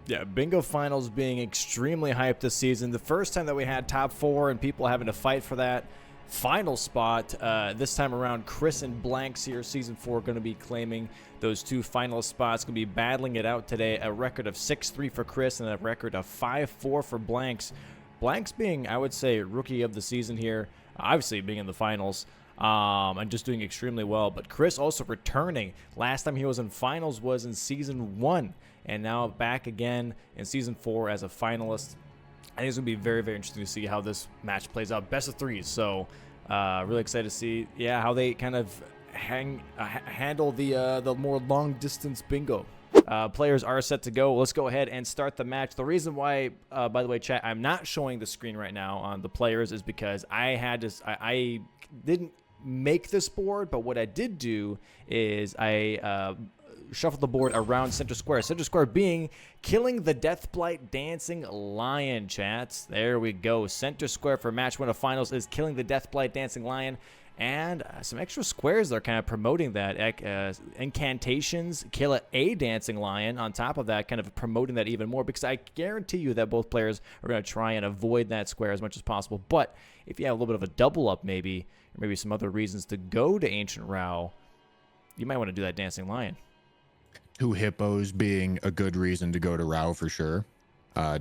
Yeah, Bingo Finals being extremely hyped this season. The first time that we had top four and people having to fight for that final spot. This time around, Chris and Blanks here, season 4, going to be claiming those two finalist spots. Going to be battling it out today. A record of 6-3 for Chris and a record of 5-4 for Blanks. Blanks being, I would say, rookie of the season here, obviously being in the finals. And just doing extremely well. But Chris also returning. Last time he was in finals was in season 1, and now back again in season 4 as a finalist. I think it's going to be very, very interesting to see how this match plays out. Best of 3s, so really excited to see, how they kind of handle the more long distance bingo. Players are set to go. Let's go ahead and start the match. The reason why, by the way, chat, I'm not showing the screen right now on the players is because I didn't make this board, but what I did do is I shuffled the board around center square. Center square being killing the Deathblight Dancing Lion, chats. There we go. Center square for match 1 of finals is killing the Deathblight Dancing Lion. And some extra squares that are kind of promoting that. Incantations, kill a Dancing Lion. On top of that, kind of promoting that even more, because I guarantee you that both players are going to try and avoid that square as much as possible. But if you have a little bit of a double up maybe, or maybe some other reasons to go to Ancient Rao, you might want to do that Dancing Lion. 2 hippos being a good reason to go to Rao for sure.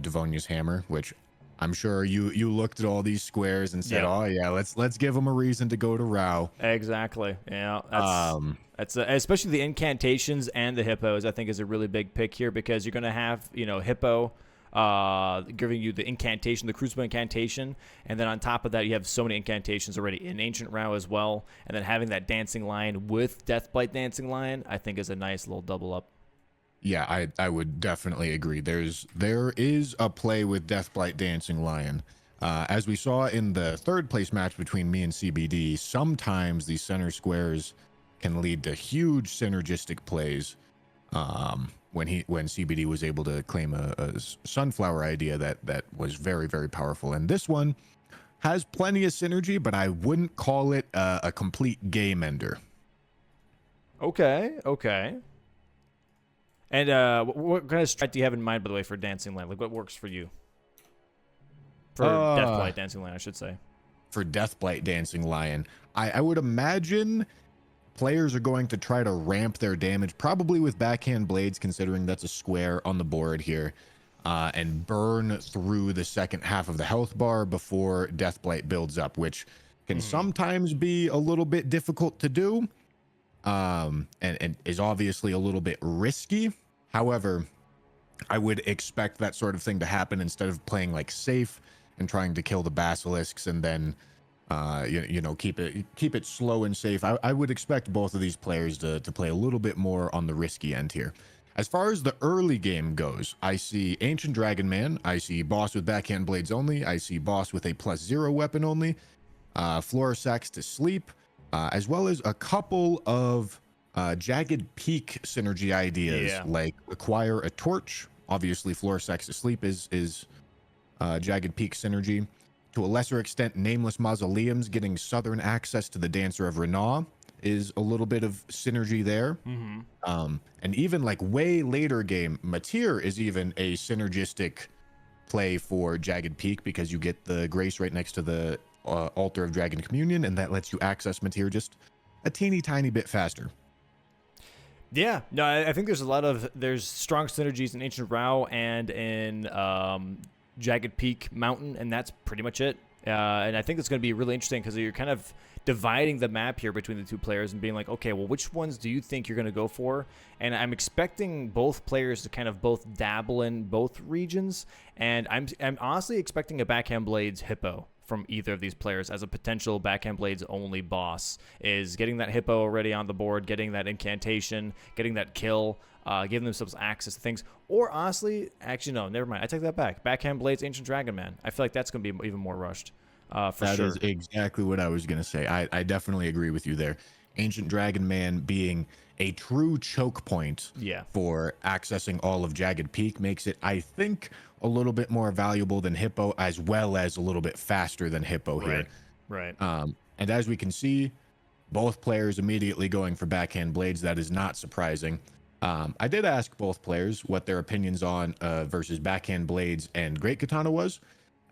Devonia's Hammer, which I'm sure you looked at all these squares and said, "Oh yeah, let's give them a reason to go to Rao." Exactly. Yeah, that's especially the incantations and the hippos. I think is a really big pick here, because you're going to have hippo giving you the incantation, the Crucible incantation, and then on top of that you have so many incantations already in Ancient Rao as well, and then having that Dancing Lion with Deathblight Dancing Lion, I think is a nice little double up. Yeah, I would definitely agree. There is a play with Deathblight Dancing Lion. As we saw in the 3rd place match between me and CBD, sometimes these center squares can lead to huge synergistic plays. When CBD was able to claim a sunflower idea that was very, very powerful. And this one has plenty of synergy, but I wouldn't call it a complete game ender. Okay. And what kind of strat do you have in mind, by the way, for Dancing Lion? Like, what works for you? For Deathblight Dancing Lion, I should say. For Deathblight Dancing Lion, I would imagine players are going to try to ramp their damage, probably with backhand blades, considering that's a square on the board here, and burn through the second half of the health bar before Deathblight builds up, which can sometimes be a little bit difficult to do, and is obviously a little bit risky. However, I would expect that sort of thing to happen instead of playing like safe and trying to kill the basilisks and then keep it slow and safe. I would expect both of these players to play a little bit more on the risky end here. As far as the early game goes, I see Ancient Dragon Man, I see boss with backhand blades only, I see boss with a +0 weapon only, floor sacks to sleep, as well as a couple of Jagged Peak synergy ideas, like acquire a torch. Obviously floor sacks to sleep is Jagged Peak synergy. To a lesser extent, Nameless Mausoleums getting southern access to the Dancer of Renau is a little bit of synergy there. And even like way later game, Matir is even a synergistic play for Jagged Peak, because you get the Grace right next to the Altar of Dragon Communion, and that lets you access Matir just a teeny tiny bit faster. Yeah, no, I think there's strong synergies in Ancient Rao and in Jagged Peak Mountain, and that's pretty much it. And I think it's going to be really interesting, because you're kind of dividing the map here between the two players and being like, okay, well, which ones do you think you're going to go for? And I'm expecting both players to kind of both dabble in both regions, and I'm honestly expecting a Backhand Blades Hippo from either of these players as a potential Backhand Blades only boss. Is getting that Hippo already on the board, getting that incantation, getting that kill, giving themselves access to things. Or honestly, actually no, never mind, I take that back. Backhand Blades Ancient Dragon Man. I feel like that's going to be even more rushed. For that sure. Is exactly what I was going to say. I definitely agree with you there. Ancient Dragon Man being a true choke point for accessing all of Jagged Peak makes it, I think, a little bit more valuable than Hippo, as well as a little bit faster than Hippo here. Right. And as we can see, both players immediately going for Backhand Blades. That is not surprising. I did ask both players what their opinions on versus backhand blades and great katana was.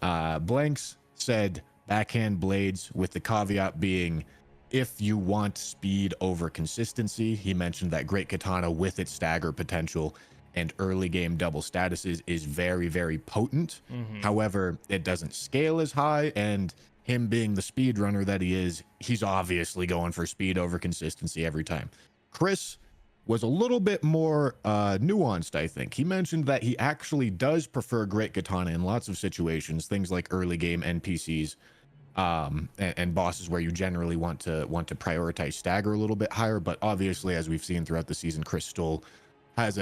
Blanks said backhand blades, with the caveat being if you want speed over consistency. He mentioned that great katana, with its stagger potential and early game double statuses, is very, very potent. However, it doesn't scale as high, and him being the speed runner that he is, he's obviously going for speed over consistency every time. Chris was a little bit more nuanced, I think. He mentioned that he actually does prefer great katana in lots of situations, things like early game NPCs and bosses where you generally want to prioritize stagger a little bit higher. But obviously, as we've seen throughout the season, Chris still has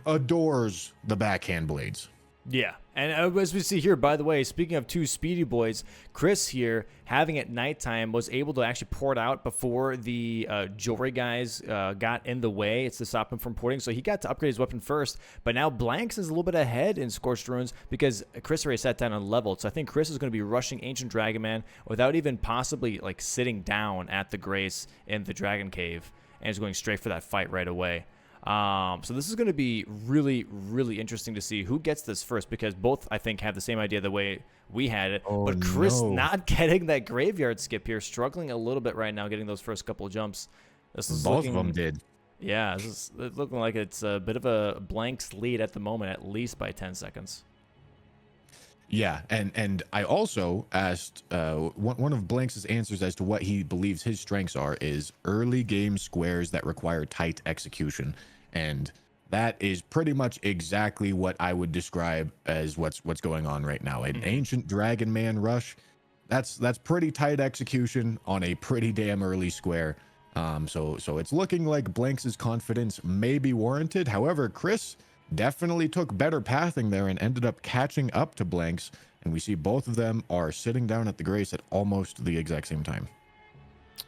adores the backhand blades. Yeah, and as we see here, by the way, speaking of two speedy boys, Chris here, having it nighttime, was able to actually port out before the jewelry guys got in the way. It's to stop him from porting, so he got to upgrade his weapon first, but now Blanks is a little bit ahead in Scorched Runes because Chris already sat down and leveled, so I think Chris is going to be rushing Ancient Dragon Man without even possibly like sitting down at the Grace in the Dragon Cave, and is going straight for that fight right away. So this is going to be really, really interesting to see who gets this first, because both, I think, have the same idea the way we had it. Oh, but Chris no. not getting that graveyard skip here, struggling a little bit right now, getting those first couple of jumps. This is Both looking, of them did. Yeah, this is looking like it's a bit of a Blanks lead at the moment, at least by 10 seconds. Yeah, and I also asked one of Blanks' answers as to what he believes his strengths are is early game squares that require tight execution, and that is pretty much exactly what I would describe as what's going on right now. An Ancient Dragon Man rush, that's pretty tight execution on a pretty damn early square. So it's looking like Blanks' confidence may be warranted. However, Chris definitely took better pathing there and ended up catching up to Blanks, and we see both of them are sitting down at the Grace at almost the exact same time.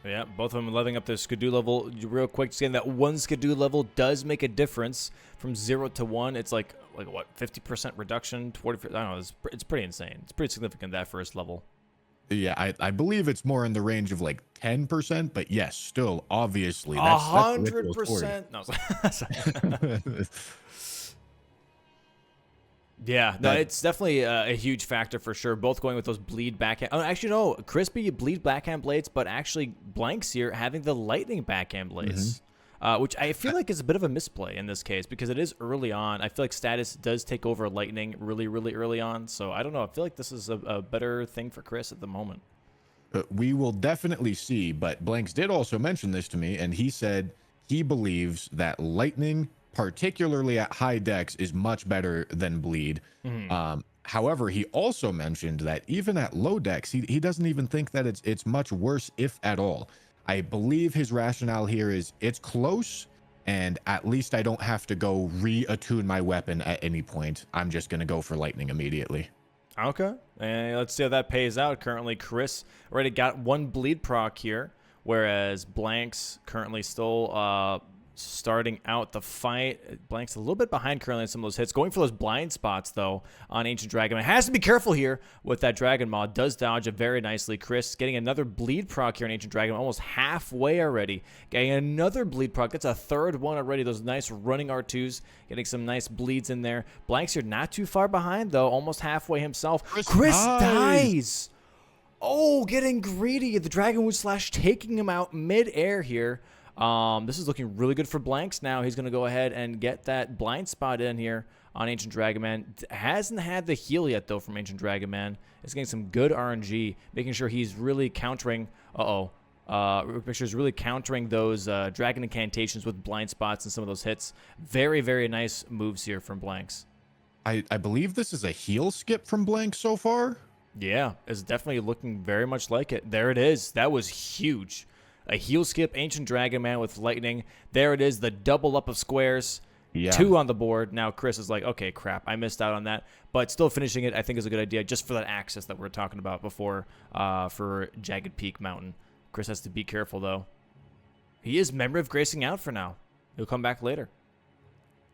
Yeah, both of them leveling up their Skidoo level real quick. Saying that one Skidoo level does make a difference from 0 to 1. It's like what, 50% reduction, 40%? I don't know. It's pretty insane. It's pretty significant, that first level. Yeah, I believe it's more in the range of like 10%, but yes, still obviously that's 100%. No, sorry. Yeah, no, it's definitely a huge factor for sure. Both going with those bleed backhand. Oh, actually, no, Crispy bleed backhand blades, but actually Blanks here having the lightning backhand blades, which I feel like is a bit of a misplay in this case because it is early on. I feel like status does take over lightning really, really early on. So I don't know. I feel like this is a better thing for Chris at the moment. We will definitely see, but Blanks did also mention this to me, and he said he believes that lightning, particularly at high decks, is much better than bleed. However, he also mentioned that even at low decks, he doesn't even think that it's much worse, if at all. I believe his rationale here is it's close, and at least I don't have to go re-attune my weapon at any point. I'm just going to go for lightning immediately. Okay, and let's see how that pays out. Currently, Chris already got one bleed proc here, whereas Blanks currently still starting out the fight. Blanks a little bit behind currently in some of those hits. Going for those blind spots, though, on Ancient Dragon Man. Has to be careful here with that Dragon Maw. Does dodge it very nicely. Chris getting another bleed proc here on Ancient Dragon Man. Almost halfway already. Getting another bleed proc. That's a third one already. Those nice running R2s. Getting some nice bleeds in there. Blanks here not too far behind, though. Almost halfway himself. Chris dies. Oh, getting greedy. The Dragon Wood Slash taking him out mid-air here. This is looking really good for Blanks. Now he's going to go ahead and get that blind spot in here on Ancient Dragon Man. Hasn't had the heal yet, though, from Ancient Dragon Man. It's getting some good RNG, making sure he's really countering... making sure he's really countering those Dragon Incantations with blind spots and some of those hits. Very, very nice moves here from Blanks. I believe this is a heal skip from Blanks so far. Yeah, it's definitely looking very much like it. There it is. That was huge. A heal skip, Ancient Dragon Man with lightning. There it is, the double up of squares. Yeah. 2 on the board. Now Chris is like, okay, crap, I missed out on that. But still finishing it, I think, is a good idea, just for that access that we were talking about before for Jagged Peak Mountain. Chris has to be careful, though. He is Memory of Gracing out for now. He'll come back later.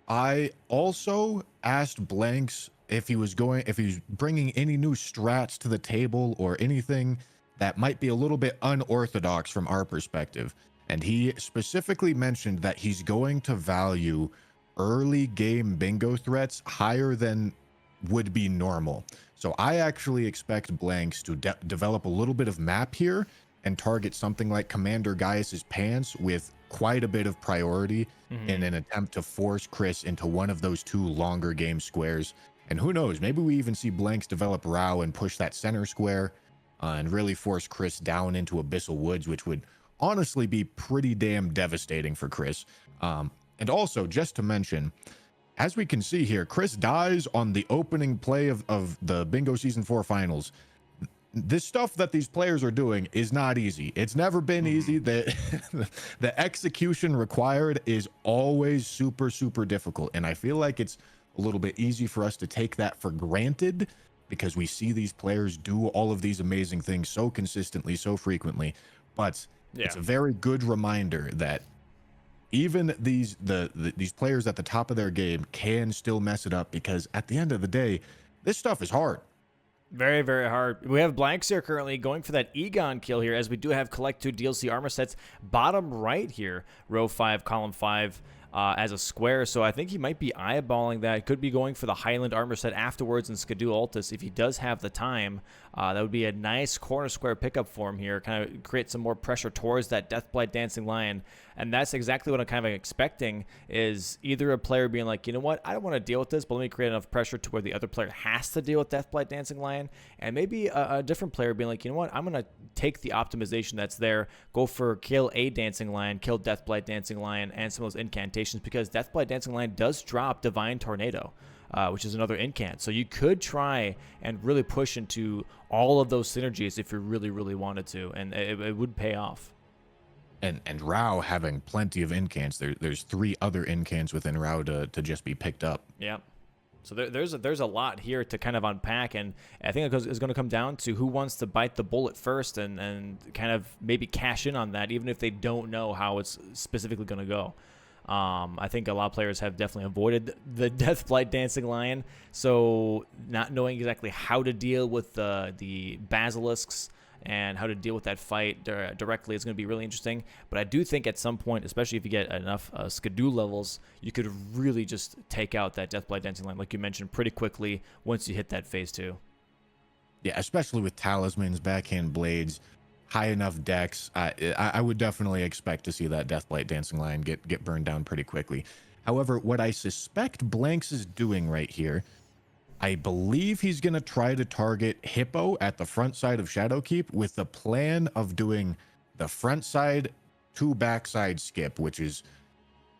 I also asked Blanks if he was bringing any new strats to the table or anything that might be a little bit unorthodox from our perspective. And he specifically mentioned that he's going to value early game bingo threats higher than would be normal. So I actually expect Blanks to develop a little bit of map here and target something like Commander Gaius's pants with quite a bit of priority in an attempt to force Chris into one of those two longer game squares. And who knows, maybe we even see Blanks develop Rao and push that center square and really force Chris down into Abyssal Woods, which would honestly be pretty damn devastating for Chris. And also, just to mention, as we can see here, Chris dies on the opening play of the Bingo Season 4 finals. This stuff that these players are doing is not easy. It's never been easy. The execution required is always super, super difficult. And I feel like it's a little bit easy for us to take that for granted because we see these players do all of these amazing things so consistently, so frequently. But it's a very good reminder that even these players at the top of their game can still mess it up, because at the end of the day, this stuff is hard. Very, very hard. We have Blanks here currently going for that Egon kill here, as we do have collect 2 DLC armor sets bottom right here, row 5, column 5, as a square. So I think he might be eyeballing that. Could be going for the Highland armor set afterwards in Skadoo Altus if he does have the time. That would be a nice corner square pickup for him here, kind of create some more pressure towards that Deathblight Dancing Lion. And that's exactly what I'm kind of expecting, is either a player being like, you know what, I don't want to deal with this, but let me create enough pressure to where the other player has to deal with Deathblight Dancing Lion. And maybe a different player being like, you know what, I'm going to take the optimization that's there, go for kill a Dancing Lion, kill Deathblight Dancing Lion, and some of those incantations, because Deathblight Dancing Lion does drop Divine Tornado, which is another incant. So you could try and really push into all of those synergies if you really, really wanted to, and it would pay off. And Rao having plenty of incants. There's 3 other incants within Rao to just be picked up. Yeah. So there's a lot here to kind of unpack, and I think it's going to come down to who wants to bite the bullet first and kind of maybe cash in on that, even if they don't know how it's specifically going to go. I think a lot of players have definitely avoided the Deathblight Dancing Lion, so not knowing exactly how to deal with the basilisks and how to deal with that fight directly is going to be really interesting. But I do think at some point, especially if you get enough Skadoo levels, you could really just take out that Deathblight Dancing Lion, like you mentioned, pretty quickly once you hit that phase 2. Yeah, especially with talismans, backhand blades, high enough decks, I would definitely expect to see that Deathblight Dancing Lion get burned down pretty quickly. However, what I suspect Blanks is doing right here, I believe he's going to try to target Hippo at the front side of Shadowkeep with the plan of doing the front side to backside skip, which is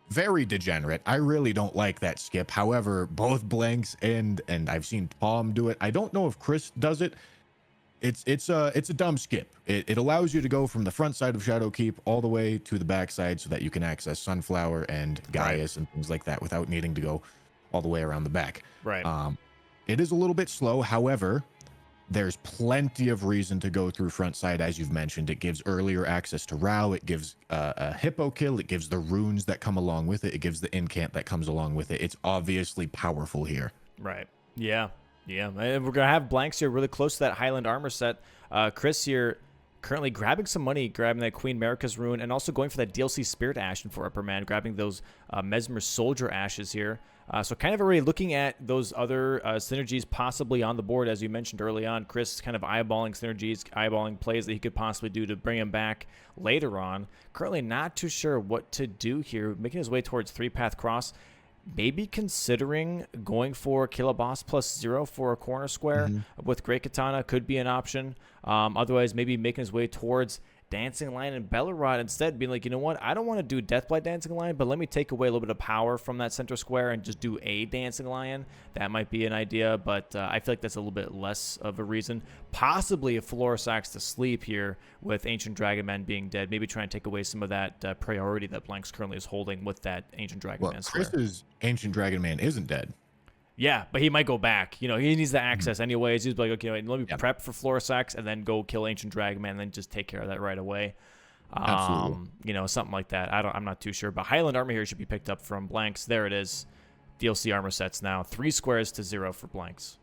very degenerate. I really don't like that skip. However, both Blanks and I've seen Palm do it. I don't know if Chris does it. It's a dumb skip. It allows you to go from the front side of Shadowkeep all the way to the backside so that you can access Sunflower and Gaius and things like that without needing to go all the way around the back. Right. It is a little bit slow. However, there's plenty of reason to go through front side, as you've mentioned. It gives earlier access to Rao. It gives a Hippo kill. It gives the runes that come along with it. It gives the incant that comes along with it. It's obviously powerful here. Right. Yeah. Yeah. And we're going to have Blanks here really close to that Highland armor set. Chris here currently grabbing some money, grabbing that Queen Marika's rune, and also going for that DLC Spirit Ash for Upper Man, grabbing those Mesmer Soldier Ashes here. So kind of already looking at those other synergies possibly on the board, as you mentioned early on. Chris kind of eyeballing synergies, eyeballing plays that he could possibly do to bring him back later on. Currently not too sure what to do here, making his way towards 3-path cross. Maybe considering going for Kill a Boss +0 for a corner square with Great Katana could be an option. Otherwise, maybe making his way towards Dancing Lion and Bellerod instead, being like, you know what, I don't want to do Deathblight Dancing Lion, but let me take away a little bit of power from that center square and just do a Dancing Lion. That might be an idea, but I feel like that's a little bit less of a reason. Possibly if Florisax to sleep here with Ancient Dragon Man being dead, maybe try and take away some of that priority that Blanks currently is holding with that Ancient Dragon Man square. Chris's Ancient Dragon Man isn't dead. Yeah, but he might go back. You know, he needs the access anyways. He's like, okay, wait, let me prep for Florisax and then go kill Ancient Dragon Man and then just take care of that right away. Absolutely. You know, something like that. I'm not too sure. But Highland Armor here should be picked up from Blanks. There it is. DLC armor sets now. 3 squares to 0 for Blanks.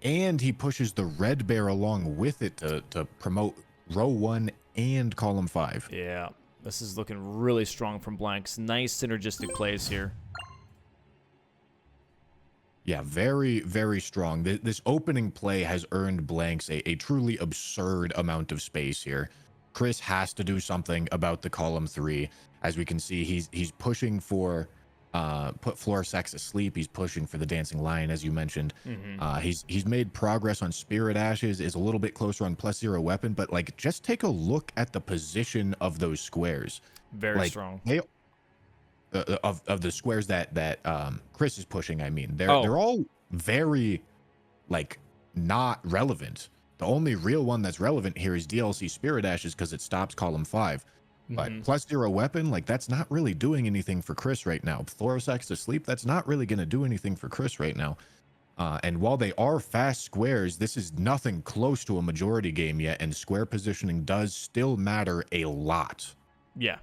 And he pushes the Red Bear along with it to promote row 1 and column 5. Yeah. This is looking really strong from Blanks. Nice synergistic plays here. Yeah, very, very strong. This opening play has earned Blanks a truly absurd amount of space here. Chris has to do something about the column 3. As we can see, he's pushing for put Floor Sex to sleep. He's pushing for the Dancing Lion, as you mentioned. He's made progress on Spirit Ashes, is a little bit closer on +0 weapon, but like just take a look at the position of those squares. Very strong. They of the squares that Chris is pushing, I mean, they're all very like not relevant. The only real one that's relevant here is DLC Spirit Ashes because it stops column 5. But +0 weapon, like that's not really doing anything for Chris right now. Thorosex to sleep, that's not really going to do anything for Chris right now. And while they are fast squares, this is nothing close to a majority game yet, and square positioning does still matter a lot. Yeah.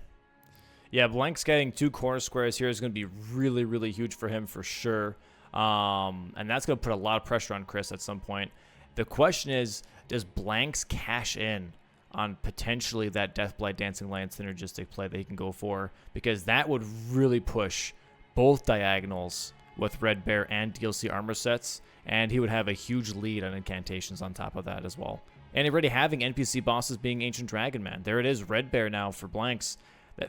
Yeah, Blank's getting 2 corner squares here is going to be really, really huge for him for sure. And that's going to put a lot of pressure on Chris at some point. The question is, does Blanks cash in on potentially that Deathblight Dancing Lion synergistic play that he can go for? Because that would really push both diagonals with Red Bear and DLC armor sets, and he would have a huge lead on incantations on top of that as well. And already having NPC bosses being Ancient Dragon Man. There it is, Red Bear now for Blanks.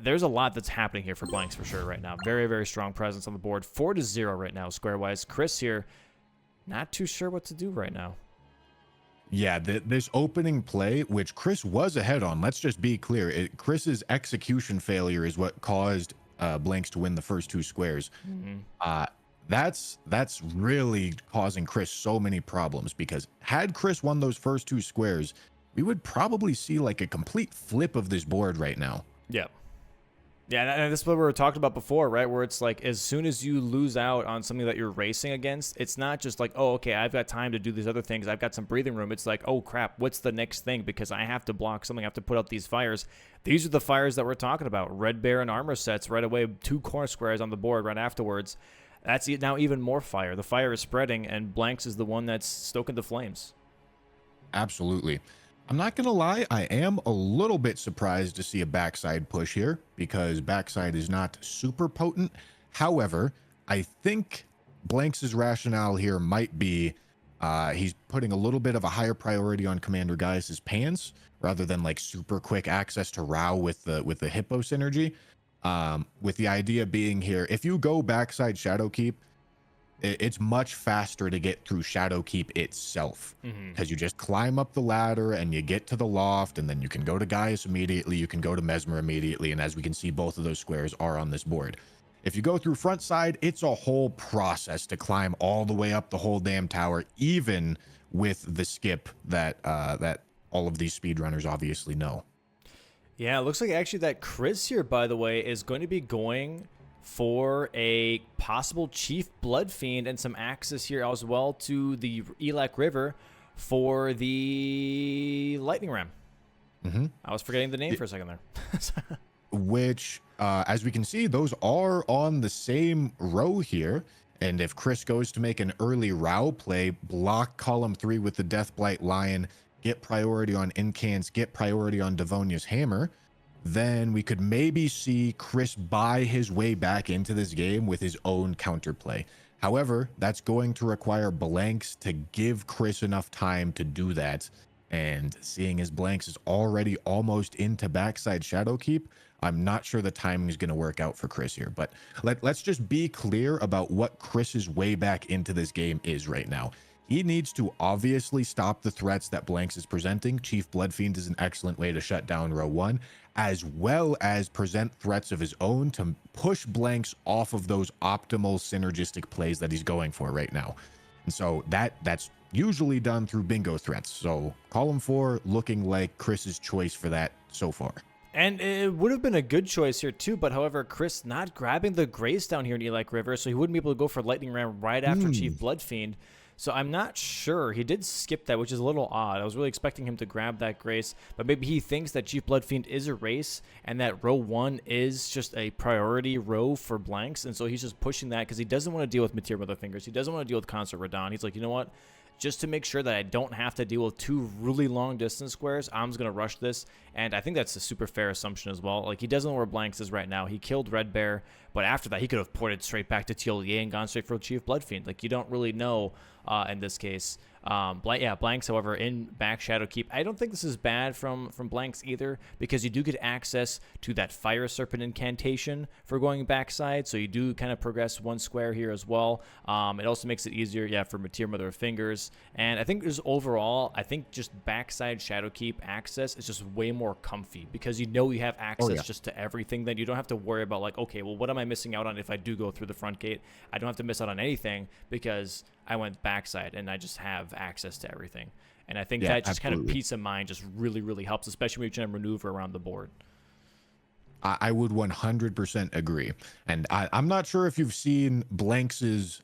There's a lot that's happening here for Blanks for sure right now. Very, very strong presence on the board. 4-0 right now, square-wise. Chris here, not too sure what to do right now. Yeah, this opening play, which Chris was ahead on, let's just be clear. Chris's execution failure is what caused Blanks to win the first 2 squares. That's really causing Chris so many problems, because had Chris won those first 2 squares, we would probably see like a complete flip of this board right now. Yeah. Yeah, and this is what we were talking about before, right? Where it's like, as soon as you lose out on something that you're racing against, it's not just like, oh, okay, I've got time to do these other things. I've got some breathing room. It's like, oh, crap, what's the next thing? Because I have to block something. I have to put out these fires. These are the fires that we're talking about. Red Bear and armor sets right away, 2 corner squares on the board right afterwards. That's now even more fire. The fire is spreading, and Blanks is the one that's stoking the flames. Absolutely. I'm not going to lie, I am a little bit surprised to see a backside push here, because backside is not super potent. However, I think Blanks' rationale here might be he's putting a little bit of a higher priority on Commander Gaius' pants rather than like super quick access to Rao with the Hippo synergy. With the idea being here, if you go backside Shadowkeep, it's much faster to get through Shadowkeep itself, because you just climb up the ladder and you get to the loft, and then you can go to Gaius immediately, you can go to Mesmer immediately, and as we can see, both of those squares are on this board. If you go through front side, it's a whole process to climb all the way up the whole damn tower, even with the skip that all of these speedrunners obviously know. Yeah, it looks like actually that Chris here, by the way, is going to be going for a possible Chief Blood Fiend and some access here as well to the Elak River for the Lightning Ram. I was forgetting the name for a second there. Which, as we can see, those are on the same row here. And if Chris goes to make an early Rao play, block column 3 with the Deathblight Lion, get priority on Incans, get priority on Devonia's Hammer, then we could maybe see Chris buy his way back into this game with his own counterplay. However, that's going to require Blanks to give Chris enough time to do that. And seeing as Blanks is already almost into backside Shadowkeep, I'm not sure the timing is going to work out for Chris here. But let's just be clear about what Chris's way back into this game is right now. He needs to obviously stop the threats that Blanks is presenting. Chief Bloodfiend is an excellent way to shut down row 1, as well as present threats of his own to push Blanks off of those optimal synergistic plays that he's going for right now. And so that's usually done through bingo threats. So column 4 looking like Chris's choice for that so far. And it would have been a good choice here too, but however, Chris not grabbing the Grace down here in Elak River, so he wouldn't be able to go for Lightning Ram right after Chief Bloodfiend. So I'm not sure. He did skip that, which is a little odd. I was really expecting him to grab that Grace, but maybe he thinks that Chief Bloodfiend is a race and that row 1 is just a priority row for Blanks, and so he's just pushing that because he doesn't want to deal with Materia Motherfingers. He doesn't want to deal with Concert Radon. He's like, you know what? just to make sure that I don't have to deal with 2 really long distance squares, I'm just going to rush this. And I think that's a super fair assumption as well. Like, he doesn't know where Blanks is right now. He killed Red Bear, but after that, he could have ported straight back to Tiolier and gone straight for Chief Bloodfiend. Like, you don't really know in this case. Blanks, however, in back Shadow Keep. I don't think this is bad from Blanks either, because you do get access to that Fire Serpent incantation for going backside, so you do kind of progress 1 square here as well. It also makes it easier, for Mateer Mother of Fingers. And I think just overall, I think just backside Shadow Keep access is just way more comfy, because you know you have access just to everything. Then you don't have to worry about, like, okay, well, what am I missing out on if I do go through the front gate? I don't have to miss out on anything because I went backside and I just have access to everything. And I think that just kind of peace of mind just really, really helps, especially when you're trying to maneuver around the board. I would 100% agree. And I'm not sure if you've seen Blanks's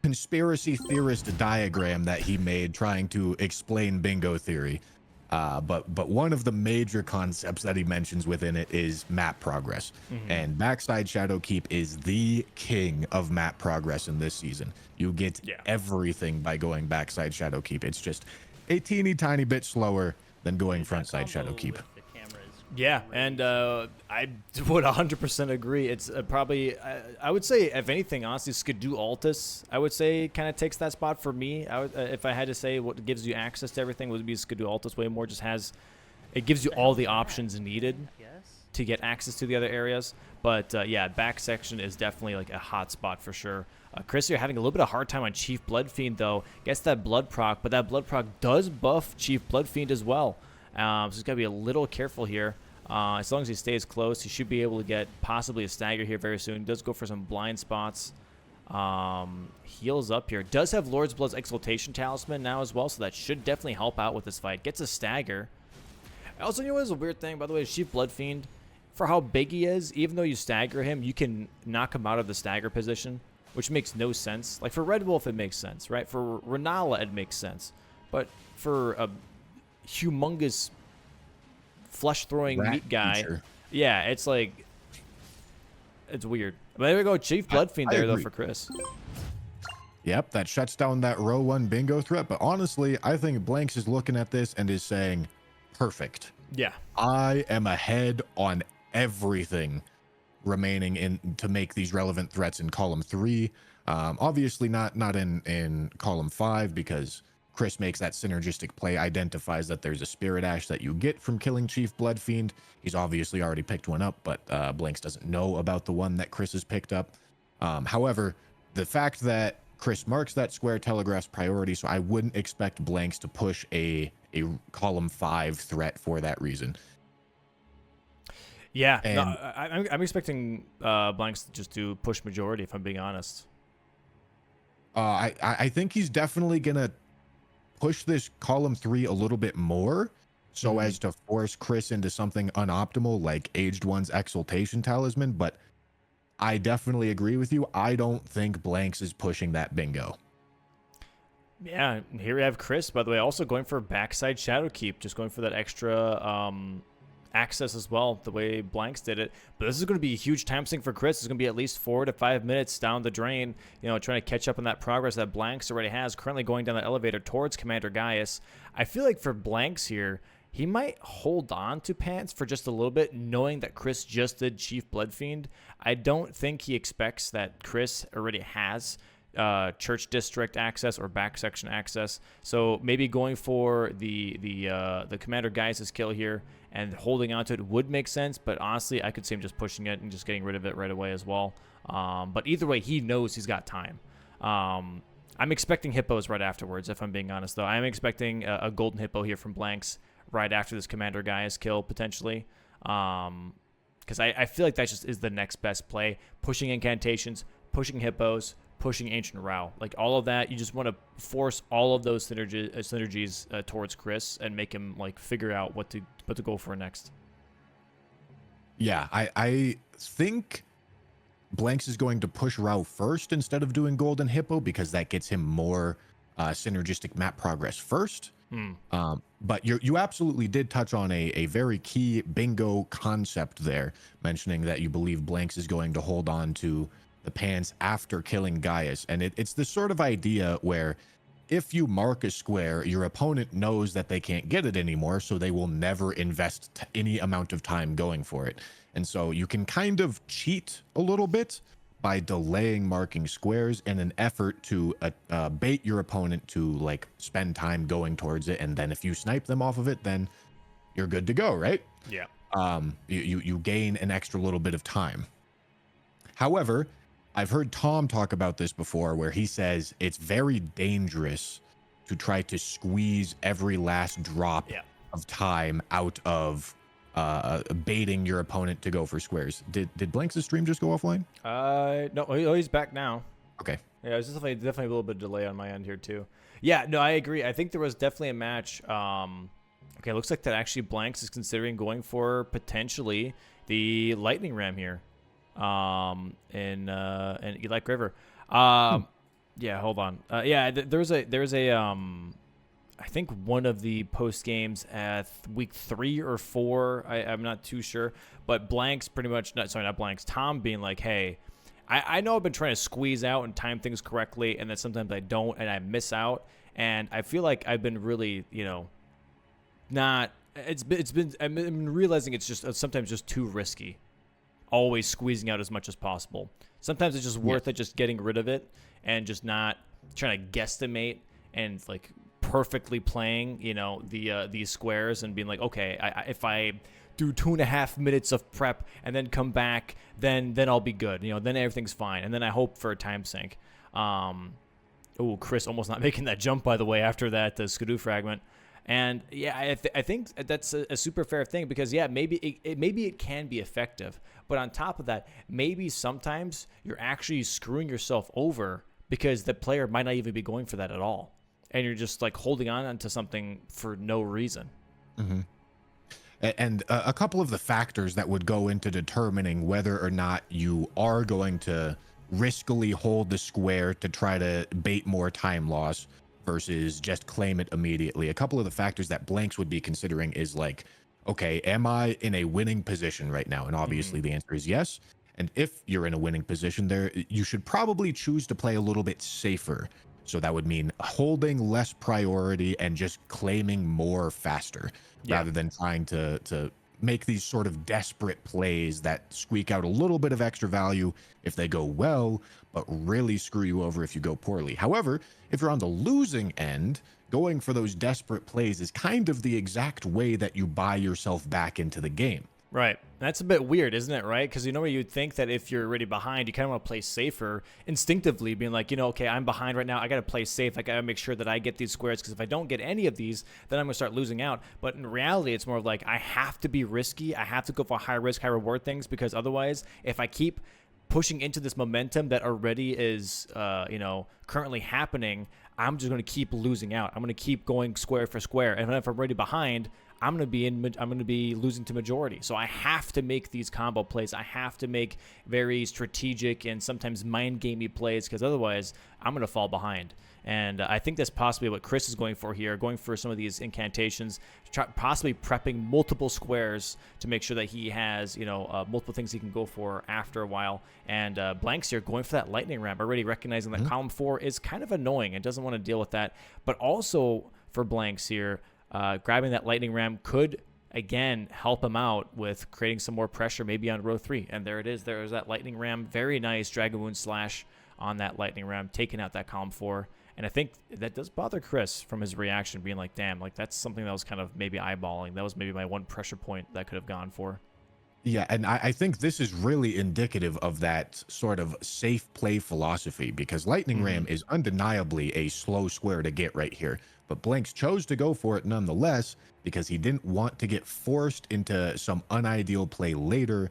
conspiracy theorist diagram that he made trying to explain bingo theory. But one of the major concepts that he mentions within it is map progress. And backside Shadow Keep is the king of map progress in this season. You get everything by going backside Shadow Keep. It's just a teeny tiny bit slower than going frontside Shadow Keep. Yeah, and I would 100% agree. It's probably, I would say, if anything, honestly, Skidoo Altus, I would say, kind of takes that spot for me. If I had to say what gives you access to everything, would be Skidoo Altus way more. Just it gives you all the options needed to get access to the other areas. But back section is definitely like a hot spot for sure. Chris, you're having a little bit of hard time on Chief Bloodfiend, though. Gets that blood proc, but that blood proc does buff Chief Bloodfiend as well. So he's got to be a little careful here. As long as he stays close, he should be able to get possibly a stagger here very soon. He does go for some blind spots. Heals up here. Does have Lord's Blood's Exaltation Talisman now as well, so that should definitely help out with this fight. Gets a stagger. Also, you know what's a weird thing, by the way, Chief Bloodfiend, for how big he is, even though you stagger him, you can knock him out of the stagger position, which makes no sense. Like, for Red Wolf, it makes sense, right? For Renala, it makes sense. But for a humongous flesh-throwing meat guy, it's like, it's weird. But there we go, Chief Bloodfiend there, though, for Chris. Yep, that shuts down that row 1 bingo threat. But honestly, I think Blanks is looking at this and is saying, perfect. Yeah. I am ahead on everything remaining in to make these relevant threats in column 3. Obviously not in column 5, because Chris makes that synergistic play, identifies that there's a Spirit Ash that you get from killing Chief Bloodfiend. He's obviously already picked one up, but Blanks doesn't know about the one that Chris has picked up. However, the fact that Chris marks that square telegraphs priority, so I wouldn't expect Blanks to push a column 5 threat for that reason. Yeah, and I'm expecting Blanks just to push majority, if I'm being honest. I think he's definitely gonna push this column 3 a little bit more, so as to force Chris into something unoptimal like Aged One's Exaltation Talisman. But I definitely agree with you. I don't think Blanks is pushing that bingo. Yeah, here we have Chris, by the way, also going for backside Shadow Keep, just going for that extra access as well, the way Blanks did it. But this is going to be a huge time sink for Chris. It's going to be at least 4 to 5 minutes down the drain, trying to catch up on that progress that Blanks already has, currently going down the elevator towards Commander Gaius. I feel like for Blanks here, he might hold on to Pants for just a little bit, knowing that Chris just did Chief Bloodfiend. I don't think he expects that Chris already has church district access or back section access, so maybe going for the Commander Gaius' kill here and holding on to it would make sense. But honestly, I could see him just pushing it and just getting rid of it right away as well. But either way, he knows he's got time. I'm expecting hippos right afterwards, if I'm being honest, though. I'm expecting a golden hippo here from Blanks right after this Commander Gaius kill, potentially. Because I feel like that just is the next best play. Pushing incantations, pushing hippos, pushing Ancient Rao. Like, all of that, you just want to force all of those synergies towards Chris and make him, like, figure out what to go for next. Yeah, I think Blanks is going to push Rao first instead of doing Golden Hippo, because that gets him more synergistic map progress first. But you absolutely did touch on a very key bingo concept there, mentioning that you believe Blanks is going to hold on to the pants after killing Gaius. And it's this sort of idea where if you mark a square, your opponent knows that they can't get it anymore, so they will never invest any amount of time going for it. And so you can kind of cheat a little bit by delaying marking squares in an effort to bait your opponent to like spend time going towards it. And then if you snipe them off of it, then you're good to go, right? Yeah. You gain an extra little bit of time. However, I've heard Tom talk about this before, where he says it's very dangerous to try to squeeze every last drop of time out of baiting your opponent to go for squares. Did Blanks' stream just go offline? No, he's back now. Okay. Yeah, it was definitely a little bit of delay on my end here too. Yeah, no, I agree. I think there was definitely a match. Okay, looks like that actually Blanks is considering going for potentially the lightning ram here. In Elite River. Yeah, hold on. Yeah, there's a I think one of the post games at week 3 or 4. I'm not too sure, but Blanks pretty much not Blanks. Tom being like, hey, I know I've been trying to squeeze out and time things correctly, and that sometimes I don't and I miss out, and I feel like I've been really, not. I've been realizing it's just sometimes just too risky. Always squeezing out as much as possible. Sometimes it's just worth it just getting rid of it and just not trying to guesstimate and like perfectly playing, these squares and being like, okay, if I do 2.5 minutes of prep and then come back, then I'll be good. Then everything's fine. And then I hope for a time sink. Oh, Chris almost not making that jump, by the way, after that Skidoo fragment. And yeah, I think that's a super fair thing because maybe it can be effective, but on top of that, maybe sometimes you're actually screwing yourself over because the player might not even be going for that at all, and you're just like holding on to something for no reason. Mm-hmm. And a couple of the factors that would go into determining whether or not you are going to riskily hold the square to try to bait more time loss versus just claim it immediately. A couple of the factors that Blanks would be considering is like, okay, am I in a winning position right now? And obviously the answer is yes. And if you're in a winning position there, you should probably choose to play a little bit safer. So that would mean holding less priority and just claiming more faster rather than trying to make these sort of desperate plays that squeak out a little bit of extra value if they go well, but really screw you over if you go poorly. However, if you're on the losing end, going for those desperate plays is kind of the exact way that you buy yourself back into the game. Right. That's a bit weird, isn't it, right? Because you'd think that if you're already behind, you kind of want to play safer instinctively, being like, okay, I'm behind right now. I got to play safe. I got to make sure that I get these squares because if I don't get any of these, then I'm going to start losing out. But in reality, it's more of like I have to be risky. I have to go for high risk, high reward things because otherwise, if I keep pushing into this momentum that already is, currently happening, I'm just going to keep losing out. I'm going to keep going square for square. And if I'm already behind, I'm going to be losing to majority. So I have to make these combo plays. I have to make very strategic and sometimes mind gamey plays because otherwise I'm going to fall behind. And I think that's possibly what Chris is going for here, going for some of these incantations, possibly prepping multiple squares to make sure that he has, multiple things he can go for after a while. And Blanks here going for that lightning ram, already recognizing that column 4 is kind of annoying and doesn't want to deal with that. But also for Blanks here, grabbing that lightning ram could, again, help him out with creating some more pressure maybe on row 3. And there it is. There's that lightning ram. Very nice Dragon Wound slash on that lightning ram, taking out that column 4. And I think that does bother Chris from his reaction, being like, damn, like that's something that was kind of maybe eyeballing. That was maybe my one pressure point that could have gone for. Yeah, and I think this is really indicative of that sort of safe play philosophy because Lightning Ram is undeniably a slow square to get right here. But Blanks chose to go for it nonetheless because he didn't want to get forced into some unideal play later,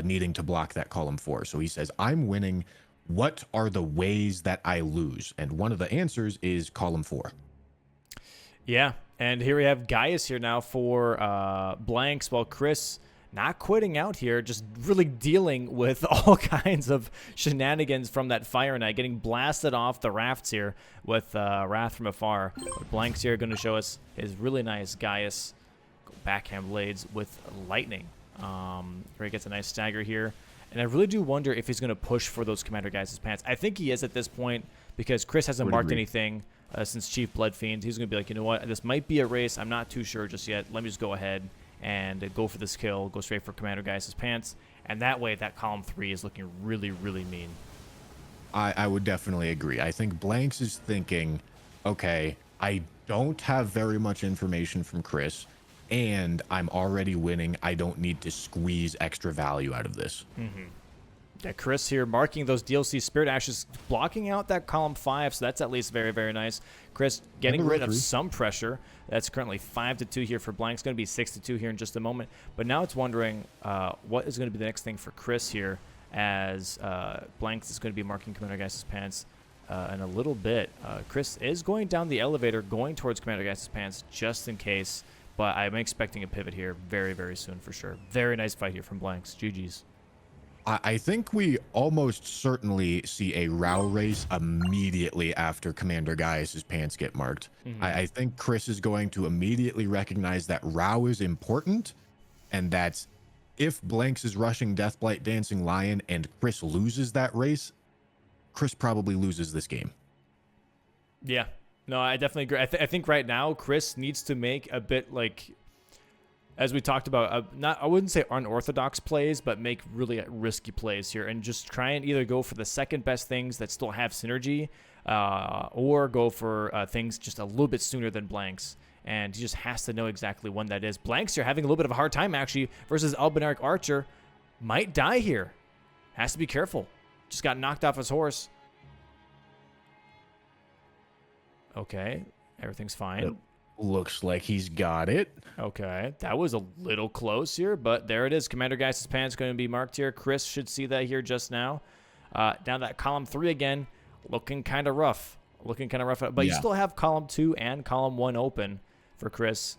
needing to block that column 4. So he says, I'm winning. What are the ways that I lose? And one of the answers is column 4. Yeah, and here we have Gaius here now for Blanks, while Chris not quitting out here, just really dealing with all kinds of shenanigans from that Fire Knight, getting blasted off the rafts here with Wrath from afar. But Blanks here going to show us his really nice Gaius backhand blades with lightning. Where he gets a nice stagger here. And I really do wonder if he's going to push for those Commander Guys' pants. I think he is at this point because Chris hasn't marked anything since Chief Blood Fiends. He's going to be like, you know what, this might be a race. I'm not too sure just yet. Let me just go ahead and go for this kill, go straight for Commander Guys' pants. And that way, that column 3 is looking really, really mean. I would definitely agree. I think Blanks is thinking, okay, I don't have very much information from Chris, and I'm already winning. I don't need to squeeze extra value out of this. Yeah, Chris here marking those DLC Spirit Ashes, blocking out that column 5, so that's at least very, very nice. Chris getting rid of some pressure. That's currently 5-2 here for Blank. It's going to be 6-2 here in just a moment. But now it's wondering what is going to be the next thing for Chris here, as Blanks is going to be marking Commander Geist's pants in a little bit. Chris is going down the elevator, going towards Commander Geist's pants just in case. But I'm expecting a pivot here very, very soon for sure. Very nice fight here from Blanks. GG's. I think we almost certainly see a Rao race immediately after Commander Gaius' pants get marked. I think Chris is going to immediately recognize that Rao is important, and that if Blanks is rushing Deathblight Dancing Lion and Chris loses that race, Chris probably loses this game. Yeah. No, I definitely agree. I think right now Chris needs to make a bit like, as we talked about, I wouldn't say unorthodox plays, but make really risky plays here and just try and either go for the second best things that still have synergy or go for things just a little bit sooner than Blanks. And he just has to know exactly when that is. Blanks here having a little bit of a hard time actually versus Albinaric Archer. Might die here. Has to be careful. Just got knocked off his horse. Okay, everything's fine. It looks like he's got it. Okay, that was a little close here, but there it is. Commander Geist's pants going to be marked here. Chris should see that here just now. Now that column 3 again, looking kind of rough. But you still have column 2 and column 1 open for Chris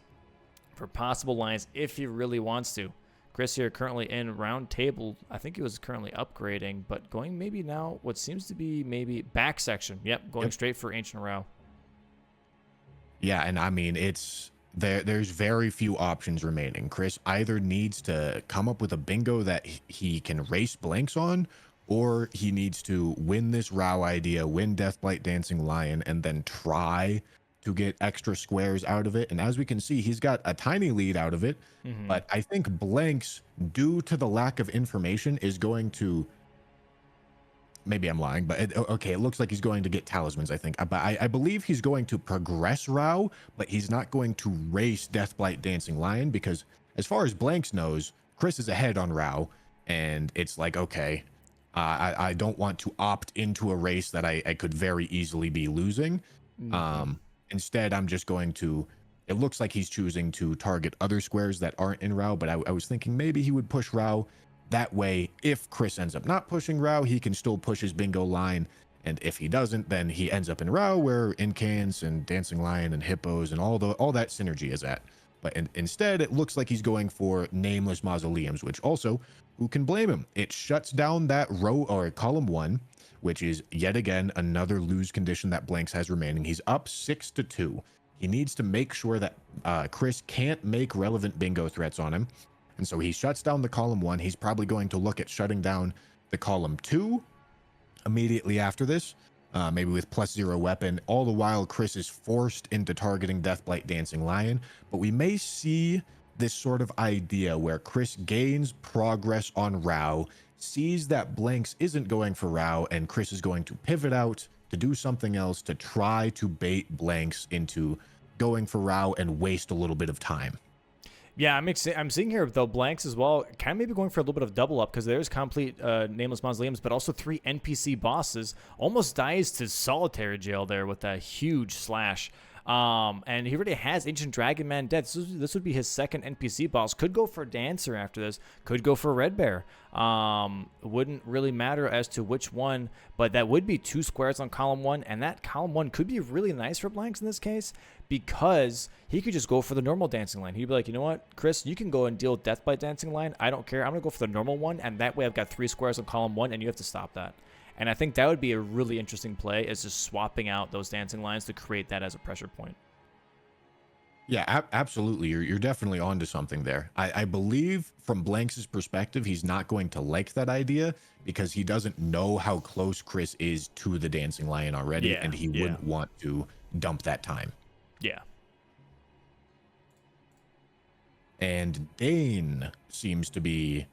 for possible lines if he really wants to. Chris here currently in round table. I think he was currently upgrading, but going maybe now what seems to be maybe back section. Yep, going straight for Ancient Row. Yeah, and I mean, there's very few options remaining. Chris either needs to come up with a bingo that he can race Blanks on, or he needs to win this Rao idea, win Deathblight Dancing Lion, and then try to get extra squares out of it. And as we can see, he's got a tiny lead out of it. But I think Blanks, due to the lack of information, is going to... Maybe I'm lying, but it looks like he's going to get talismans, I think. But I believe he's going to progress Rao, but he's not going to race Deathblight Dancing Lion, because as far as Blanks knows, Chris is ahead on Rao, and it's like, okay, I don't want to opt into a race that I could very easily be losing. Instead, I'm just going to... It looks like he's choosing to target other squares that aren't in Rao, but I was thinking maybe he would push Rao. That way, if Chris ends up not pushing Rao, he can still push his bingo line. And if he doesn't, then he ends up in Rao, where Incans and Dancing Lion and Hippos and all that synergy is at. But instead, it looks like he's going for Nameless Mausoleums, which also, who can blame him? It shuts down that row or column 1, which is yet again another lose condition that Blanks has remaining. He's up 6-2. He needs to make sure that Chris can't make relevant bingo threats on him. And so he shuts down the column 1. He's probably going to look at shutting down the column 2 immediately after this, maybe with +0 weapon. All the while, Chris is forced into targeting Deathblight Dancing Lion. But we may see this sort of idea where Chris gains progress on Rao, sees that Blanks isn't going for Rao, and Chris is going to pivot out to do something else to try to bait Blanks into going for Rao and waste a little bit of time. Yeah, I'm seeing here, though, Blanks as well, kind of maybe going for a little bit of double up, because there's complete Nameless Mausoleums, but also 3 NPC bosses. Almost dies to solitary jail there with that huge slash. And he already has Ancient Dragon Man dead. This would be his second NPC boss. Could go for Dancer after this. Could go for Red Bear. Wouldn't really matter as to which one, but that would be 2 squares on column 1, and that column 1 could be really nice for Blanks in this case, because he could just go for the normal Dancing Line. He'd be like, you know what, Chris, you can go and deal with Death by Dancing Line. I don't care. I'm going to go for the normal one, and that way I've got 3 squares on column 1, and you have to stop that. And I think that would be a really interesting play, is just swapping out those dancing lines to create that as a pressure point. Yeah, absolutely. You're definitely onto something there. I believe from Blanks' perspective, he's not going to like that idea because he doesn't know how close Chris is to the Dancing Lion already, Yeah, and he yeah, wouldn't want to dump that time. yeah. And Dane seems to be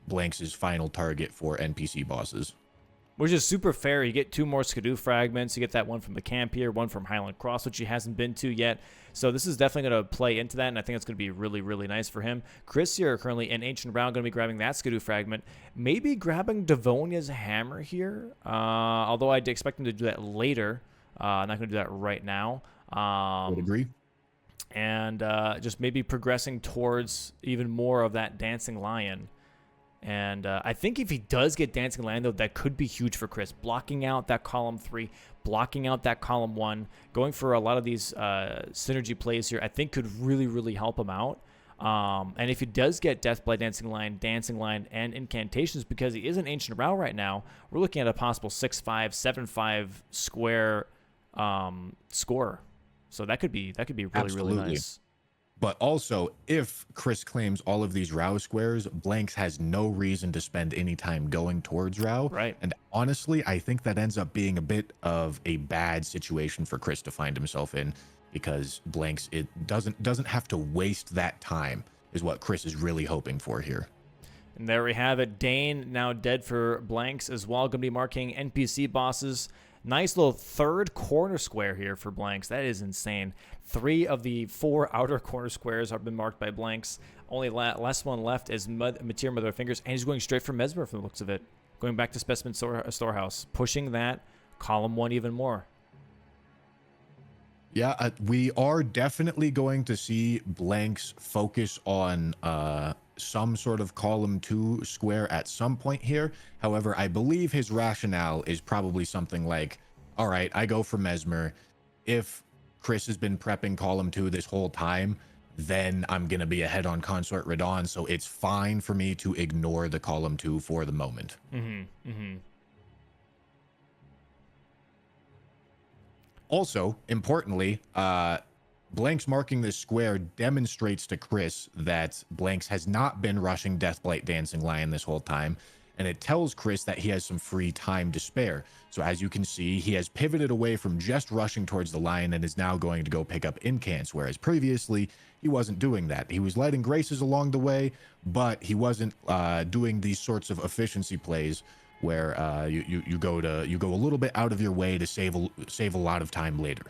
Blanks' final target for NPC bosses. Which is super fair. You get 2 more Skidoo fragments. You get that one from the camp here, one from Highland Cross, which he hasn't been to yet. So this is definitely going to play into that, and I think it's going to be really, really nice for him. Chris here currently in Ancient Round going to be grabbing that Skidoo fragment. Maybe grabbing Devonia's hammer here, although I'd expect him to do that later. Not going to do that right now. Would agree. And just maybe progressing towards even more of that Dancing Lion. And I think if he does get Dancing Lion, though, that could be huge for Chris. Blocking out that column 3, blocking out that column 1, going for a lot of these synergy plays here, I think could really, really help him out. And if he does get Death by Dancing Lion, and Incantations, because he is an Ancient Row right now, we're looking at a possible 6-5, 7-5 square score. So that could be really, Absolutely. really nice. But also, if Chris claims all of these Rao squares, Blanks has no reason to spend any time going towards Rao. Right. And honestly, I think that ends up being a bit of a bad situation for Chris to find himself in, because Blanks it doesn't have to waste that time, is what Chris is really hoping for here. And there we have it. Dane now dead for Blanks as well. Going to be marking NPC bosses. Nice little 3rd corner square here for Blanks. That is insane. 3 of the 4 outer corner squares have been marked by Blanks. Only last one left is Materia Mother of Fingers, and he's going straight for Mesmer from the looks of it. Going back to Specimen Storehouse, pushing that column 1 even more. Yeah, we are definitely going to see Blanks focus on some sort of column 2 square at some point here. However, I believe his rationale is probably something like, all right, I go for Mesmer. If Chris has been prepping column 2 this whole time, then I'm going to be ahead on Consort Radon, so it's fine for me to ignore the column 2 for the moment. Also, importantly, Blanks marking this square demonstrates to Chris that Blanks has not been rushing Deathblight Dancing Lion this whole time, and it tells Chris that he has some free time to spare. So as you can see, he has pivoted away from just rushing towards the lion and is now going to go pick up incants, whereas previously he wasn't doing that. He was lighting graces along the way, but he wasn't doing these sorts of efficiency plays where you go a little bit out of your way to save a lot of time later.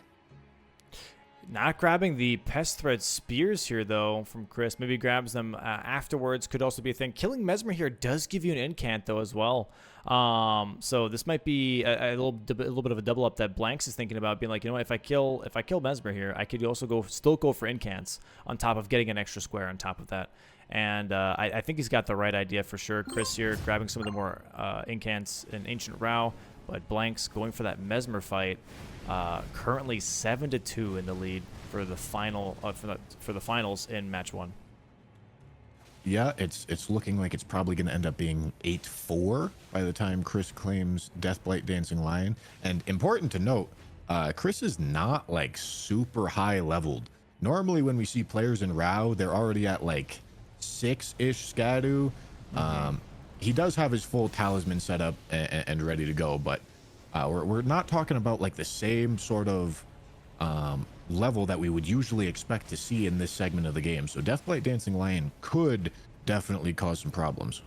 Not grabbing the Pest Thread Spears here, though, from Chris. Maybe grabs them afterwards. Could also be a thing. Killing Mesmer here does give you an incant, though, as well. So this might be a little bit of a double up that Blanks is thinking about, being like, you know what, if I kill Mesmer here, I could also still go for incants on top of getting an extra square on top of that. And I think he's got the right idea for sure. Chris here grabbing some of the more incants in Ancient Row, but Blanks going for that Mesmer fight. Currently 7-2 in the lead for the final for the finals in match 1. Yeah, it's looking like it's probably going to end up being 8-4 by the time Chris claims Deathblight Dancing Lion. And important to note, Chris is not like super high leveled. Normally when we see players in Rao, they're already at like 6-ish Skadu. He does have his full talisman set up and ready to go, but we're not talking about like the same sort of level that we would usually expect to see in this segment of the game. So Deathblight Dancing Lion could definitely cause some problems.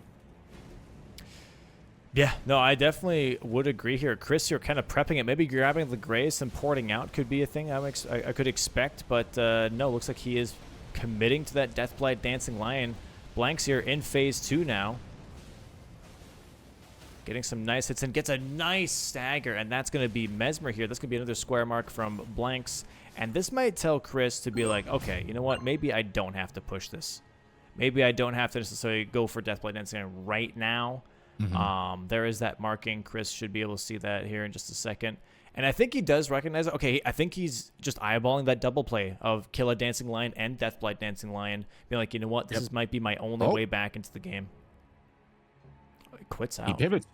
Yeah, no, I definitely would agree here. Chris, you're kind of prepping it. Maybe grabbing the Grace and porting out could be a thing I could expect, but no, looks like he is committing to that Deathblight Dancing Lion. Blanks here in phase 2 now. Getting some nice hits and gets a nice stagger, and that's going to be Mesmer here. That's going to be another square mark from Blanks, and this might tell Chris to be like, okay, you know what? Maybe I don't have to push this. Maybe I don't have to necessarily go for Deathblight Dancing right now. There is that marking. Chris should be able to see that here in just a second. And I think he does recognize it. Okay, I think he's just eyeballing that double play of Kill a Dancing Lion and Deathblight Dancing Lion. Being like, you know what? This might be my only way back into the game. He quits out. He pivots.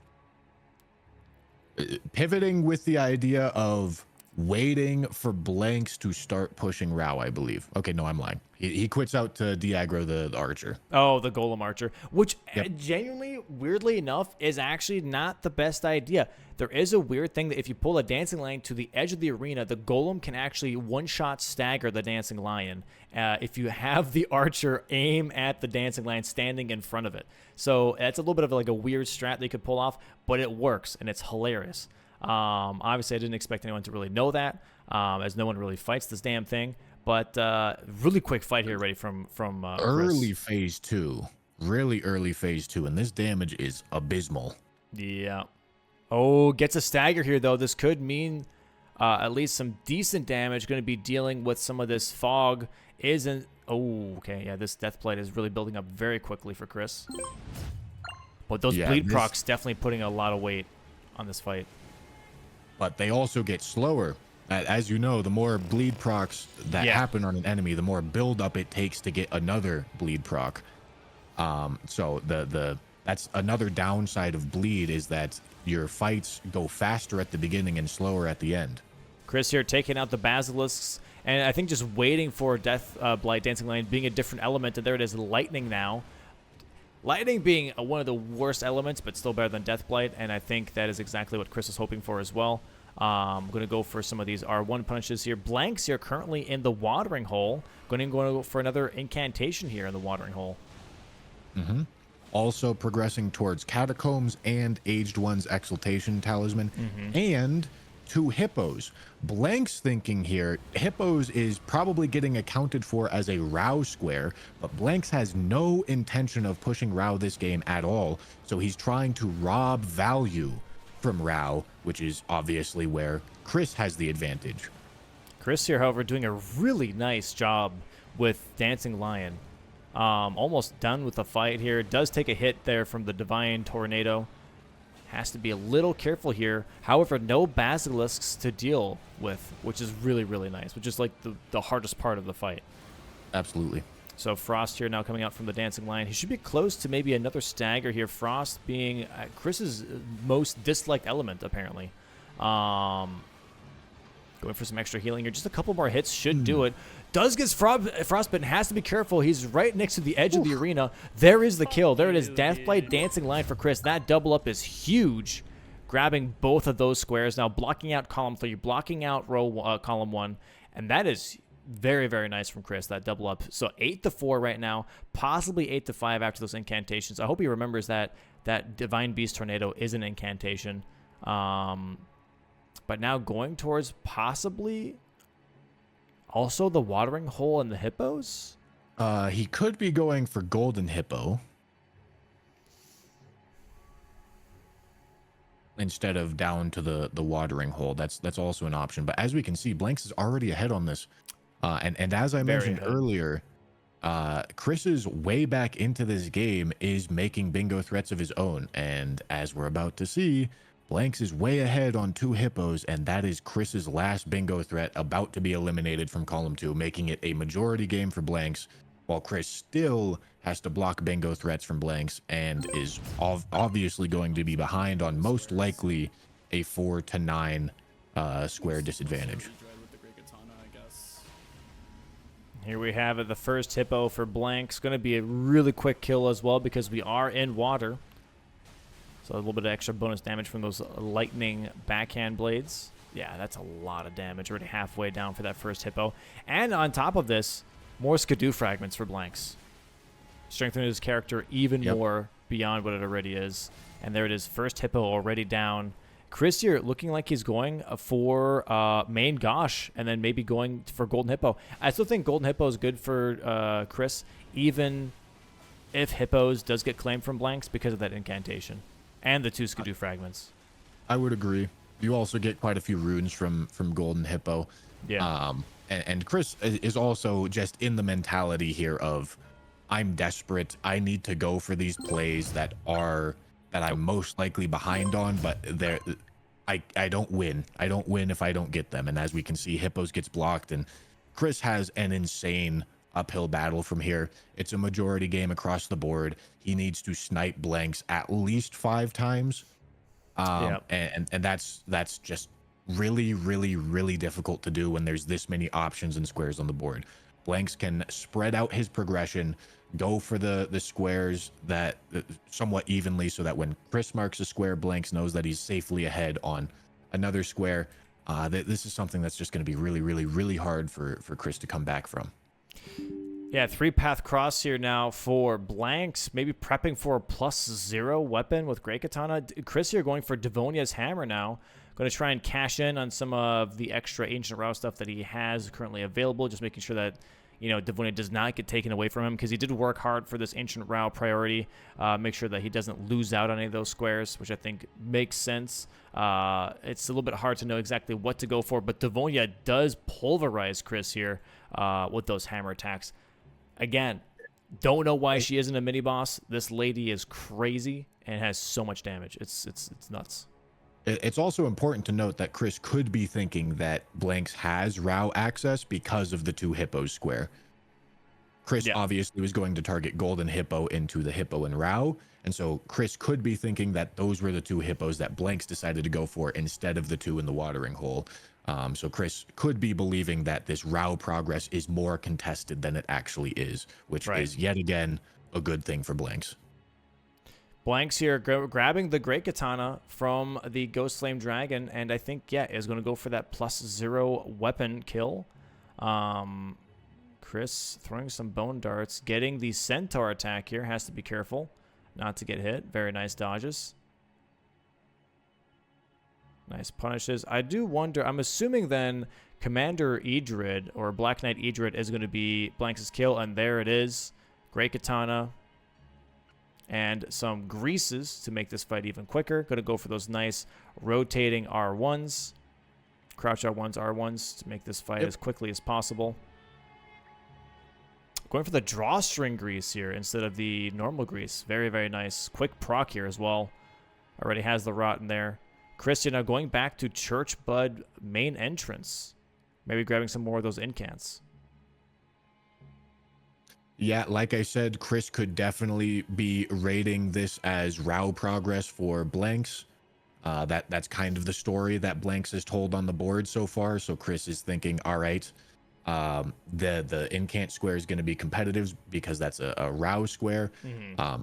Pivoting with the idea of waiting for Blanks to start pushing Rao, I believe. Okay, no, I'm lying. He quits out to de-aggro the archer. Oh, the Golem Archer, which Yep. genuinely, weirdly enough, is actually not the best idea. There is a weird thing that if you pull a Dancing Lion to the edge of the arena, the Golem can actually one-shot stagger the Dancing Lion if you have the Archer aim at the Dancing Lion standing in front of it. So that's a little bit of like a weird strat that you could pull off, but it works, and it's hilarious. Obviously, I didn't expect anyone to really know that, as no one really fights this damn thing. But really quick fight here already from Early Chris. phase 2. Really early phase 2, and this damage is abysmal. Yeah. Oh, gets a stagger here, though. This could mean at least some decent damage. Going to be dealing with some of this fog. Isn't... Oh, okay. Yeah, this Death Plate is really building up very quickly for Chris. But those bleed procs definitely putting a lot of weight on this fight. But they also get slower. As you know, the more bleed procs that happen on an enemy, the more build-up it takes to get another bleed proc. So that's another downside of bleed, is that your fights go faster at the beginning and slower at the end. Chris here taking out the basilisks, and I think just waiting for Death Blight Dancing Lion being a different element, and there it is, lightning now. Lightning being one of the worst elements, but still better than Death Blight, and I think that is exactly what Chris is hoping for as well. I'm going to go for some of these R1 punches here. Blanks here currently in the watering hole. Going to go for another incantation here in the watering hole. Mm-hmm. Also progressing towards Catacombs and Aged One's Exaltation Talisman, and 2 Hippos. Blank's thinking here, Hippos is probably getting accounted for as a Rao square, but Blanks has no intention of pushing Rao this game at all, so he's trying to rob value from Rao, which is obviously where Chris has the advantage. Chris here, however, doing a really nice job with Dancing Lion. Almost done with the fight here. Does take a hit there from the Divine Tornado. Has to be a little careful here. However, no basilisks to deal with, which is really, really nice, which is like the hardest part of the fight. Absolutely. So Frost here now coming out from the Dancing Lion. He should be close to maybe another stagger here. Frost being Chris's most disliked element, apparently. Going for some extra healing here. Just a couple more hits should do it. Does get frostbitten. Has to be careful. He's right next to the edge of the arena. There is the kill. There it is. Deathblade Dancing Lion for Chris. That double up is huge. Grabbing both of those squares. Now blocking out column 3, blocking out column 1. And that is very, very nice from Chris, that double up. So 8-4 right now, possibly 8-5 after those incantations. I hope he remembers that Divine Beast Tornado is an incantation. But now going towards possibly also the watering hole and the hippos? He could be going for Golden Hippo instead of down to the watering hole. That's also an option. But as we can see, Blanks is already ahead on this. And as I mentioned earlier, Chris's way back into this game is making bingo threats of his own. And as we're about to see, Blanks is way ahead on 2 hippos, and that is Chris's last bingo threat about to be eliminated from column 2, making it a majority game for Blanks, while Chris still has to block bingo threats from Blanks and is obviously going to be behind on most likely a 4-9 square disadvantage. Here we have it, the first hippo for Blanks. Going to be a really quick kill as well because we are in water. So a little bit of extra bonus damage from those lightning backhand blades. Yeah, that's a lot of damage. Already halfway down for that first hippo. And on top of this, more Skidoo fragments for Blanks. Strengthening his character even more beyond what it already is. And there it is, first hippo already down. Chris here looking like he's going for main Gosh and then maybe going for Golden Hippo. I still think Golden Hippo is good for Chris, even if Hippos does get claimed from Blanks because of that incantation. And the 2 Skidoo fragments. I would agree. You also get quite a few runes from Golden Hippo. Yeah. And Chris is also just in the mentality here of, I'm desperate. I need to go for these plays that I'm most likely behind on, but I don't win. I don't win if I don't get them. And as we can see, Hippos gets blocked, and Chris has an insane uphill battle from here. It's a majority game across the board. He needs to snipe Blanks at least 5 times. And that's just really, really, really difficult to do when there's this many options and squares on the board. Blanks can spread out his progression, go for the squares that somewhat evenly, so that when Chris marks a square, Blanks knows that he's safely ahead on another square. This is something that's just going to be really, really, really hard for Chris to come back from. Yeah, 3-path cross here now for Blanks, maybe prepping for a +0 weapon with Great Katana. Chris here going for Devonia's Hammer now. Going to try and cash in on some of the extra Ancient Row stuff that he has currently available, just making sure that, you know, Devonia does not get taken away from him, because he did work hard for this Ancient Row priority. Make sure that he doesn't lose out on any of those squares, which I think makes sense. It's a little bit hard to know exactly what to go for, but Devonia does pulverize Chris here with those hammer attacks. Again, don't know why she isn't a mini boss. This lady is crazy and has so much damage. It's nuts. It's also important to note that Chris could be thinking that Blanks has Rao access because of the 2 hippos square. Chris obviously was going to target Golden Hippo into the Hippo and Rao, and so Chris could be thinking that those were the 2 hippos that Blanks decided to go for instead of the 2 in the watering hole. So Chris could be believing that this Rao progress is more contested than it actually is, which is yet again a good thing for Blanks. Blanks here grabbing the Great Katana from the Ghost Flame Dragon, and I think, is going to go for that +0 weapon kill. Chris throwing some bone darts, getting the Centaur attack here. Has to be careful not to get hit. Very nice dodges. Nice punishes. I do wonder, I'm assuming then Commander Idrid or Black Knight Idrid is going to be Blanks' kill, and there it is. Great Katana and some greases to make this fight even quicker. Going to go for those nice rotating R1s. Crouch R1s, R1s to make this fight as quickly as possible. Going for the drawstring grease here instead of the normal grease. Very, very nice. Quick proc here as well. Already has the rot in there. Christian now going back to Church Bud main entrance. Maybe grabbing some more of those incants. Yeah, like I said, Chris could definitely be rating this as Rao progress for Blanks. That's kind of the story that Blanks has told on the board so far. So Chris is thinking, all right, the incant square is going to be competitive because that's a Rao square.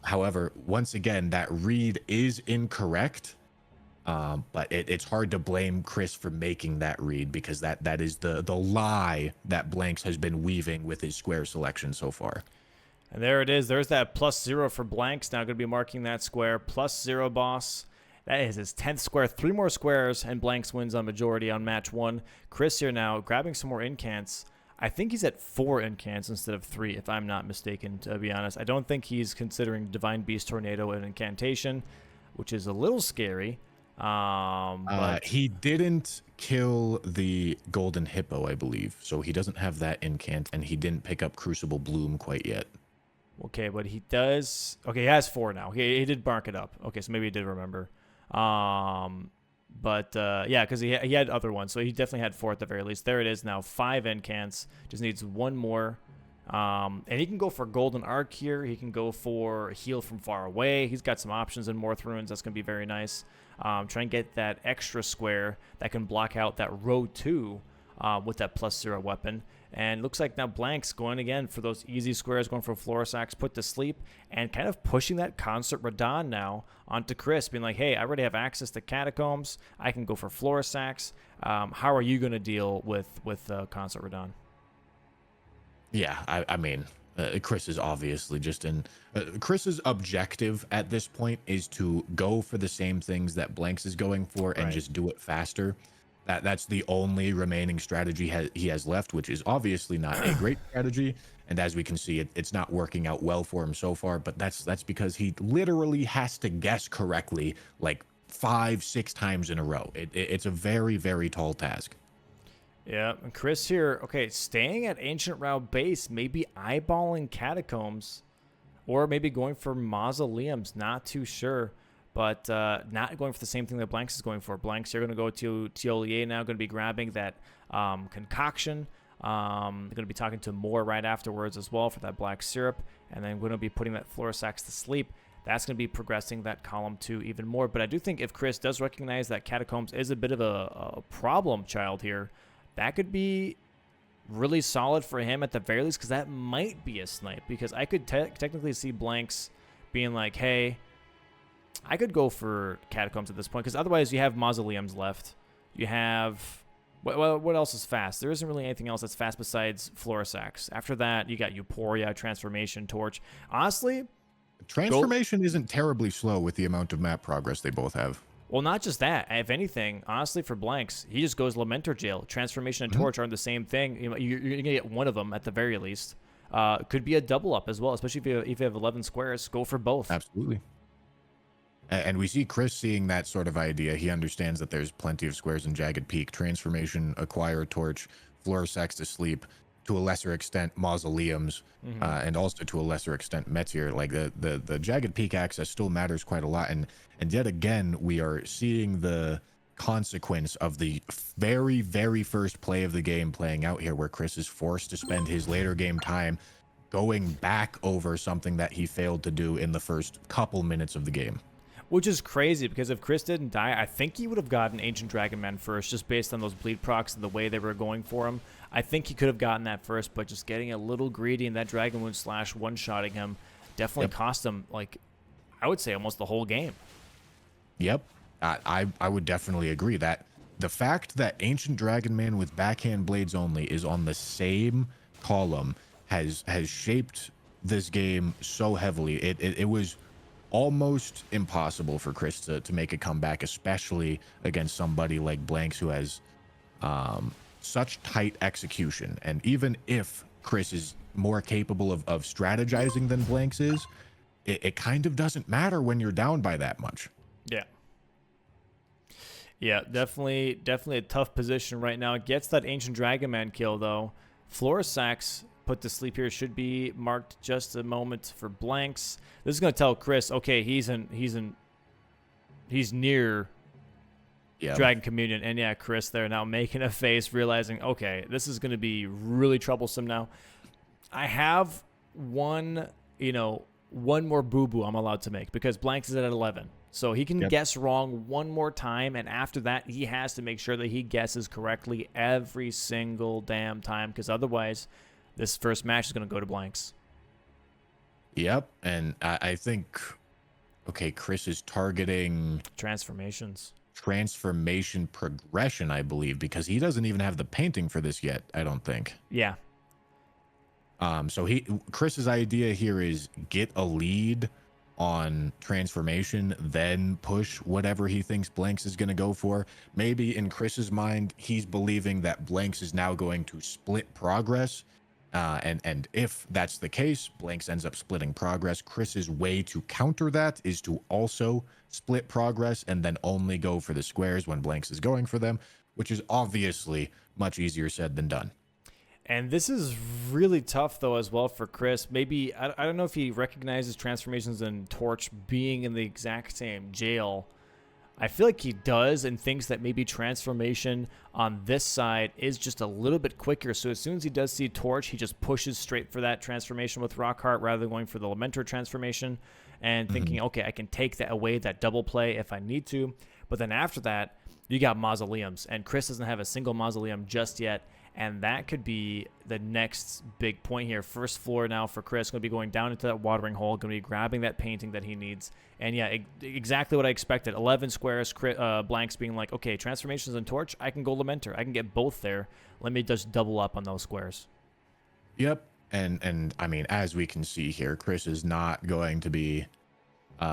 However, once again, that read is incorrect. But it's hard to blame Chris for making that read, because that is the lie that Blanks has been weaving with his square selection so far. And there it is. There's that +0 for Blanks. Now going to be marking that square. +0 boss. That is his 10th square. 3 more squares, and Blanks wins on majority on match 1. Chris here now grabbing some more incants. I think he's at 4 incants instead of 3, if I'm not mistaken, to be honest. I don't think he's considering Divine Beast Tornado an incantation, which is a little scary. But he didn't kill the Golden Hippo, I believe, so he doesn't have that incant, and he didn't pick up Crucible Bloom quite yet. Okay, but he does. Okay, he has 4 now. He did mark it up. Okay, so maybe he did remember. Yeah, because he had other ones, so he definitely had 4 at the very least. There it is now, 5 incants. Just needs 1 more. And he can go for Golden Arc here. He can go for Heal from Far Away. He's got some options in Morth Ruins. That's going to be very nice. Try and get that extra square that can block out that row 2 with that +0 weapon. And looks like now Blanks going again for those easy squares, going for Florisax, put to sleep, and kind of pushing that Concert Radon now onto Chris, being like, hey, I already have access to Catacombs. I can go for Florisax. How are you going to deal with Concert Radon? Yeah, I mean, Chris is obviously just in... Chris's objective at this point is to go for the same things that Blanks is going for and just do it faster. That's the only remaining strategy he has left, which is obviously not a great strategy. And as we can see, it's not working out well for him so far. But that's because he literally has to guess correctly like 5-6 times in a row. It's a very, very tall task. Yeah, and Chris here, okay, staying at Ancient Rao base, maybe eyeballing Catacombs, or maybe going for Mausoleums, not too sure. But not going for the same thing that Blanks is going for. Blanks, you're going to go to Tiolier now, going to be grabbing that concoction. Going to be talking to Moore right afterwards as well for that black syrup. And then going to be putting that Florisax to sleep. that's going to be progressing that column 2 even more. But I do think if Chris does recognize that Catacombs is a bit of a problem child here, that could be really solid for him at the very least, because that might be a snipe. Because I could technically see Blanks being like, hey, I could go for Catacombs at this point, because otherwise you have Mausoleums left. You have... what else is fast? There isn't really anything else that's fast besides Florisax. After that, you got Euphoria, Transformation, Torch. Honestly... Transformation isn't terribly slow with the amount of map progress they both have. Well, not just that. If anything, honestly, for Blanks, he just goes Lamentor Jail. Transformation and Torch aren't the same thing. You're going to get one of them at the very least. Could be a double up as well, especially if you have 11 squares. Go for both. Absolutely. And we see Chris seeing that sort of idea. He understands that there's plenty of squares in Jagged Peak. Transformation, Acquire Torch, Florisax to sleep, to a lesser extent Mausoleums, and also to a lesser extent Meteor. Like the Jagged Peak access still matters quite a lot, and yet again we are seeing the consequence of the very first play of the game playing out here, where Chris is forced to spend his later game time going back over something that he failed to do in the first couple minutes of the game. Which is crazy, because if Chris didn't die, I think he would have gotten Ancient Dragon Man first, just based on those bleed procs and the way they were going for him. I think he could have gotten that first, but just getting a little greedy and that Dragon Wound slash one-shotting him definitely cost him, like, I would say almost the whole game. Yep. I would definitely agree that the fact that Ancient Dragon Man with backhand blades only is on the same column has shaped this game so heavily. It was almost impossible for Chris to make a comeback, especially against somebody like Blanks, who has such tight execution. And even if Chris is more capable of strategizing than Blanks is, it kind of doesn't matter when you're down by that much. Yeah, definitely a tough position right now. It gets that Ancient Dragon Man kill, though. Florisax put to sleep here should be marked just a moment for Blanks. This is going to tell Chris, okay, he's near Dragon Communion. And yeah, Chris there now making a face, realizing, okay, this is going to be really troublesome now. I have one more boo-boo I'm allowed to make, because Blanks is at 11. So he can guess wrong one more time, and after that, he has to make sure that he guesses correctly every single damn time, because otherwise, this first match is going to go to Blanks. Yep, and I think, okay, Chris is targeting... Transformation progression, I believe, because he doesn't even have the painting for this yet, I don't think. Yeah. So Chris's idea here is get a lead on transformation, then push whatever he thinks Blanks is going to go for. Maybe in Chris's mind, he's believing that Blanks is now going to split progress. And if that's the case, Blanks ends up splitting progress. Chris's way to counter that is to also split progress and then only go for the squares when Blanks is going for them, which is obviously much easier said than done. And this is really tough, though, as well for Chris. Maybe, I don't know if he recognizes Transformations and Torch being in the exact same jail. I feel like he does, and thinks that maybe Transformation on this side is just a little bit quicker. So as soon as he does see Torch, he just pushes straight for that Transformation with Rockhart rather than going for the Lamentor Transformation and thinking, okay, I can take that away, that double play if I need to. But then after that, you got Mausoleums, and Chris doesn't have a single Mausoleum just yet. And that could be the next big point here. First floor now for Chris. Going to be going down into that watering hole. Going to be grabbing that painting that he needs. And yeah, exactly what I expected. 11 squares, Blanks being like, okay, Transformations and Torch, I can go Lamentor. I can get both there. Let me just double up on those squares. Yep. And I mean, as we can see here, Chris is not going to be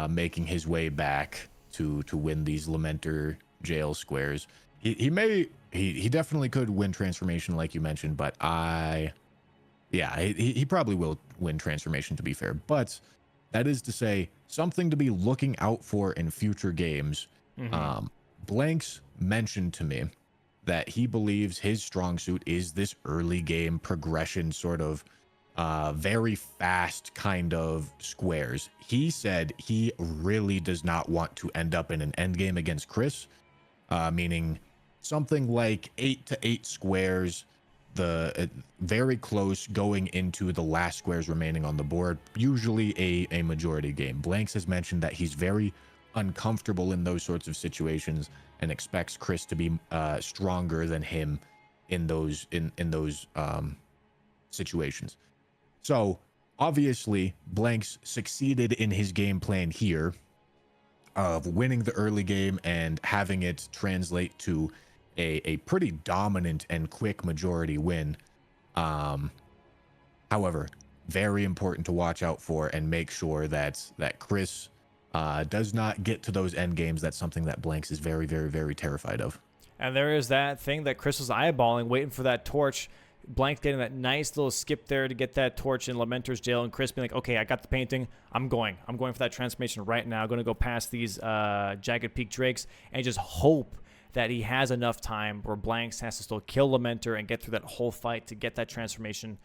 making his way back to win these Lamentor jail squares. He definitely could win Transformation, like you mentioned, but he probably will win Transformation, to be fair. But that is to say, something to be looking out for in future games. Blanks mentioned to me that he believes his strong suit is this early game progression, sort of very fast kind of squares. He said he really does not want to end up in an end game against Chris, meaning something like 8 to 8 squares, very close going into the last squares remaining on the board, usually a majority game. Blanks has mentioned that he's very uncomfortable in those sorts of situations and expects Chris to be stronger than him in those situations. So obviously Blanks succeeded in his game plan here of winning the early game and having it translate to a pretty dominant and quick majority win. However, very important to watch out for and make sure that Chris does not get to those end games. That's something that Blanks is very, very, very terrified of. And there is that thing that Chris was eyeballing, waiting for that torch. Blanks getting that nice little skip there to get that torch in Lamenter's jail, and Chris being like, okay, I got the painting. I'm going for that transformation right now. I'm going to go past these Jagged Peak Drakes and just hope that he has enough time where Blanks has to still kill Lamenter and get through that whole fight to get that transformation.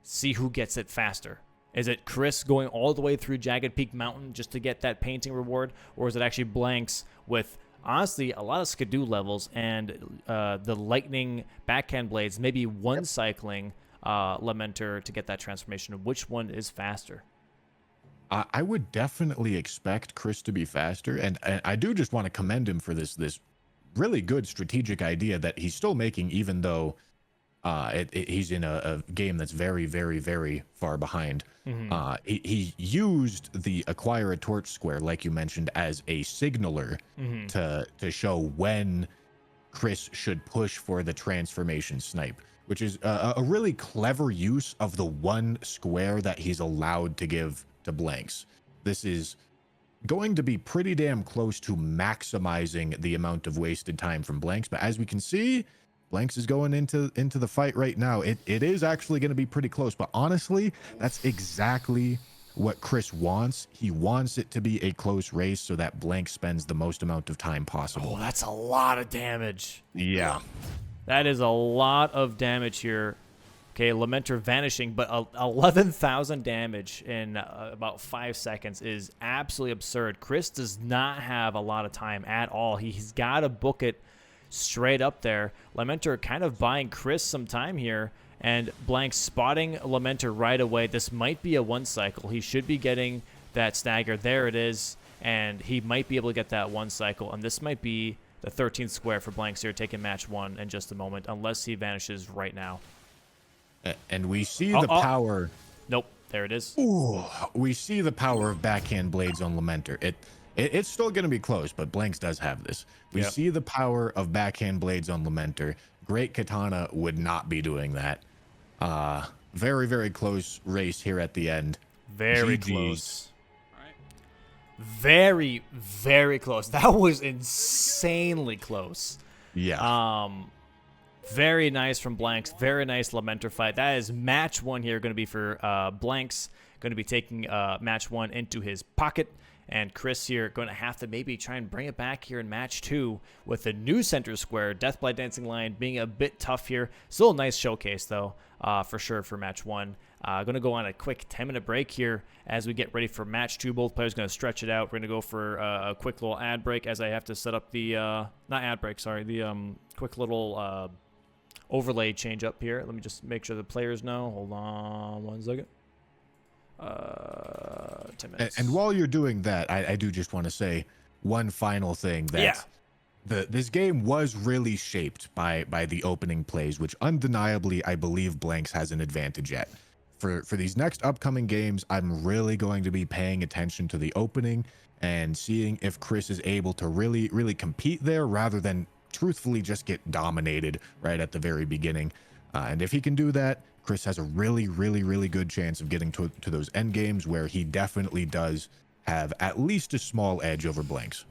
See who gets it faster. Is it Chris going all the way through Jagged Peak Mountain just to get that painting reward, or is it actually Blanks with, honestly, a lot of Skidoo levels and the lightning backhand blades, maybe one cycling Lamenter to get that transformation? Which one is faster? I would definitely expect Chris to be faster, and I do just want to commend him for this really good strategic idea that he's still making, even though he's in a game that's very, very, very far behind. He used the acquire a torch square, like you mentioned, as a signaler to show when Chris should push for the transformation snipe, which is a really clever use of the one square that he's allowed to give to Blanks. This is going to be pretty damn close to maximizing the amount of wasted time from Blanks, but as we can see, Blanks is going into the fight right now. It is actually going to be pretty close, but honestly, that's exactly what Chris wants. He wants it to be a close race so that Blanks spends the most amount of time possible. Oh, that's a lot of damage. Yeah. That is a lot of damage here. Okay, Lamenter vanishing, but 11,000 damage in about 5 seconds is absolutely absurd. Chris does not have a lot of time at all. He's got to book it straight up there. Lamenter kind of buying Chris some time here, and Blank spotting Lamenter right away. This might be a one cycle. He should be getting that stagger. There it is, and he might be able to get that one cycle, and this might be the 13th square for Blanks here, taking match one in just a moment, unless he vanishes right now. And we see the power. Nope, there it is. Ooh, we see the power of backhand blades on Lamenter. It's still going to be close, but Blanks does have this. We see the power of backhand blades on Lamenter. Great Katana would not be doing that. Very, very close race here at the end. Very GG's. close. All right. Very, very close. That was insanely close. Yeah. Very nice from Blanks. Very nice Lamenter fight. That is match one here, going to be for Blanks. Going to be taking match one into his pocket. And Chris here going to have to maybe try and bring it back here in match two with the new center square. Deathblight Dancing Lion being a bit tough here. Still a nice showcase, though, for sure for match one. Going to go on a quick 10-minute break here as we get ready for match two. Both players going to stretch it out. We're going to go for a quick little ad break as I have to set up the, not ad break, sorry, the quick little overlay change up here. Let me just make sure the players know. Hold on 1 second. 10 minutes. And while you're doing that, I do just want to say one final thing that this game was really shaped by the opening plays, which undeniably I believe Blanks has an advantage at. For these next upcoming games, I'm really going to be paying attention to the opening and seeing if Chris is able to really, really compete there rather than truthfully just get dominated right at the very beginning. And if he can do that, Chris has a really, really, really good chance of getting to those end games where he definitely does have at least a small edge over Blanks.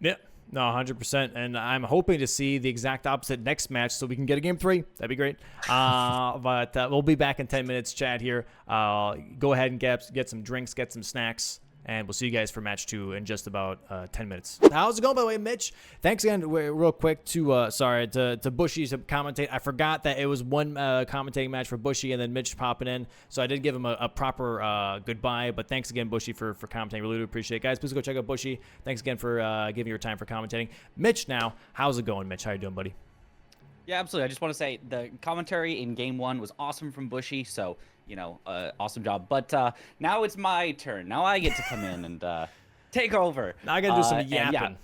Yeah, no, 100%. And I'm hoping to see the exact opposite next match so we can get a game 3. That'd be great. But we'll be back in 10 minutes, Chad, here. Go ahead and get some drinks, get some snacks. And we'll see you guys for match 2 in just about 10 minutes. How's it going, by the way, Mitch? Thanks again, real quick, to Bushy to commentate. I forgot that it was one commentating match for Bushy and then Mitch popping in. So I did give him a proper goodbye. But thanks again, Bushy, for commentating. Really do appreciate it. Guys, please go check out Bushy. Thanks again for giving your time for commentating. Mitch now, how's it going, Mitch? How you doing, buddy? Yeah, absolutely. I just want to say the commentary in game one was awesome from Bushy, so, awesome job. But now it's my turn. Now I get to come in and take over. Now I got to do some And yeah, yapping.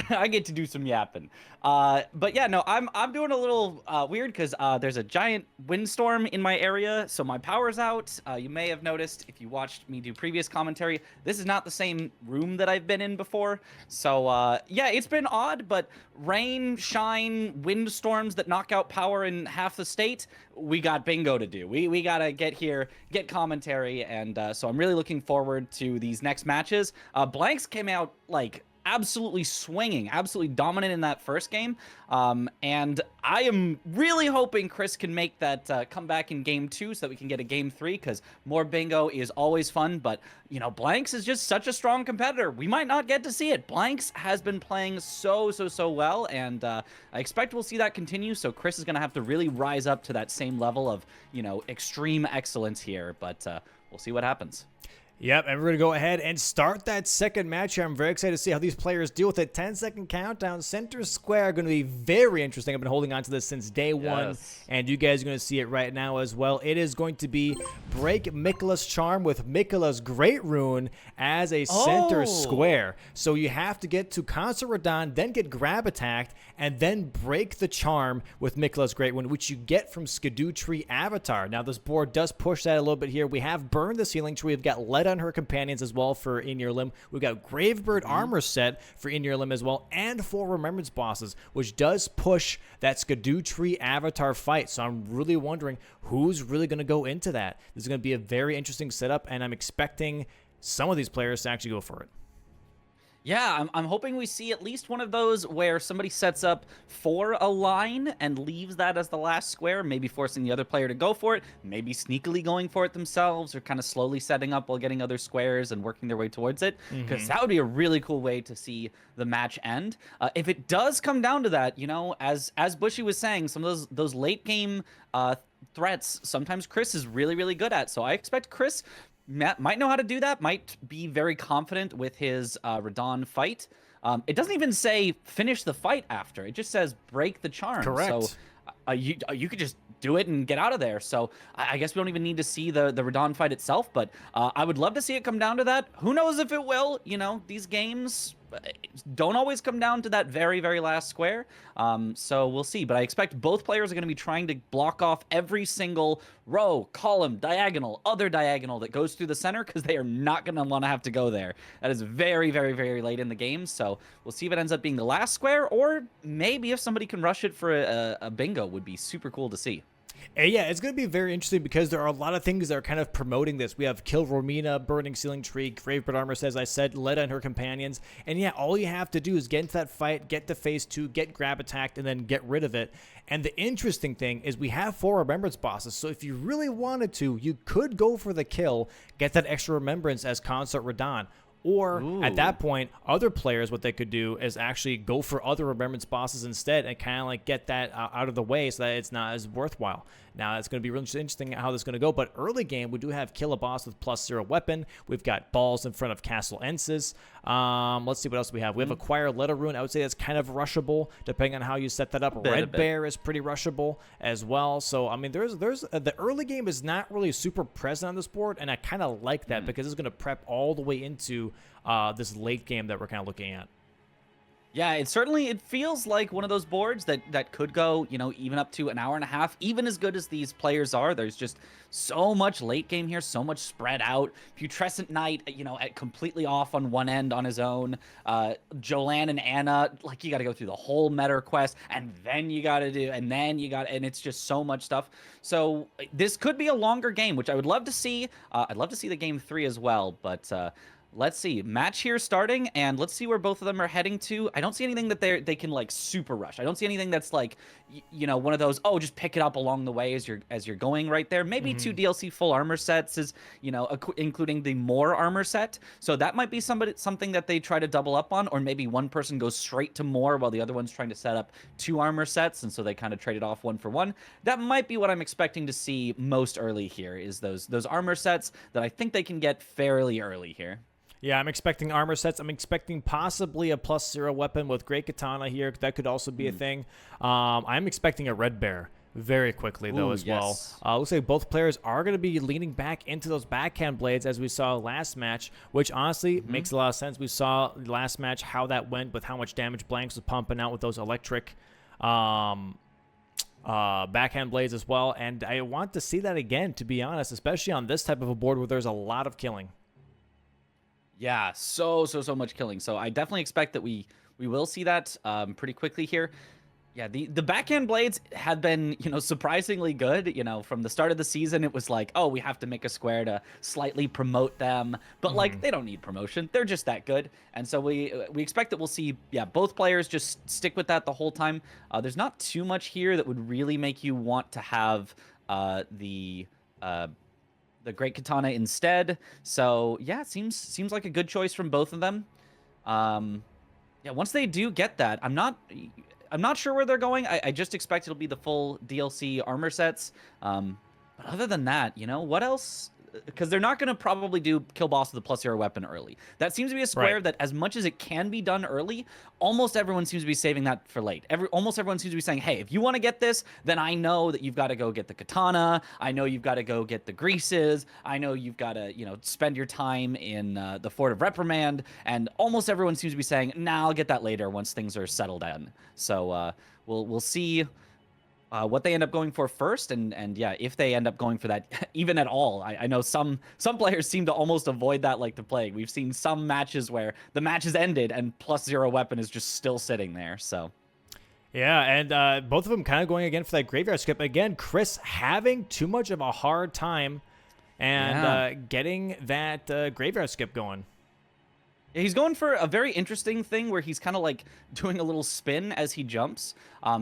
I get to do some yapping. But yeah, no, I'm doing a little weird because there's a giant windstorm in my area, so my power's out. You may have noticed if you watched me do previous commentary, this is not the same room that I've been in before. So yeah, it's been odd, but rain, shine, windstorms that knock out power in half the state, we got bingo to do. We gotta get here, get commentary, and so I'm really looking forward to these next matches. Blanks came out like absolutely swinging, absolutely dominant in that first game. And I am really hoping Chris can make that comeback in game 2 so that we can get a game 3, because more bingo is always fun. But, Blanks is just such a strong competitor. We might not get to see it. Blanks has been playing so well, and I expect we'll see that continue. So Chris is going to have to really rise up to that same level of, extreme excellence here. But we'll see what happens. Yep, and we're going to go ahead and start that second match here. I'm very excited to see how these players deal with it. 10-second countdown. Center square going to be very interesting. I've been holding on to this since day one, and you guys are going to see it right now as well. It is going to be Break Mikola's Charm with Mikola's Great Rune as a center square. So you have to get to Concert Radon, then get grab attacked, and then break the charm with Mikola's Great Rune, which you get from Skidoo Tree Avatar. Now, this board does push that a little bit here. We have burned the Ceiling Tree. We've got Lead on Her Companions as well for In Your Limb. We've got Gravebird Armor Set for In Your Limb as well, and 4 Remembrance Bosses, which does push that Skidoo Tree Avatar fight. So I'm really wondering who's really going to go into that. This is going to be a very interesting setup, and I'm expecting some of these players to actually go for it. Yeah, I'm hoping we see at least one of those where somebody sets up for a line and leaves that as the last square, maybe forcing the other player to go for it, maybe sneakily going for it themselves, or kind of slowly setting up while getting other squares and working their way towards it, because that would be a really cool way to see the match end. If it does come down to that, as Bushy was saying, some of those late game threats, sometimes Chris is really good at. So I expect Chris might know how to do that, might be very confident with his Radon fight. It doesn't even say finish the fight after. It just says break the charm. Correct. So you could just do it and get out of there. So I guess we don't even need to see the Radon fight itself, but I would love to see it come down to that. Who knows if it will? These games don't always come down to that very last square. So we'll see. But I expect both players are going to be trying to block off every single row, column, diagonal, other diagonal that goes through the center, because they are not going to want to have to go there. That is very late in the game. So we'll see if it ends up being the last square, or maybe if somebody can rush it for a bingo, would be super cool to see. And yeah, it's going to be very interesting because there are a lot of things that are kind of promoting this. We have Kill Romina, Burning Ceiling Tree, Gravebird Armor, as I said, Lead on Her Companions. And yeah, all you have to do is get into that fight, get to phase 2, get grab attacked, and then get rid of it. And the interesting thing is we have 4 Remembrance Bosses, so if you really wanted to, you could go for the kill, get that extra Remembrance as Concert Radon. Or at that point, other players, what they could do is actually go for other Remembrance Bosses instead and kind of like get that out of the way so that it's not as worthwhile. Now, it's going to be really interesting how this is going to go. But early game, we do have Kill a Boss with +0 weapon. We've got Balls in front of Castle Ensis. Let's see what else we have. We have Acquire Letter Rune. I would say that's kind of rushable, depending on how you set that up. Red Bear is pretty rushable as well. So, I mean, there's the early game is not really super present on this board, and I kind of like that because it's going to prep all the way into this late game that we're kind of looking at. Yeah, it feels like one of those boards that could go, even up to an hour and a half, even as good as these players are. There's just so much late game here, so much spread out. Putrescent Knight, at completely off on one end on his own. Jolanne and Anna, like, you got to go through the whole meta quest, and then you got to do, and it's just so much stuff. So this could be a longer game, which I would love to see. I'd love to see the game 3 as well, but let's see. Match here starting, and let's see where both of them are heading to. I don't see anything that they can, like, super rush. I don't see anything that's like, one of those, just pick it up along the way as you're going right there. Maybe 2 DLC full armor sets is, including the more armor set. So that might be something that they try to double up on, or maybe one person goes straight to more while the other one's trying to set up 2 armor sets, and so they kind of trade it off 1 for 1. That might be what I'm expecting to see most early here, is those armor sets that I think they can get fairly early here. Yeah, I'm expecting armor sets. I'm expecting possibly a +0 weapon with Great Katana here. That could also be a thing. I'm expecting a Red Bear very quickly, though, as yes. well. Looks like both players are going to be leaning back into those backhand blades as we saw last match, which honestly makes a lot of sense. We saw last match how that went with how much damage Blanks was pumping out with those electric backhand blades as well. And I want to see that again, to be honest, especially on this type of a board where there's a lot of killing. Yeah, so much killing. So I definitely expect that we will see that pretty quickly here. Yeah, the backhand blades have been, surprisingly good. From the start of the season, it was like, oh, we have to make a square to slightly promote them. But, like, they don't need promotion. They're just that good. And so we expect that we'll see, both players just stick with that the whole time. There's not too much here that would really make you want to have the Great Katana instead. So, yeah, it seems like a good choice from both of them. Once they do get that, I'm not sure where they're going. I just expect it'll be the full DLC armor sets. But other than that, what else? Because they're not going to probably do kill boss with a +0 weapon early. That seems to be a square that, as much as it can be done early, almost everyone seems to be saving that for late. Almost everyone seems to be saying, hey, if you want to get this, then I know that you've got to go get the katana. I know you've got to go get the greases. I know you've got to, spend your time in the Fort of Reprimand. And almost everyone seems to be saying, nah, I'll get that later once things are settled in. So we'll see what they end up going for first, and if they end up going for that even at all. I know some players seem to almost avoid that like the plague. We've seen some matches where the match has ended and +0 weapon is just still sitting there. So yeah, and both of them kind of going again for that graveyard skip. Again, Chris having too much of a hard time and getting that graveyard skip going. He's going for a very interesting thing where he's kind of like doing a little spin as he jumps.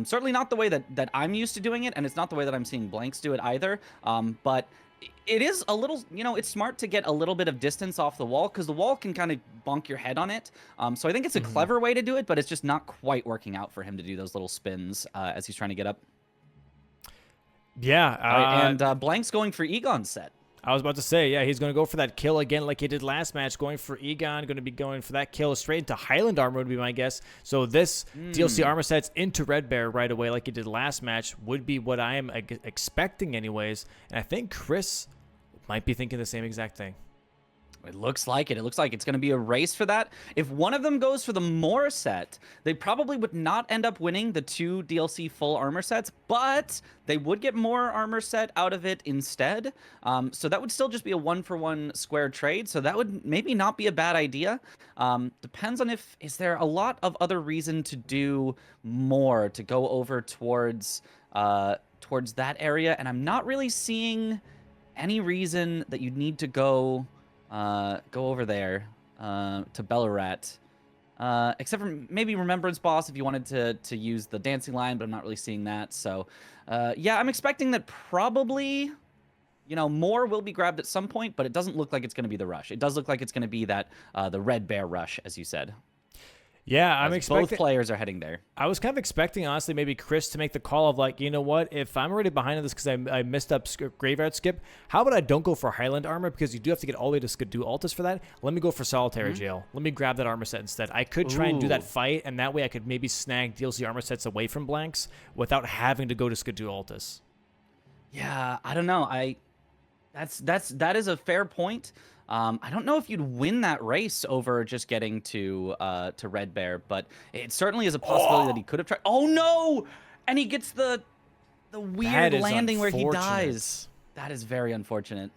Certainly not the way that I'm used to doing it, and it's not the way that I'm seeing Blanks do it either. But it is a little, it's smart to get a little bit of distance off the wall, because the wall can kind of bonk your head on it. So I think it's a clever way to do it, but it's just not quite working out for him to do those little spins as he's trying to get up. Yeah. And Blanks going for Egon's set. I was about to say, yeah, he's going to go for that kill again like he did last match, going for Egon, going to be going for that kill straight into Highland armor would be my guess. So this DLC armor sets into Red Bear right away like he did last match would be what I am expecting anyways. And I think Chris might be thinking the same exact thing. It looks like it. It looks like it's going to be a race for that. If one of them goes for the Moore set, they probably would not end up winning the 2 DLC full armor sets, but they would get more armor set out of it instead. So that would still just be a 1-for-1 square trade. So that would maybe not be a bad idea. Depends on is there a lot of other reason to do more, to go over towards that area. And I'm not really seeing any reason that you'd need to go over there to Bellarat, except for maybe Remembrance Boss if you wanted to use the dancing line, but I'm not really seeing that. So I'm expecting that probably more will be grabbed at some point, but it doesn't look like it's going to be the rush. It does look like it's going to be that the Red Bear rush, as you said. Yeah, I'm expecting both players are heading there. I was kind of expecting, honestly, maybe Chris to make the call of like, you know what, if I'm already behind this because I missed up Graveyard Skip, how about I don't go for Highland armor, because you do have to get all the way to Skidoo Altus for that. Let me go for Solitary Jail. Let me grab that armor set instead. I could try and do that fight, and that way I could maybe snag DLC armor sets away from Blanks without having to go to Skidoo Altus. Yeah, I don't know. That is a fair point. I don't know if you'd win that race over just getting to Red Bear, but it certainly is a possibility that he could have tried. Oh no! And he gets the weird landing where he dies. That is very unfortunate.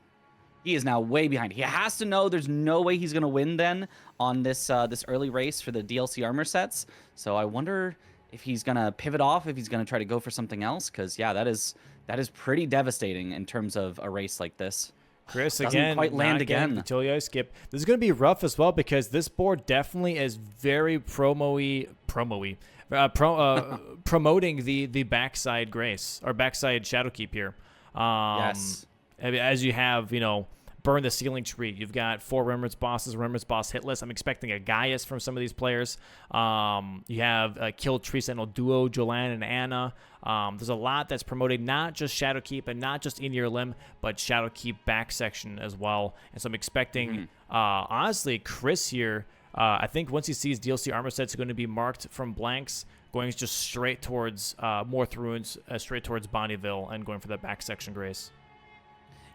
He is now way behind. He has to know there's no way he's gonna win then on this early race for the DLC armor sets. So I wonder if he's gonna pivot off, if he's gonna try to go for something else, because yeah, that is pretty devastating in terms of a race like this. Chris, doesn't again, quite land again. Utility skip. This is going to be rough as well, because this board definitely is very promoting the backside Grace or backside Shadowkeep here. Yes. As you have, burn the ceiling tree. You've got 4 Remembrance Bosses, Remembrance Boss hitless. I'm expecting a Gaius from some of these players. You have a Kill Tree Sentinel duo, Jolanne and Anna. There's a lot that's promoting not just Shadowkeep and not just in-ear limb, but Shadowkeep back section as well. And so I'm expecting, honestly, Chris here, I think once he sees DLC armor sets are going to be marked from blanks, going just straight towards Morth Ruins, straight towards Bonneville, and going for the back section Grace.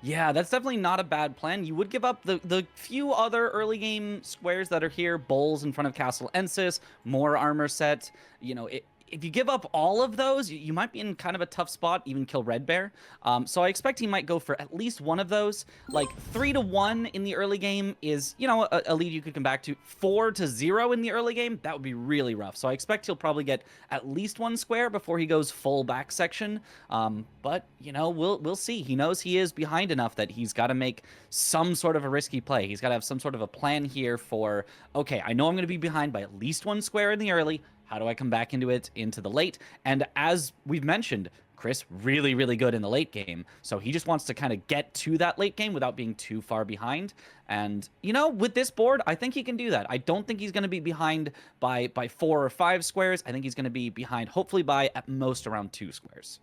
Yeah, that's definitely not a bad plan. You would give up the few other early game squares that are here, bowls in front of Castle Ensis, more armor set. You know, if you give up all of those, you might be in kind of a tough spot, even kill Red Bear. So I expect he might go for at least one of those. Like 3-1 in the early game is, you know, a lead you could come back to. 4-0 in the early game, that would be really rough. So I expect he'll probably get at least one square before he goes full back section. But, you know, we'll see. He knows he is behind enough that he's got to make some sort of a risky play. He's got to have some sort of a plan here for, okay, I know I'm going to be behind by at least one square in the early. How do I come back into it into the late? And as we've mentioned, Chris, really, really good in the late game. So he just wants to kind of get to that late game without being too far behind. And, you know, with this board, I think he can do that. I don't think he's going to be behind by 4 or 5 squares. I think he's going to be behind, hopefully, by at most around 2 squares.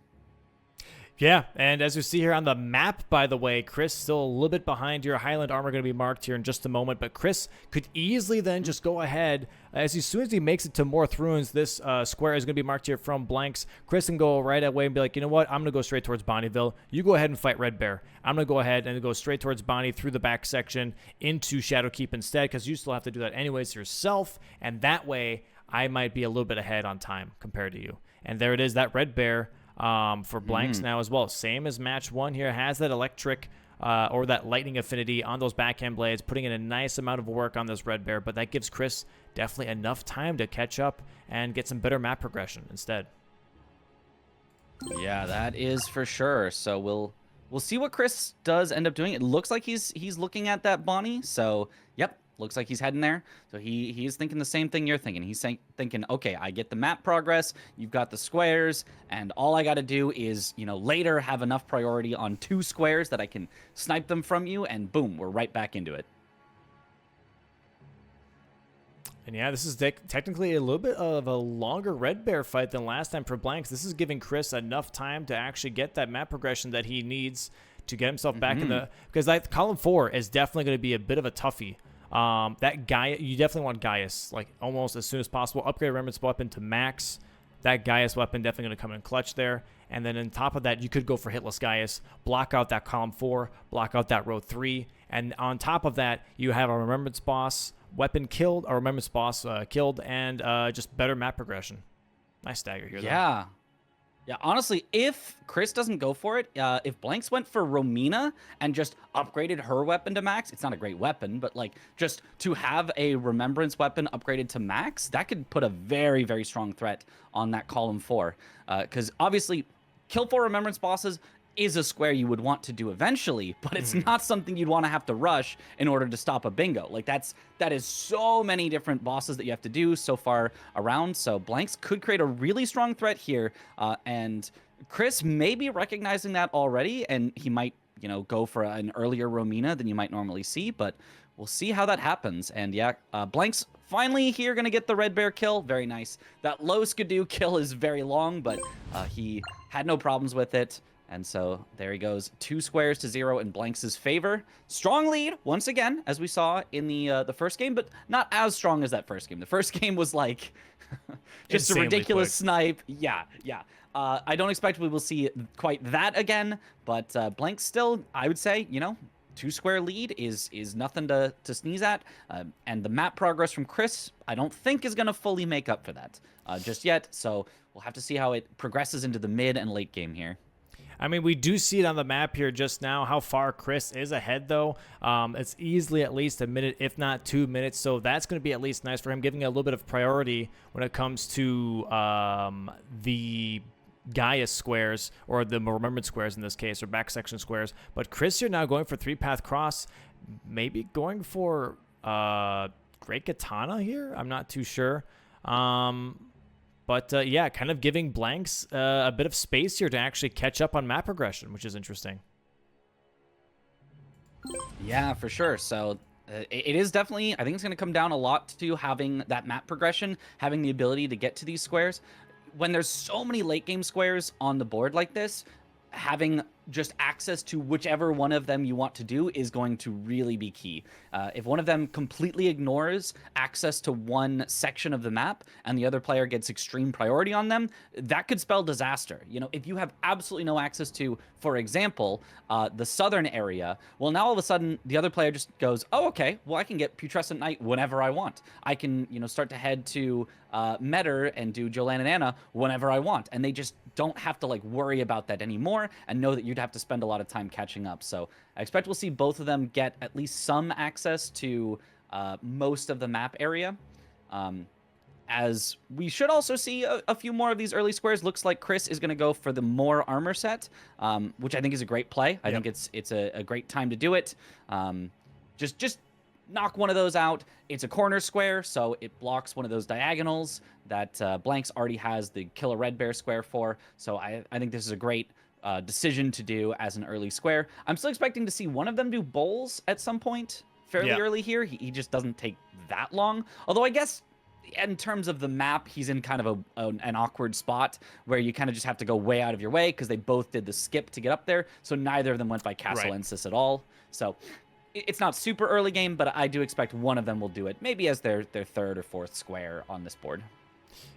Yeah, and as you see here on the map, by the way, Chris still a little bit behind. Your Highland armor going to be marked here in just a moment, but Chris could easily then just go ahead. As soon as he makes it to Morth Ruins, this square is going to be marked here from blanks. Chris can go right away and be like, you know what, I'm going to go straight towards Bonneville. You go ahead and fight Red Bear. I'm going to go ahead and go straight towards Bonnie through the back section into Shadowkeep instead, because you still have to do that anyways yourself, and that way I might be a little bit ahead on time compared to you. And there it is, that Red Bear for blanks now as well. Same as match 1 here, has that electric or that lightning affinity on those backhand blades, putting in a nice amount of work on this Red Bear, but that gives Chris definitely enough time to catch up and get some better map progression instead. Yeah, that is for sure. So we'll see what Chris does end up doing. It looks like he's looking at that Bonnie. So, yep. Looks like he's heading there. So he is thinking the same thing you're thinking. He's thinking, okay, I get the map progress, you've got the squares, and all I got to do is, you know, later have enough priority on 2 squares that I can snipe them from you, and boom, we're right back into it. And yeah, this is technically a little bit of a longer Red Bear fight than last time for blanks. This is giving Chris enough time to actually get that map progression that he needs to get himself back in the... Because like column 4 is definitely going to be a bit of a toughie. That guy, you definitely want Gaius, like almost as soon as possible. Upgrade Remembrance weapon to max. That Gaius weapon definitely going to come in clutch there. And then on top of that, you could go for hitless Gaius, block out that column 4, block out that row 3. And on top of that, you have a Remembrance boss weapon killed, or Remembrance boss killed, and just better map progression. Nice stagger here, though. Yeah. Yeah, honestly, if Chris doesn't go for it, if Blanks went for Romina and just upgraded her weapon to max, it's not a great weapon, but like just to have a Remembrance weapon upgraded to max, that could put a very, very strong threat on that column 4. Because obviously, kill 4 Remembrance bosses is a square you would want to do eventually, but it's not something you'd want to have to rush in order to stop a bingo. Like that is so many different bosses that you have to do so far around. So blanks could create a really strong threat here, and Chris may be recognizing that already, and he might, you know, go for an earlier Romina than you might normally see, but we'll see how that happens. And yeah, blanks finally here going to get the Red Bear kill. Very nice. That low Skidoo kill is very long, but he had no problems with it. And so there he goes, 2 squares to 0 in Blanks' favor. Strong lead, once again, as we saw in the first game, but not as strong as that first game. The first game was like just a ridiculous snipe. Yeah. I don't expect we will see quite that again, but Blanks still, I would say, you know, 2 square lead is nothing to sneeze at. And the map progress from Chris, I don't think is going to fully make up for that just yet. So we'll have to see how it progresses into the mid and late game here. I mean, we do see it on the map here just now how far Chris is ahead, though. It's easily at least a minute, if not 2 minutes. So that's going to be at least nice for him, giving it a little bit of priority when it comes to the Gaius squares, or the Remembrance squares in this case, or back section squares. But Chris here now going for 3-path cross, maybe going for Great Katana here. I'm not too sure. But yeah, kind of giving blanks a bit of space here to actually catch up on map progression, which is interesting. Yeah, for sure. So it is definitely, I think it's going to come down a lot to having that map progression, having the ability to get to these squares. When there's so many late game squares on the board like this, having just access to whichever one of them you want to do is going to really be key. If one of them completely ignores access to one section of the map and the other player gets extreme priority on them, that could spell disaster. You know, if you have absolutely no access to, for example, the southern area, well, now all of a sudden the other player just goes, oh, okay, well, I can get Putrescent Knight whenever I want. I can, you know, start to head to Metter and do Jolann and Anna whenever I want. And they just don't have to like worry about that anymore and know that you'd have to spend a lot of time catching up. So I expect we'll see both of them get at least some access to most of the map area. As we should also see a few more of these early squares. Looks like Chris is going to go for the more armor set, which I think is a great play. I think it's a great time to do it. Just knock one of those out. It's a corner square, so it blocks one of those diagonals that Blanks already has the Kill a Red Bear square for. So I think this is a great decision to do as an early square. I'm still expecting to see one of them do bowls at some point fairly early here. He just doesn't take that long. Although I guess in terms of the map, he's in kind of an awkward spot where you kind of just have to go way out of your way because they both did the skip to get up there. So neither of them went by Castle Ensis at all. So it's not super early game, but I do expect one of them will do it, maybe as their third or fourth square on this board.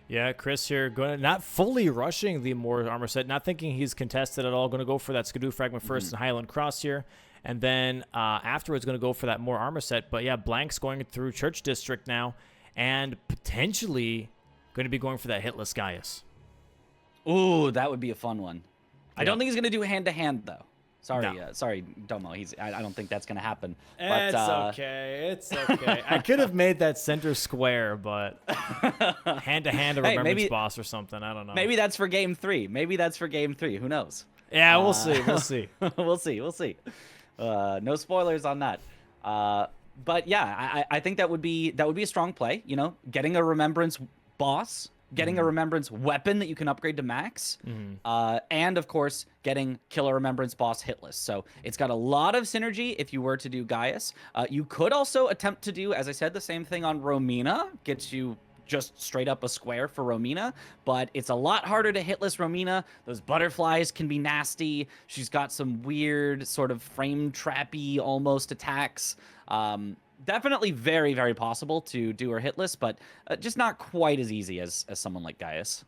Yeah, Chris here, not fully rushing the more armor set, not thinking he's contested at all. Going to go for that Skidoo Fragment first and Highland Cross here. And then afterwards going to go for that more armor set. But yeah, Blank's going through Church District now and potentially going to be going for that Hitless Gaius. Ooh, that would be a fun one. I Yeah. don't think he's going to do hand-to-hand, though. Sorry, No. Sorry, Domo. I don't think that's going to happen. It's okay. It's okay. I could have made that center square, but hand-to-hand a Remembrance Boss or something. I don't know. Maybe that's for Game 3. Who knows? Yeah, we'll see. We'll see. We'll see. No spoilers on that. But yeah, I think that would be a strong play. You know, getting a Remembrance Boss, getting a Remembrance weapon that you can upgrade to max, and of course getting Killer Remembrance Boss hitless. So it's got a lot of synergy if you were to do Gaius. You could also attempt to do, as I said, the same thing on Romina. Gets you just straight up a square for Romina, but it's a lot harder to hitless Romina. Those butterflies can be nasty. She's got some weird sort of frame trappy almost attacks. Definitely very, very possible to do her hitless, but just not quite as easy as someone like Gaius.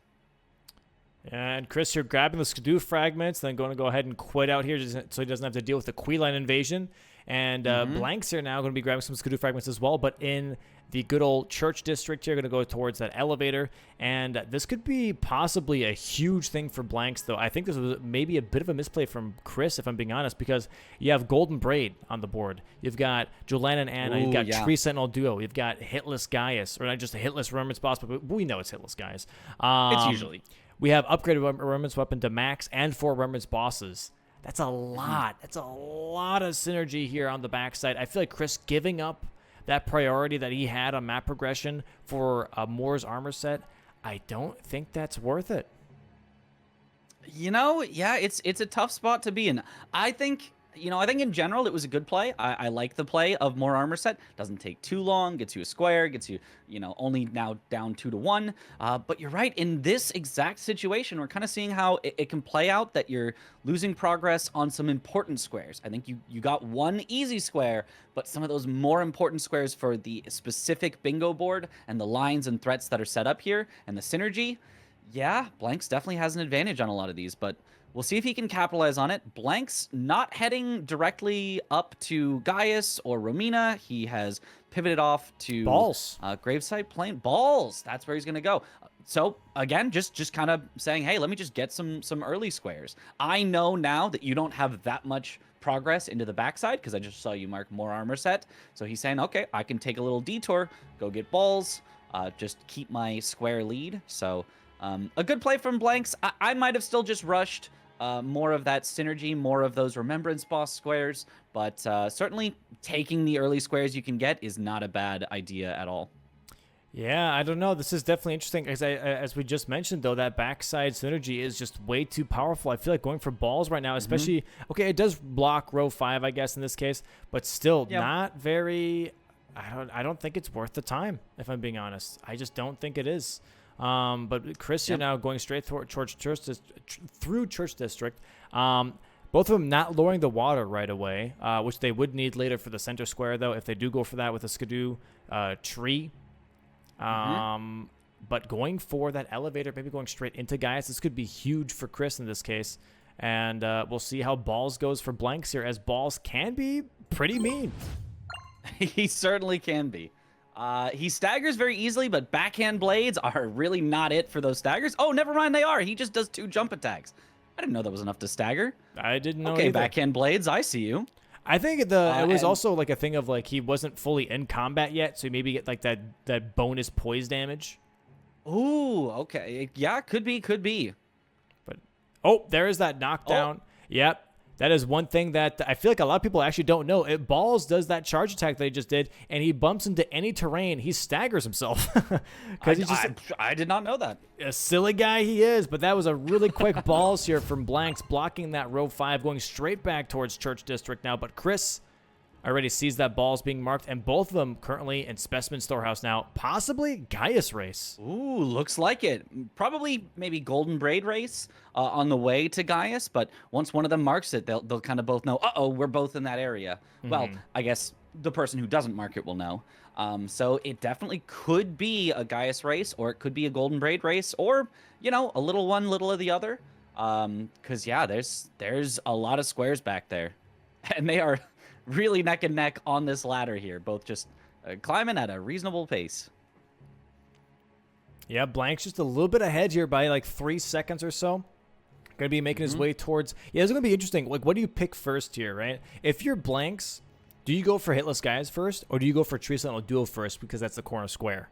And Chris, you're grabbing the Skidoo Fragments, then going to go ahead and quit out here so he doesn't have to deal with the Queeline invasion. And Blanks are now going to be grabbing some Skidoo Fragments as well, but in the good old Church District here, going to go towards that elevator. And this could be possibly a huge thing for Blanks, though. I think this was maybe a bit of a misplay from Chris, if I'm being honest, because you have Golden Braid on the board. You've got Jolann and Anna. You've got Tree Sentinel Duo. You've got Hitless Gaius, or not just a Hitless Remembrance Boss, but we know it's Hitless Gaius. It's usually. We have upgraded Remembrance Weapon to max and 4 Remembrance Bosses. That's a lot. That's a lot of synergy here on the backside. I feel like Chris giving up that priority that he had on map progression for Moore's armor set, I don't think that's worth it. You know, yeah, it's a tough spot to be in. I think in general it was a good play. I like the play of more armor set. Doesn't take too long, gets you a square, gets you, only now down 2-1. But you're right, in this exact situation, we're kind of seeing how it can play out that you're losing progress on some important squares. I think you got one easy square, but some of those more important squares for the specific bingo board and the lines and threats that are set up here and the synergy, yeah, Blanks definitely has an advantage on a lot of these, but we'll see if he can capitalize on it. Blanks not heading directly up to Gaius or Romina. He has pivoted off to Balls. Graveside Plain. Balls. That's where he's going to go. So again, just kind of saying, hey, let me just get some early squares. I know now that you don't have that much progress into the backside because I just saw you mark more armor set. So he's saying, okay, I can take a little detour, go get balls, just keep my square lead. So a good play from Blanks. I might have still just rushed more of that synergy, more of those Remembrance Boss squares, but certainly taking the early squares you can get is not a bad idea at all. Yeah, I don't know. This is definitely interesting. As we just mentioned, though, that backside synergy is just way too powerful. I feel like going for balls right now, especially, okay, it does block row 5, I guess, in this case, but still not very, I don't think it's worth the time, if I'm being honest. I just don't think it is. But Chris, you're now going straight through Church District. Both of them not lowering the water right away, which they would need later for the center square, though, if they do go for that with a Skidoo tree. But going for that elevator, maybe going straight into Gaius, this could be huge for Chris in this case. And we'll see how Balls goes for Blanks here, as Balls can be pretty mean. He certainly can be. He staggers very easily, but backhand blades are really not it for those staggers. Oh, never mind, they are. He just does 2 jump attacks. I didn't know that was enough to stagger. I didn't know Okay, either. backhand blades, I see you. I think it was also like a thing of like he wasn't fully in combat yet, so maybe get like that bonus poise damage. Ooh, okay. Yeah, could be. But there is that knockdown. Yep. That is one thing that I feel like a lot of people actually don't know. Balls does that charge attack that he just did, and he bumps into any terrain, he staggers himself. I did not know that. A silly guy he is, but that was a really quick Balls here from Blanks, blocking that row 5, going straight back towards Church District now. But Chris already sees that Balls being marked, and both of them currently in Specimen Storehouse now, possibly Gaius race. Ooh, looks like it. Probably maybe Golden Braid race on the way to Gaius, but once one of them marks it, they'll kind of both know, uh-oh, we're both in that area. Well, I guess the person who doesn't mark it will know. So it definitely could be a Gaius race, or it could be a Golden Braid race, or, you know, a little one, little of the other. Because, yeah, there's a lot of squares back there, and they are really neck and neck on this ladder here, both just climbing at a reasonable pace. Yeah, Blank's just a little bit ahead here by like 3 seconds or so. Going to be making his way towards... Yeah, it's going to be interesting. Like, what do you pick first here, right? If you're Blanks, do you go for Hitless Guys first, or do you go for Tree Sentinel Duo first because that's the corner square?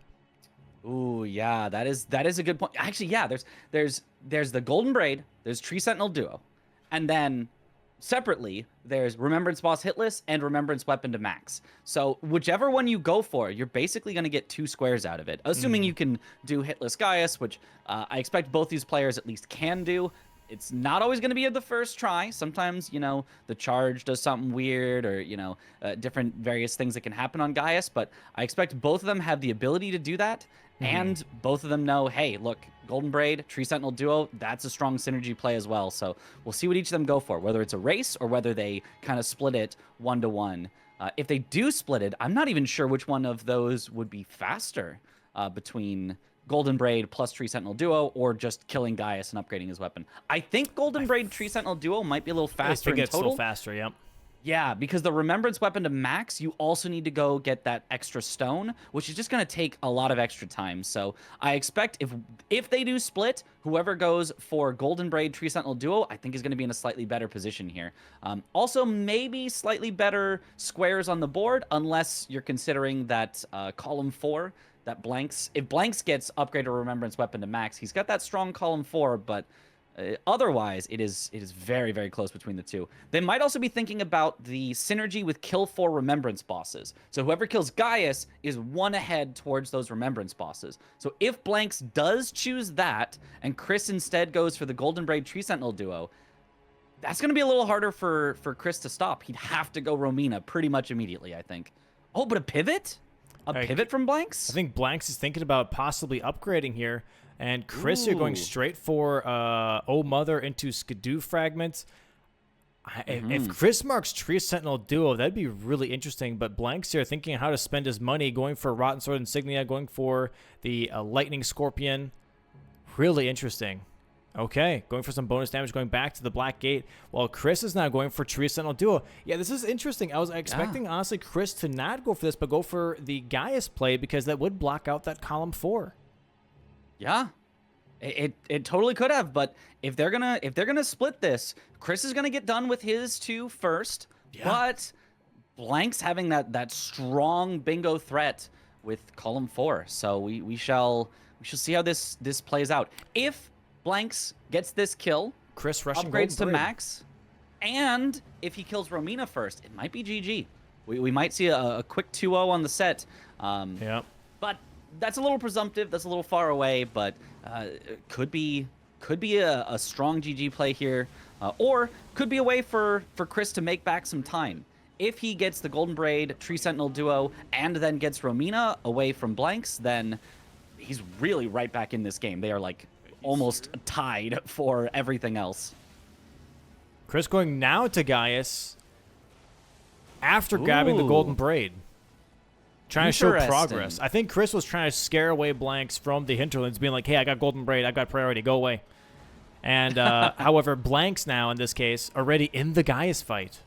Ooh, yeah, that is a good point. Actually, yeah, there's the Golden Braid, there's Tree Sentinel Duo, and then separately, there's Remembrance Boss Hitless and Remembrance Weapon to max. So whichever one you go for, you're basically going to get 2 squares out of it. Assuming you can do Hitless Gaius, which I expect both these players at least can do. It's not always going to be the first try. Sometimes, you know, the charge does something weird, or, you know, different various things that can happen on Gaius. But I expect both of them have the ability to do that. And both of them know, hey, look, Golden Braid, Tree Sentinel Duo, that's a strong synergy play as well. So we'll see what each of them go for, whether it's a race or whether they kind of split it 1-to-1. If they do split it, I'm not even sure which one of those would be faster between Golden Braid plus Tree Sentinel Duo, or just killing Gaius and upgrading his weapon. I think Golden Braid Tree Sentinel Duo might be a little faster in total. I think it's still faster, yep. Yeah, because the Remembrance Weapon to max, you also need to go get that extra stone, which is just going to take a lot of extra time. So I expect if they do split, whoever goes for Golden Braid Tree Sentinel Duo, I think is going to be in a slightly better position here. Also, maybe slightly better squares on the board, unless you're considering that column 4, that Blanks, if Blanks gets upgraded Remembrance Weapon to max, he's got that strong column 4, but otherwise, it is very, very close between the two. They might also be thinking about the synergy with kill 4 Remembrance bosses. So whoever kills Gaius is 1 ahead towards those Remembrance bosses. So if Blanks does choose that, and Chris instead goes for the Golden Braid Tree Sentinel Duo, that's going to be a little harder for Chris to stop. He'd have to go Romina pretty much immediately, I think. Oh, but a pivot? Pivot from Blanks? I think Blanks is thinking about possibly upgrading here. And Chris, you're going straight for Oh Mother into Skidoo Fragments. If Chris marks Tree Sentinel Duo, that'd be really interesting. But Blanks here thinking how to spend his money, going for Rotten Sword Insignia, going for the Lightning Scorpion. Really interesting. Okay, going for some bonus damage, going back to the Black Gate. Well, Chris is now going for Tree Sentinel Duo. Yeah, this is interesting. I was expecting, honestly, Chris to not go for this, but go for the Gaius play, because that would block out that column 4. Yeah, it totally could have, but if they're gonna split this, Chris is gonna get done with his 2 first. Yeah. But Blanks having that strong bingo threat with column 4, so we shall see how this plays out. If Blanks gets this kill, Chris rushing upgrades to max, and if he kills Romina first, it might be GG. We might see a quick 2-0 on the set. Yeah. But That's a little presumptive. That's a little far away, but could be a strong GG play here, or could be a way for Chris to make back some time. If he gets the Golden Braid, Tree Sentinel duo, and then gets Romina away from Blanks, then he's really right back in this game. They are like almost tied for everything else. Chris going now to Gaius after grabbing the Golden Braid. Trying to show progress. I think Chris was trying to scare away Blanks from the hinterlands, being like, hey, I got Golden Braid, I got priority, go away. And however, Blanks now, in this case, already in the Gaius fight.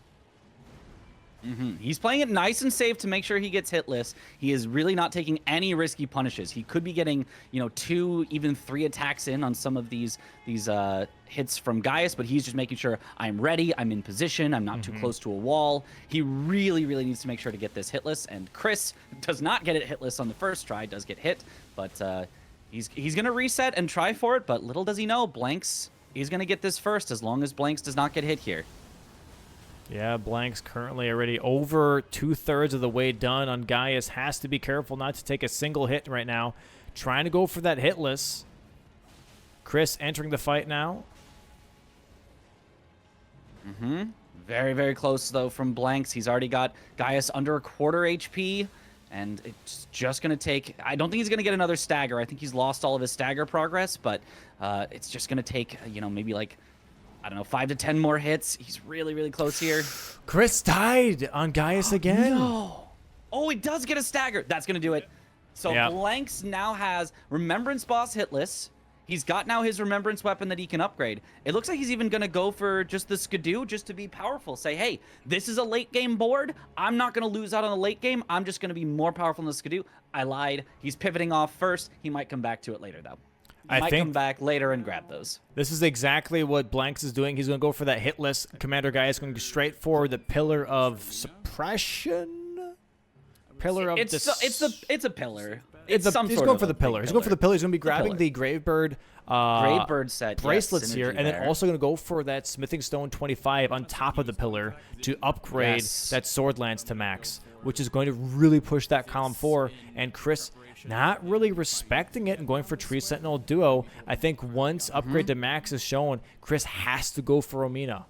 He's playing it nice and safe to make sure he gets hitless. He is really not taking any risky punishes. He could be getting, 2, even 3 attacks in on some of these hits from Gaius, but he's just making sure I'm ready, I'm in position, I'm not too close to a wall. He really, really needs to make sure to get this hitless, and Chris does not get it hitless on the first try, does get hit, but he's going to reset and try for it, but little does he know, Blanks, he's going to get this first as long as Blanks does not get hit here. Yeah, Blanks currently already over 2/3 of the way done on Gaius. Has to be careful not to take a single hit right now. Trying to go for that hitless. Chris entering the fight now. Very, very close, though, from Blanks. He's already got Gaius under a quarter HP, and it's just going to take... I don't think he's going to get another stagger. I think he's lost all of his stagger progress, but it's just going to take, maybe like... I don't know, 5 to 10 more hits. He's really, really close here. Chris died on Gaius again. No. Oh, he does get a stagger. That's going to do it. So Blanks now has Remembrance Boss hitless. He's got now his Remembrance weapon that he can upgrade. It looks like he's even going to go for just the Skidoo just to be powerful. Say, hey, this is a late game board. I'm not going to lose out on the late game. I'm just going to be more powerful than the Skidoo. I lied. He's pivoting off first. He might come back to it later, though. I might come back later and grab those. This is exactly what Blanks is doing. He's going to go for that hitless. Commander Gaius going straight for the Pillar of Suppression. Pillar of... It's a pillar. He's going for the pillar. He's going for the pillar. He's going to be grabbing the Gravebird set bracelets here, and then also going to go for that Smithing Stone 25 on top of the pillar to upgrade that Sword Lance to max, which is going to really push that column 4. And Chris not really respecting it and going for Tree Sentinel duo. I think once upgrade to max is shown, Chris has to go for Romina.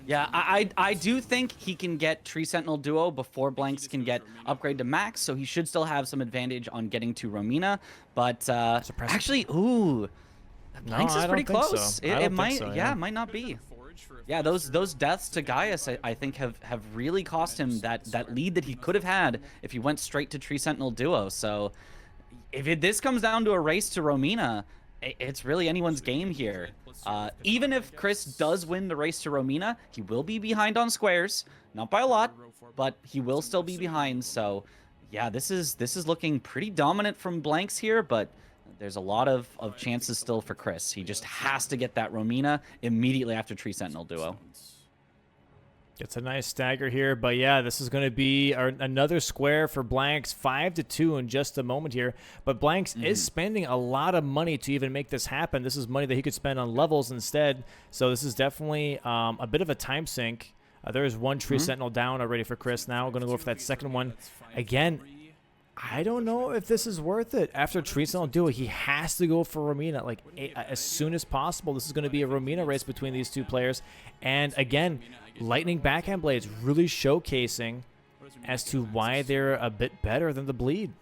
Yeah, I do think he can get Tree Sentinel duo before Blanks can get upgrade to max, so he should still have some advantage on getting to Romina. But actually, Blanks is pretty close. So. It might, it might not be. Yeah, those deaths to Gaius, I think, have really cost him that lead that he could have had if he went straight to Tree Sentinel duo. So if this comes down to a race to Romina, it's really anyone's game here. Even if Chris does win the race to Romina, he will be behind on squares, not by a lot, but he will still be behind. So yeah, this is looking pretty dominant from Blanks here, but there's a lot of chances still for Chris. He just has to get that Romina immediately after Tree Sentinel duo. Gets a nice stagger here, but yeah, this is going to be another square for Blanks, 5-2 in just a moment here. But Blanks is spending a lot of money to even make this happen. This is money that he could spend on levels instead. So this is definitely a bit of a time sink. There is one Tree Sentinel down already for Chris now. Going to go for that second one. Again, I don't know if this is worth it. After Tree Sentinel duo, he has to go for Romina like as soon as possible. This is going to be a Romina race between these two players. And again, Lightning Backhand Blades really showcasing as to why they're a bit better than the Bleed.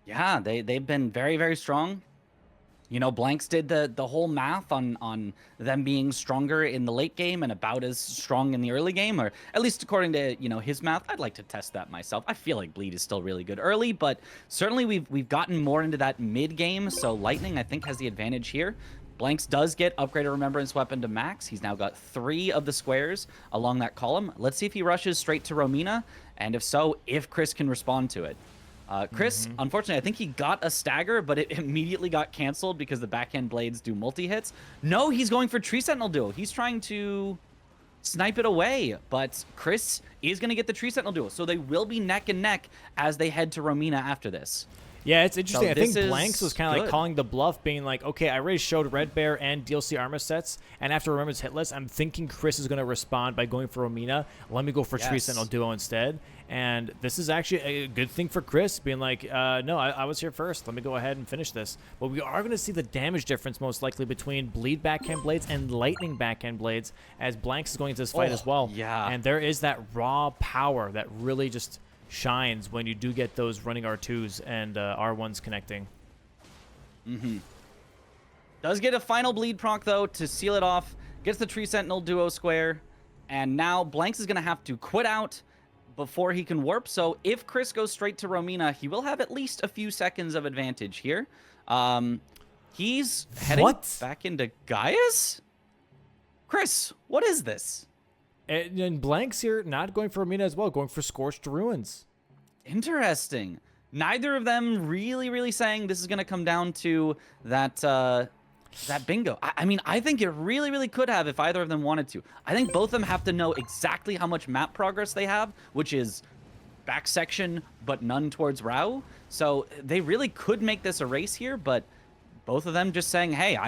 Yeah, they've been very, very strong. Blanks did the whole math on them being stronger in the late game and about as strong in the early game, or at least according to his math. I'd like to test that myself. I feel like Bleed is still really good early, but certainly we've gotten more into that mid game. So Lightning, I think, has the advantage here. Blanks does get upgraded Remembrance weapon to max. He's now got 3 of the squares along that column. Let's see if he rushes straight to Romina, and if so, if Chris can respond to it. Chris, unfortunately, I think he got a stagger, but it immediately got canceled because the backhand blades do multi-hits. No, he's going for Tree Sentinel duo. He's trying to snipe it away, but Chris is going to get the Tree Sentinel duo, so they will be neck and neck as they head to Romina after this. Yeah, it's interesting. So I think this Blanks is was kind of like good. calling the bluff, being like, okay, I already showed Red Bear and DLC armor sets, and after Remembrance hit list, I'm thinking Chris is going to respond by going for Romina. Let me go for Tree Yes. Sentinel Duo instead. And this is actually a good thing for Chris, being like, no, I was here first. Let me go ahead and finish this. But we are going to see the damage difference most likely between Bleed Backhand Blades and Lightning Backhand Blades, as Blanks is going into this fight as well. yeah. And there is that raw power that really just shines when you do get those running R2s and R1s connecting. Does get a final bleed proc, though, to seal it off. Gets the Tree Sentinel Duo square. And now Blanks is going to have to quit out before he can warp. So if Chris goes straight to Romina, he will have at least a few seconds of advantage here. He's heading back into Gaius? Chris, what is this? And Blanks here not going for Romina as well, going for Scorched Ruins. Interesting. Neither of them really saying this is going to come down to that that bingo. I mean, I think it really could have if either of them wanted to. I think both of them have to know exactly how much map progress they have, which is back section, but none towards Rao. So they really could make this a race here, but both of them just saying, hey,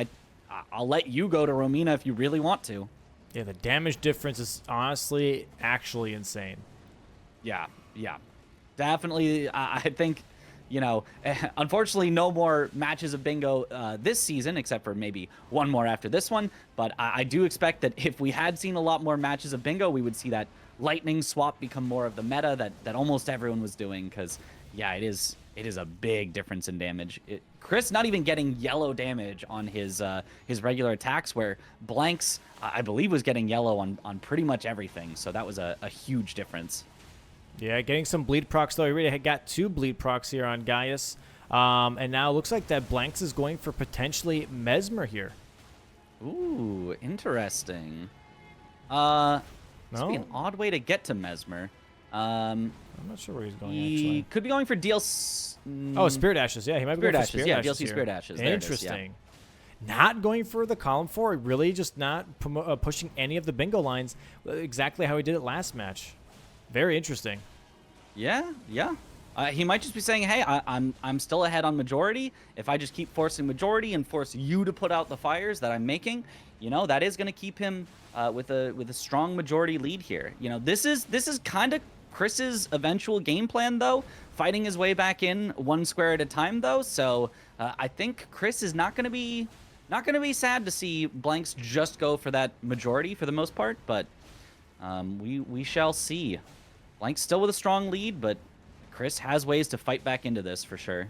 I'll let you go to Romina if you really want to. Yeah, the damage difference is honestly actually insane. Yeah. Definitely, I think, unfortunately, no more matches of bingo this season, except for maybe one more after this one. But I do expect that if we had seen a lot more matches of bingo, we would see that lightning swap become more of the meta that almost everyone was doing. Because, yeah, it is a big difference in damage. Chris not even getting yellow damage on his regular attacks, where Blanks, I believe, was getting yellow on pretty much everything. So that was a huge difference. Yeah, getting some bleed procs, though. He really had got 2 bleed procs here on Gaius. And now it looks like that Blanks is going for potentially Mesmer here. Ooh, interesting. Must be an No? odd way to get to Mesmer. I'm not sure where he's going, He actually. could be going for DLC. Oh, Spirit Ashes. Yeah, he might be Spirit going for Ashes, Spirit yeah, Ashes DLC here. Spirit Ashes. There it is, yeah. Interesting. Not going for the column 4, really just not pushing any of the bingo lines, exactly how he did it last match. Very interesting. Yeah. He might just be saying, hey, I'm still ahead on majority. If I just keep forcing majority and force you to put out the fires that I'm making, that is going to keep him with a strong majority lead here. This is kind of Chris's eventual game plan, though, fighting his way back in one square at a time, though. So I think Chris is not going to be sad to see Blanks just go for that majority for the most part, but we shall see. Blanks still with a strong lead, but Chris has ways to fight back into this for sure.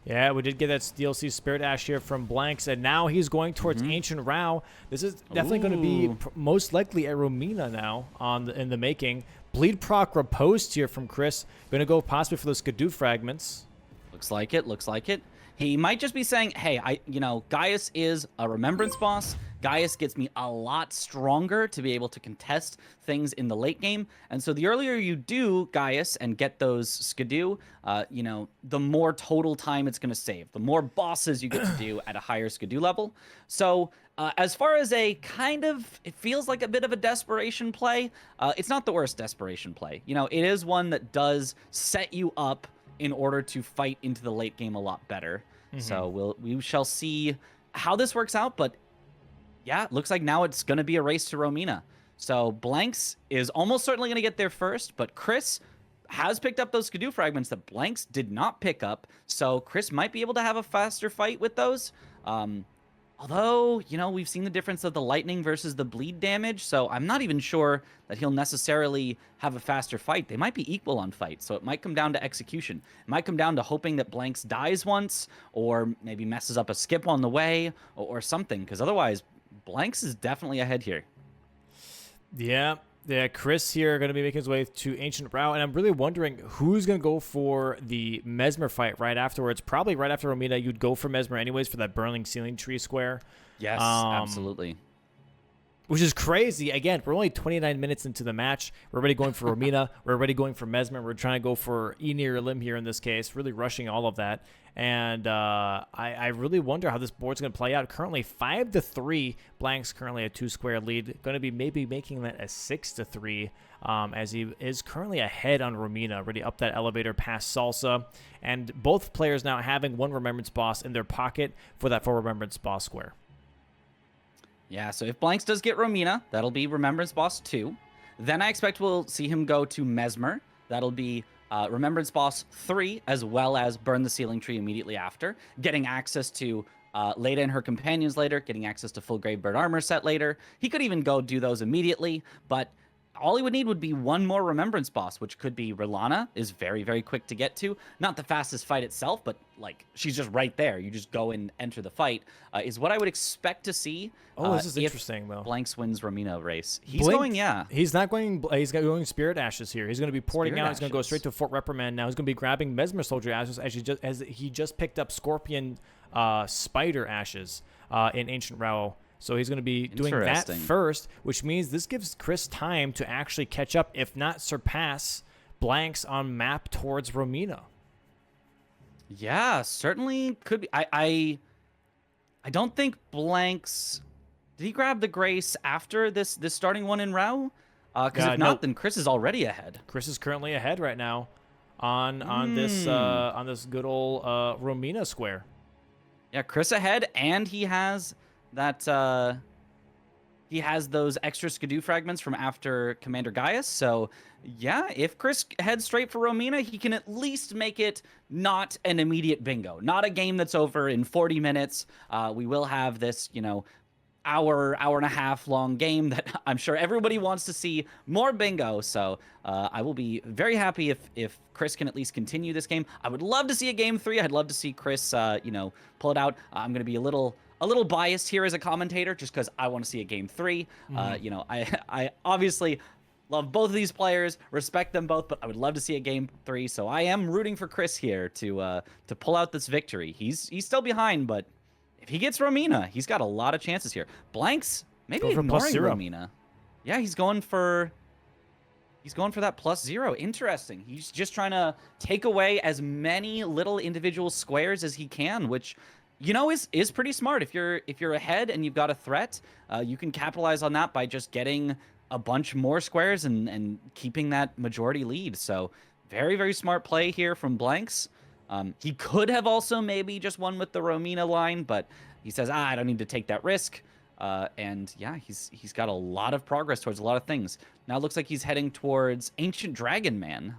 Yeah, we did get that DLC Spirit Ash here from Blanks, and now he's going towards Ancient Rao. This is definitely going to be most likely a Romina now in the making. Bleed proc riposte here from Chris. Going to go possibly for those Skidoo fragments. Looks like it. He might just be saying, hey, Gaius is a remembrance boss. Gaius gets me a lot stronger to be able to contest things in the late game. And so the earlier you do Gaius and get those Skidoo, the more total time it's going to save. The more bosses you get to do at a higher Skidoo level. So as far as it feels like a bit of a desperation play. It's not the worst desperation play. It is one that does set you up in order to fight into the late game a lot better. So we shall see how this works out, but yeah, it looks like now it's going to be a race to Romina. So Blanks is almost certainly going to get there first, but Chris has picked up those Skidoo fragments that Blanks did not pick up, so Chris might be able to have a faster fight with those. Although, we've seen the difference of the lightning versus the bleed damage, so I'm not even sure that he'll necessarily have a faster fight. They might be equal on fight, so it might come down to execution. It might come down to hoping that Blanks dies once, or maybe messes up a skip on the way, or something, because otherwise, Blanks is definitely ahead here. Yeah, Chris here going to be making his way to Ancient Rao, and I'm really wondering who's going to go for the Mesmer fight right afterwards. Probably right after Romina, you'd go for Mesmer anyways for that Burning Ceiling Tree square. Yes, absolutely. which is crazy. Again, we're only 29 minutes into the match. We're already going for Romina. We're already going for Mesmer. We're trying to go for Enir Lim here in this case, really rushing all of that. And I really wonder how this board's going to play out. Currently 5-3. Blank's currently a 2-square lead. Going to be maybe making that a 6-3 as he is currently ahead on Romina, already up that elevator past Salsa. And both players now having one Remembrance Boss in their pocket for that 4 Remembrance Boss square. Yeah, so if Blanks does get Romina, that'll be Remembrance Boss 2. Then I expect we'll see him go to Mesmer. That'll be Remembrance Boss 3, as well as Burn the Sealing Tree immediately after. Getting access to Leda and her companions later, getting access to full Gravebird armor set later. He could even go do those immediately, but all he would need would be one more Remembrance Boss, which could be Rilana, is very, very quick to get to. Not the fastest fight itself, but like she's just right there. You just go and enter the fight, is what I would expect to see. Oh, this is interesting, though. Blanks wins Romina race. He's Blink, going, yeah. He's not going, he's going Spirit Ashes here. He's going to be porting Spirit out. He's going to go straight to Fort Reprimand now. He's going to be grabbing Mesmer Soldier Ashes as he just picked up Scorpion Spider Ashes in Ancient Rao. So he's going to be doing that first, which means this gives Chris time to actually catch up, if not surpass, Blanks on map towards Romina. Yeah, certainly could be. I don't think Blanks... Did he grab the Grace after this starting one in Rao? Because if not, then Chris is already ahead. Chris is currently ahead right now on this good old Romina square. Yeah, Chris ahead, and he has that he has those extra Skidoo fragments from after Commander Gaius. So yeah, if Chris heads straight for Romina, he can at least make it not an immediate bingo, not a game that's over in 40 minutes. We will have this, hour and a half long game that I'm sure everybody wants to see more bingo. So I will be very happy if Chris can at least continue this game. I would love to see a game 3. I'd love to see Chris, pull it out. I'm going to be a little biased here as a commentator just because I want to see a game 3. I obviously love both of these players, respect them both, but I would love to see a game 3. So I am rooting for Chris here to pull out this victory. He's still behind, but if he gets Romina, he's got a lot of chances here. Blanks maybe ignoring Romina. Yeah, he's going for that +0. Interesting. He's just trying to take away as many little individual squares as he can, which is pretty smart. If you're ahead and you've got a threat, you can capitalize on that by just getting a bunch more squares and keeping that majority lead. So very, very smart play here from Blanks. He could have also maybe just won with the Romina line, but he says, I don't need to take that risk. And yeah, he's got a lot of progress towards a lot of things. Now it looks like he's heading towards Ancient Dragon Man.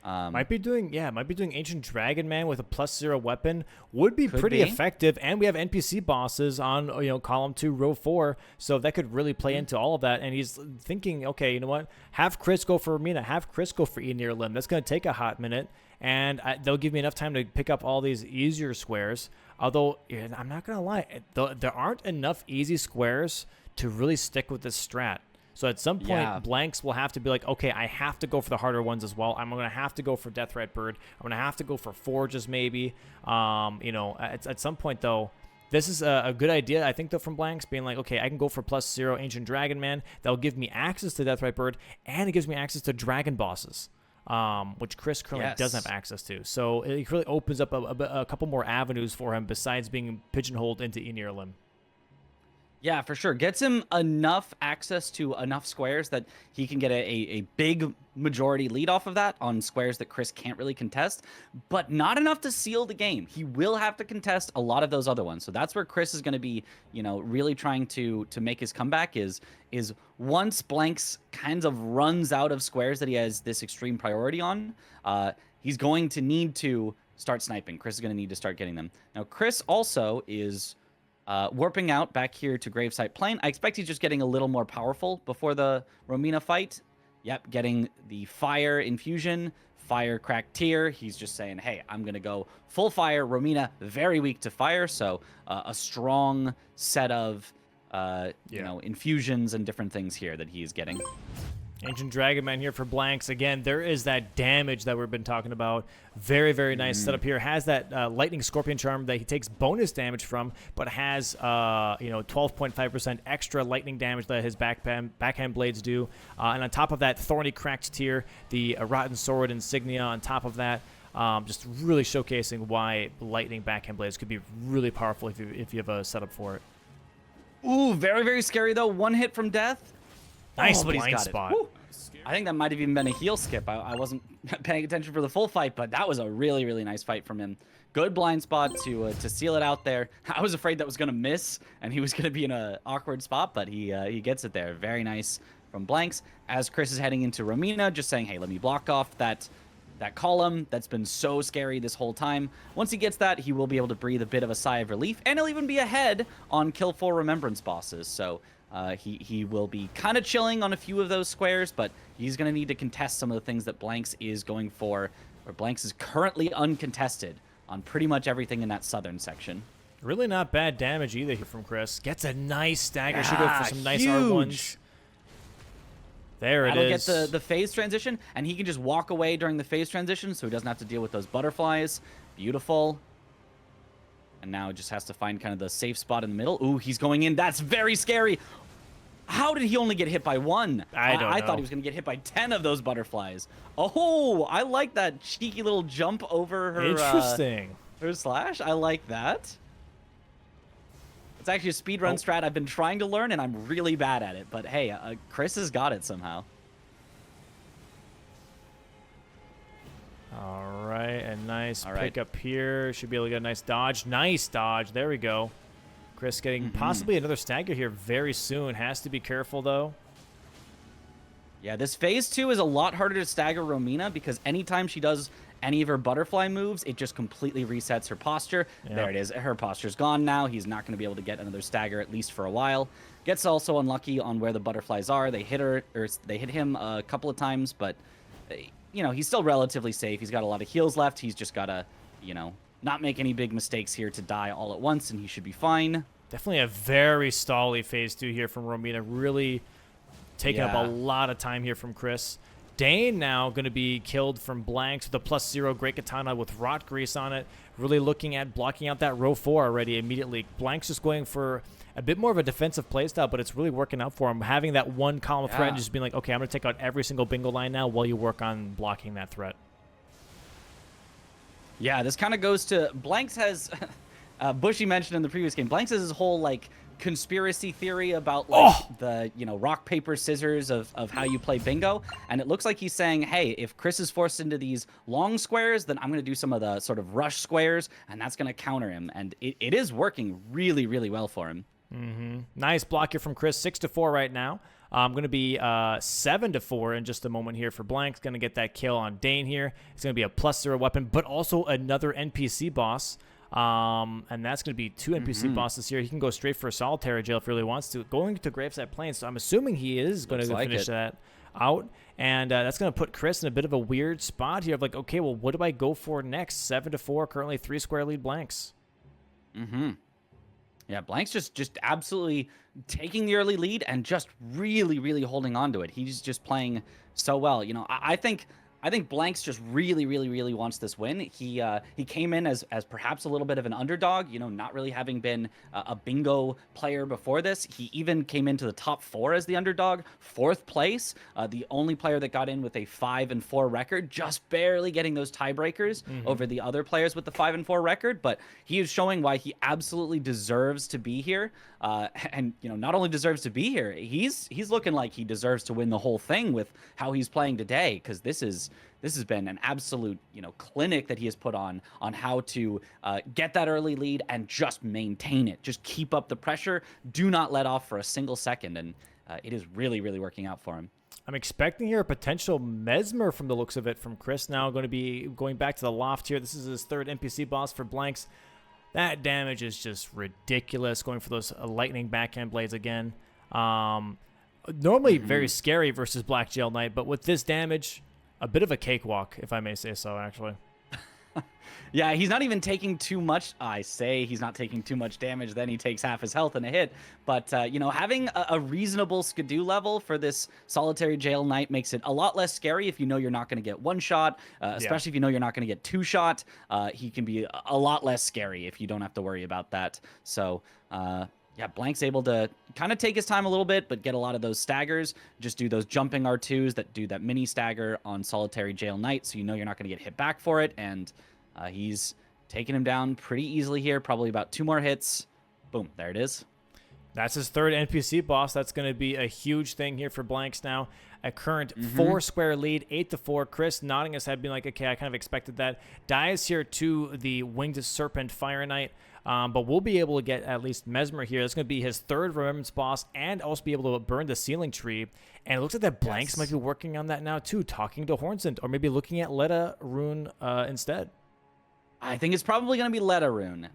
Might be doing Ancient Dragon Man with a +0 weapon. Would be pretty effective, and we have NPC bosses on column 2, row 4, so that could really play into all of that. And he's thinking, okay, you know what? Have Chris go for Romina, have Chris go for Enir Lim. That's going to take a hot minute, and they'll give me enough time to pick up all these easier squares. Although I'm not going to lie, there aren't enough easy squares to really stick with this strat. So at some point, Blanks will have to be like, okay, I have to go for the harder ones as well. I'm going to have to go for Deathrat Bird. I'm going to have to go for Forges maybe. At some point, though, this is a good idea, I think, though, from Blanks, being like, okay, I can go for +0 Ancient Dragon Man. That'll give me access to Deathrat Bird, and it gives me access to Dragon Bosses, which Chris currently doesn't have access to. So it really opens up a couple more avenues for him besides being pigeonholed into Enir Lim. Yeah, for sure. Gets him enough access to enough squares that he can get a big majority lead off of that on squares that Chris can't really contest, but not enough to seal the game. He will have to contest a lot of those other ones. So that's where Chris is going to be, really trying to make his comeback is once Blanks kind of runs out of squares that he has this extreme priority on, he's going to need to start sniping. Chris is going to need to start getting them. Now, Chris also is warping out back here to Gravesite Plain. I expect he's just getting a little more powerful before the Romina fight. Yep, getting the fire infusion, fire crack tier. He's just saying, hey, I'm going to go full fire. Romina, very weak to fire, so a strong set of infusions and different things here that he's getting. Ancient Dragon Man here for Blanks. Again, there is that damage that we've been talking about. Very, very nice setup here. Has that Lightning Scorpion Charm that he takes bonus damage from, but has 12.5% extra lightning damage that his backhand blades do. And on top of that, Thorny Cracked Tear, the Rotten Sword Insignia on top of that. Just really showcasing why lightning backhand blades could be really powerful if you have a setup for it. Ooh, very, very scary, though. One hit from death. Nice but he's blind got spot. It. I think that might have even been a heel skip. I wasn't paying attention for the full fight, but that was a really, really nice fight from him. Good blind spot to seal it out there. I was afraid that was going to miss, and he was going to be in an awkward spot, but he gets it there. Very nice from Blanks. As Chris is heading into Romina, just saying, hey, let me block off that column that's been so scary this whole time. Once he gets that, he will be able to breathe a bit of a sigh of relief, and he'll even be ahead on kill 4 remembrance bosses. So he will be kind of chilling on a few of those squares, but he's going to need to contest some of the things that Blanks is going for, or Blanks is currently uncontested on pretty much everything in that southern section. Really not bad damage either here from Chris. Gets a nice stagger. Should go for some nice R1s. There it is. That'll get the phase transition, and he can just walk away during the phase transition, so he doesn't have to deal with those butterflies. Beautiful. And now just has to find kind of the safe spot in the middle. Ooh, he's going in. That's very scary. How did he only get hit by 1? I don't know. I thought he was going to get hit by 10 of those butterflies. Oh, I like that cheeky little jump over her. Interesting. Her slash. I like that. It's actually a speedrun strat I've been trying to learn, and I'm really bad at it. But hey, Chris has got it somehow. All right, a nice pick up here. Should be able to get a nice dodge. Nice dodge. There we go. Chris getting possibly another stagger here very soon. Has to be careful, though. Yeah, this phase 2 is a lot harder to stagger Romina because anytime she does any of her butterfly moves, it just completely resets her posture. Yep. There it is. Her posture's gone now. He's not going to be able to get another stagger, at least for a while. Gets also unlucky on where the butterflies are. They hit her, or they hit him a couple of times, but, you know, he's still relatively safe. He's got a lot of heals left. He's just got to, you know, not make any big mistakes here to die all at once, and he should be fine. Definitely a very stally phase 2 here from Romina. Really taking up a lot of time here from Chris. Dane now going to be killed from Blanks with a +0 Great Katana with Rot Grease on it. Really looking at blocking out that row 4 already immediately. Blanks just going for a bit more of a defensive playstyle, but it's really working out for him. Having that one column threat and just being like, okay, I'm going to take out every single bingo line now while you work on blocking that threat. Yeah, this kind of goes to Blanks has... Bushy mentioned in the previous game, Blanks has his whole, like, conspiracy theory about, like, the, you know, rock, paper, scissors of how you play bingo. And it looks like he's saying, hey, if Chris is forced into these long squares, then I'm going to do some of the sort of rush squares, and that's going to counter him. And it is working really, really well for him. Nice block here from Chris. 6-4 right now. I'm going to be 7-4 in just a moment here for Blanks. Going to get that kill on Dane here. It's going to be a +0 weapon, but also another NPC boss. And that's going to be 2 NPC bosses here. He can go straight for a solitary jail if he really wants to. Going to Graveside Plains, so I'm assuming he is going to finish that out. And that's going to put Chris in a bit of a weird spot here of like, okay, well, what do I go for next? 7-4, currently 3-square lead Blanks. Yeah, Blanks just absolutely taking the early lead and just really, really holding on to it. He's just playing so well. You know, I think Blanks just really, really, really wants this win. He came in as perhaps a little bit of an underdog, you know, not really having been a bingo player before this. He even came into the top 4 as the underdog, 4th place, the only player that got in with a 5-4 record, just barely getting those tiebreakers over the other players with the 5-4 record. But he is showing why he absolutely deserves to be here. And, you know, not only deserves to be here, he's looking like he deserves to win the whole thing with how he's playing today, because this has been an absolute, you know, clinic that he has put on how to get that early lead and just maintain it. Just keep up the pressure. Do not let off for a single second. And it is really, really working out for him. I'm expecting here a potential Mesmer from the looks of it from Chris now. Going to be going back to the loft here. This is his 3rd NPC boss for Blanks. That damage is just ridiculous. Going for those lightning backhand blades again. Normally very scary versus Black Jail Knight, but with this damage... a bit of a cakewalk, if I may say so, actually. Yeah, he's not even taking too much. I say he's not taking too much damage. Then he takes half his health in a hit. But, you know, having a reasonable Skidoo level for this Solitary Jail Knight makes it a lot less scary if you know you're not going to get one shot, especially if you know you're not going to get two shot. He can be a lot less scary if you don't have to worry about that. So, yeah, Blank's able to kind of take his time a little bit, but get a lot of those staggers. Just do those jumping R2s that do that mini stagger on Solitary Jail Knight, so you know you're not going to get hit back for it. And he's taking him down pretty easily here. Probably about 2 more hits. Boom, there it is. That's his third NPC boss. That's going to be a huge thing here for Blanks now. A current 4-square lead, 8-4. Chris nodding his head, being like, okay, I kind of expected that. Dies here to the Winged Serpent Fire Knight. But we'll be able to get at least Mesmer here. That's going to be his third Remembrance boss and also be able to burn the Ceiling Tree. And it looks like that Blanks might be working on that now too, talking to Hornsent, or maybe looking at Letta Rune instead. I think it's probably going to be Letta Rune.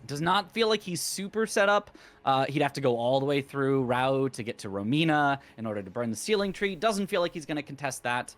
Does not feel like he's super set up. He'd have to go all the way through Rao to get to Romina in order to burn the Ceiling Tree. Doesn't feel like he's going to contest that.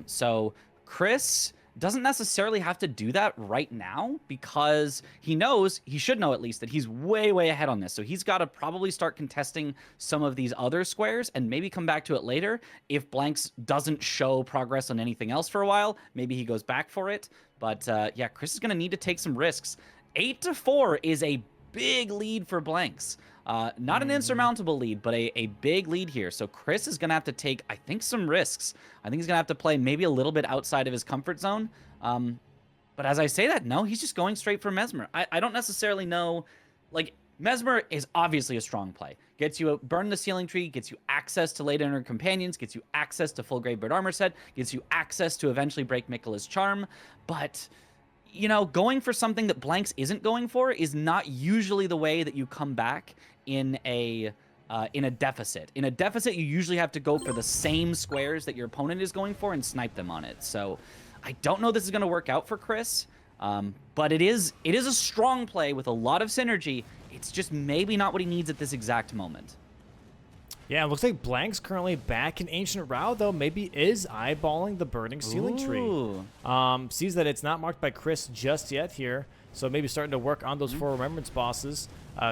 So Chris doesn't necessarily have to do that right now because he knows, he should know at least, that he's way, way ahead on this. So he's got to probably start contesting some of these other squares and maybe come back to it later. If Blanks doesn't show progress on anything else for a while, maybe he goes back for it. But yeah, Chris is going to need to take some risks. 8-4 is a big lead for Blanks. Not an insurmountable lead, but a big lead here. So Chris is going to have to take, I think, some risks. I think he's going to have to play maybe a little bit outside of his comfort zone. But as I say that, no, he's just going straight for Mesmer. I don't necessarily know. Like, Mesmer is obviously a strong play. Gets you a burn the Ceiling Tree, gets you access to Late Inner Companions, gets you access to full Gravebird Armor set, gets you access to eventually break Miquella's Charm. But, you know, going for something that Blanks isn't going for is not usually the way that you come back in a deficit. In a deficit, you usually have to go for the same squares that your opponent is going for and snipe them on it. So I don't know this is going to work out for Chris, but it is a strong play with a lot of synergy. It's just maybe not what he needs at this exact moment. Yeah, it looks like Blank's currently back in Ancient Rao, though. Maybe is eyeballing the burning Ceiling Tree. Sees that it's not marked by Chris just yet here, so maybe starting to work on those 4 Remembrance bosses.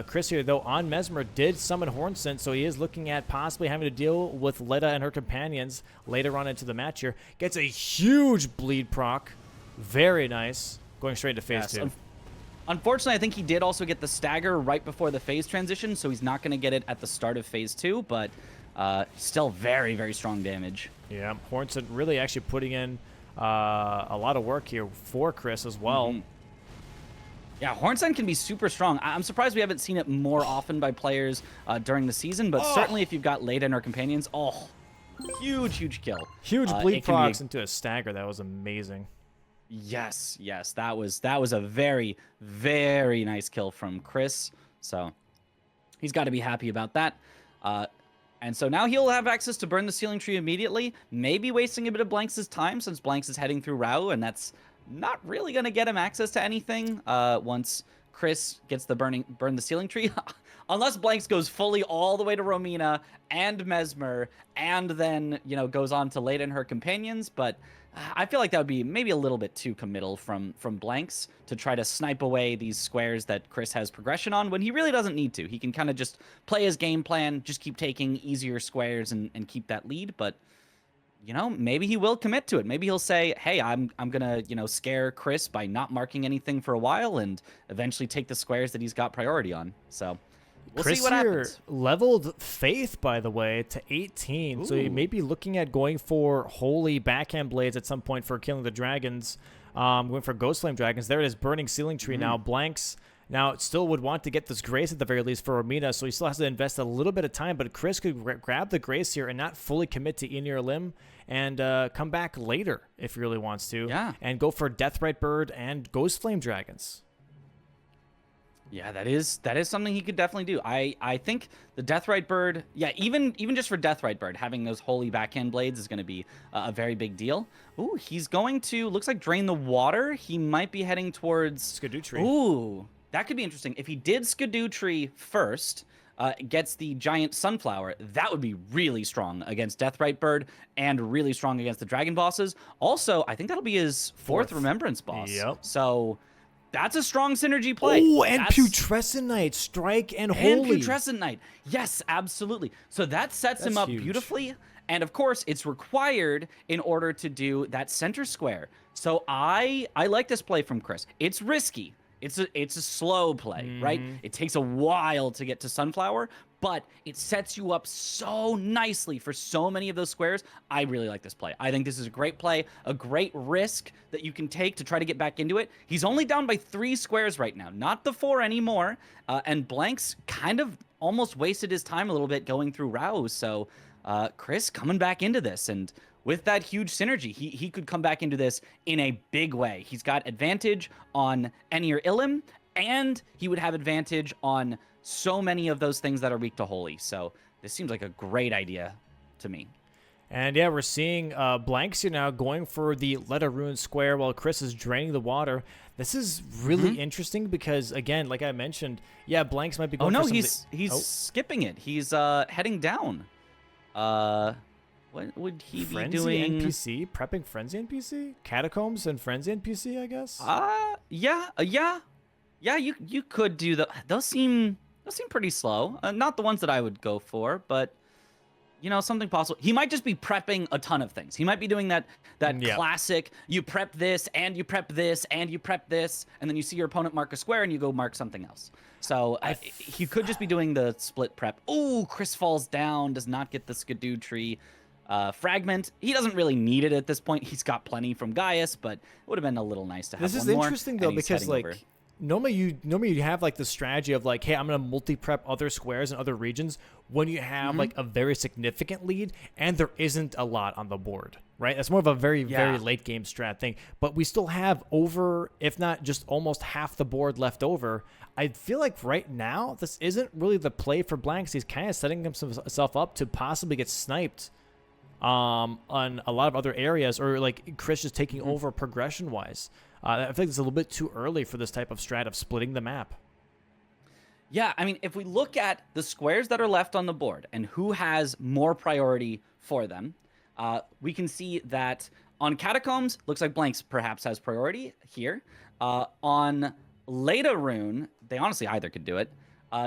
Chris here, though, on Mesmer, did summon Hornsent, so he is looking at possibly having to deal with Letta and her companions later on into the match here. Gets a huge bleed proc. Very nice. Going straight into phase 2. Unfortunately, I think he did also get the stagger right before the phase transition, so he's not going to get it at the start of phase 2, but still very, very strong damage. Yeah, Hornsent really actually putting in a lot of work here for Chris as well. Yeah, Hornsent can be super strong. I'm surprised we haven't seen it more often by players during the season, but certainly if you've got Late Inner Companions, huge, huge kill. Huge bleed procs into a stagger. That was amazing. Yes, that was a very, very nice kill from Chris. So he's got to be happy about that. And so now he'll have access to burn the Ceiling Tree immediately, maybe wasting a bit of Blanks' time since Blanks is heading through Rao, and that's not really going to get him access to anything once Chris gets the burn the Ceiling Tree. Unless Blanks goes fully all the way to Romina and Mesmer and then, you know, goes on to Leda and her companions. But I feel like that would be maybe a little bit too committal from Blanks to try to snipe away these squares that Chris has progression on when he really doesn't need to. He can kind of just play his game plan, just keep taking easier squares and keep that lead. But, you know, maybe he will commit to it. Maybe he'll say, hey, I'm going to, you know, scare Chris by not marking anything for a while and eventually take the squares that he's got priority on. So we'll Chris see what happens. Leveled Faith, by the way, to 18. Ooh. So he may be looking at going for Holy Backhand Blades at some point for killing the dragons. Going for Ghost Flame Dragons. There it is, Burning Ceiling Tree now. Blanks now still would want to get this Grace at the very least for Romina, so he still has to invest a little bit of time, but Chris could grab the Grace here and not fully commit to Enear Limb and come back later if he really wants to. Yeah. And go for Deathrite Bird and Ghost Flame Dragons. Yeah, that is something he could definitely do. I think the Deathrite Bird, yeah, even just for Deathrite Bird, having those Holy Backhand Blades is going to be a very big deal. Ooh, he's going to, looks like Drain the Water. He might be heading towards Skidoo Tree. Ooh, that could be interesting. If he did Skidoo Tree first, gets the giant sunflower. That would be really strong against Deathrite Bird and really strong against the dragon bosses. Also, I think that'll be his fourth remembrance boss. Yep. So that's a strong synergy play. Oh, and Putrescent Knight, Strike and Holy. And Putrescent Knight. Yes, absolutely. So that sets him up beautifully. And of course, it's required in order to do that center square. So I like this play from Chris. It's risky. It's a slow play, right? It takes a while to get to Sunflower, but it sets you up so nicely for so many of those squares. I really like this play. I think this is a great play, a great risk that you can take to try to get back into it. He's only down by 3 squares right now, not the 4 anymore. And Blanks kind of almost wasted his time a little bit going through Rouse. So Chris coming back into this, and with that huge synergy, he could come back into this in a big way. He's got advantage on Enir Illim, and he would have advantage on so many of those things that are weak to Holy. So this seems like a great idea to me. And yeah, we're seeing Blanks here now going for the Let a Ruin square while Chris is draining the water. This is really interesting because, again, like I mentioned, yeah, Blanks might be going for he's skipping it. He's heading down. What would he be doing? NPC? Prepping Frenzy NPC? Catacombs and Frenzy NPC, I guess? Yeah, you could do those seem pretty slow. Not the ones that I would go for, but you know, something possible. He might just be prepping a ton of things. He might be doing that classic, you prep this, and you prep this, and you prep this, and then you see your opponent mark a square, and you go mark something else. So he could just be doing the split prep. Oh, Chris falls down, does not get the Skidoo tree. Fragment, he doesn't really need it at this point. He's got plenty from Gaius, but it would have been a little nice to have this one is more. Interesting though, because like normally you have like the strategy of like, hey, I'm gonna multi-prep other squares in other regions when you have like a very significant lead and there isn't a lot on the board, right? That's more of a very late game strat thing. But we still have over, if not just almost half the board left over. I feel like right now this isn't really the play for Blanks. He's kind of setting himself up to possibly get sniped on a lot of other areas, or like Chris is taking over progression wise. I think it's a little bit too early for this type of strat of splitting the map. Yeah, I mean, if we look at the squares that are left on the board and who has more priority for them, we can see that on Catacombs, looks like Blanks perhaps has priority here. On Leda Rune, they honestly either could do it.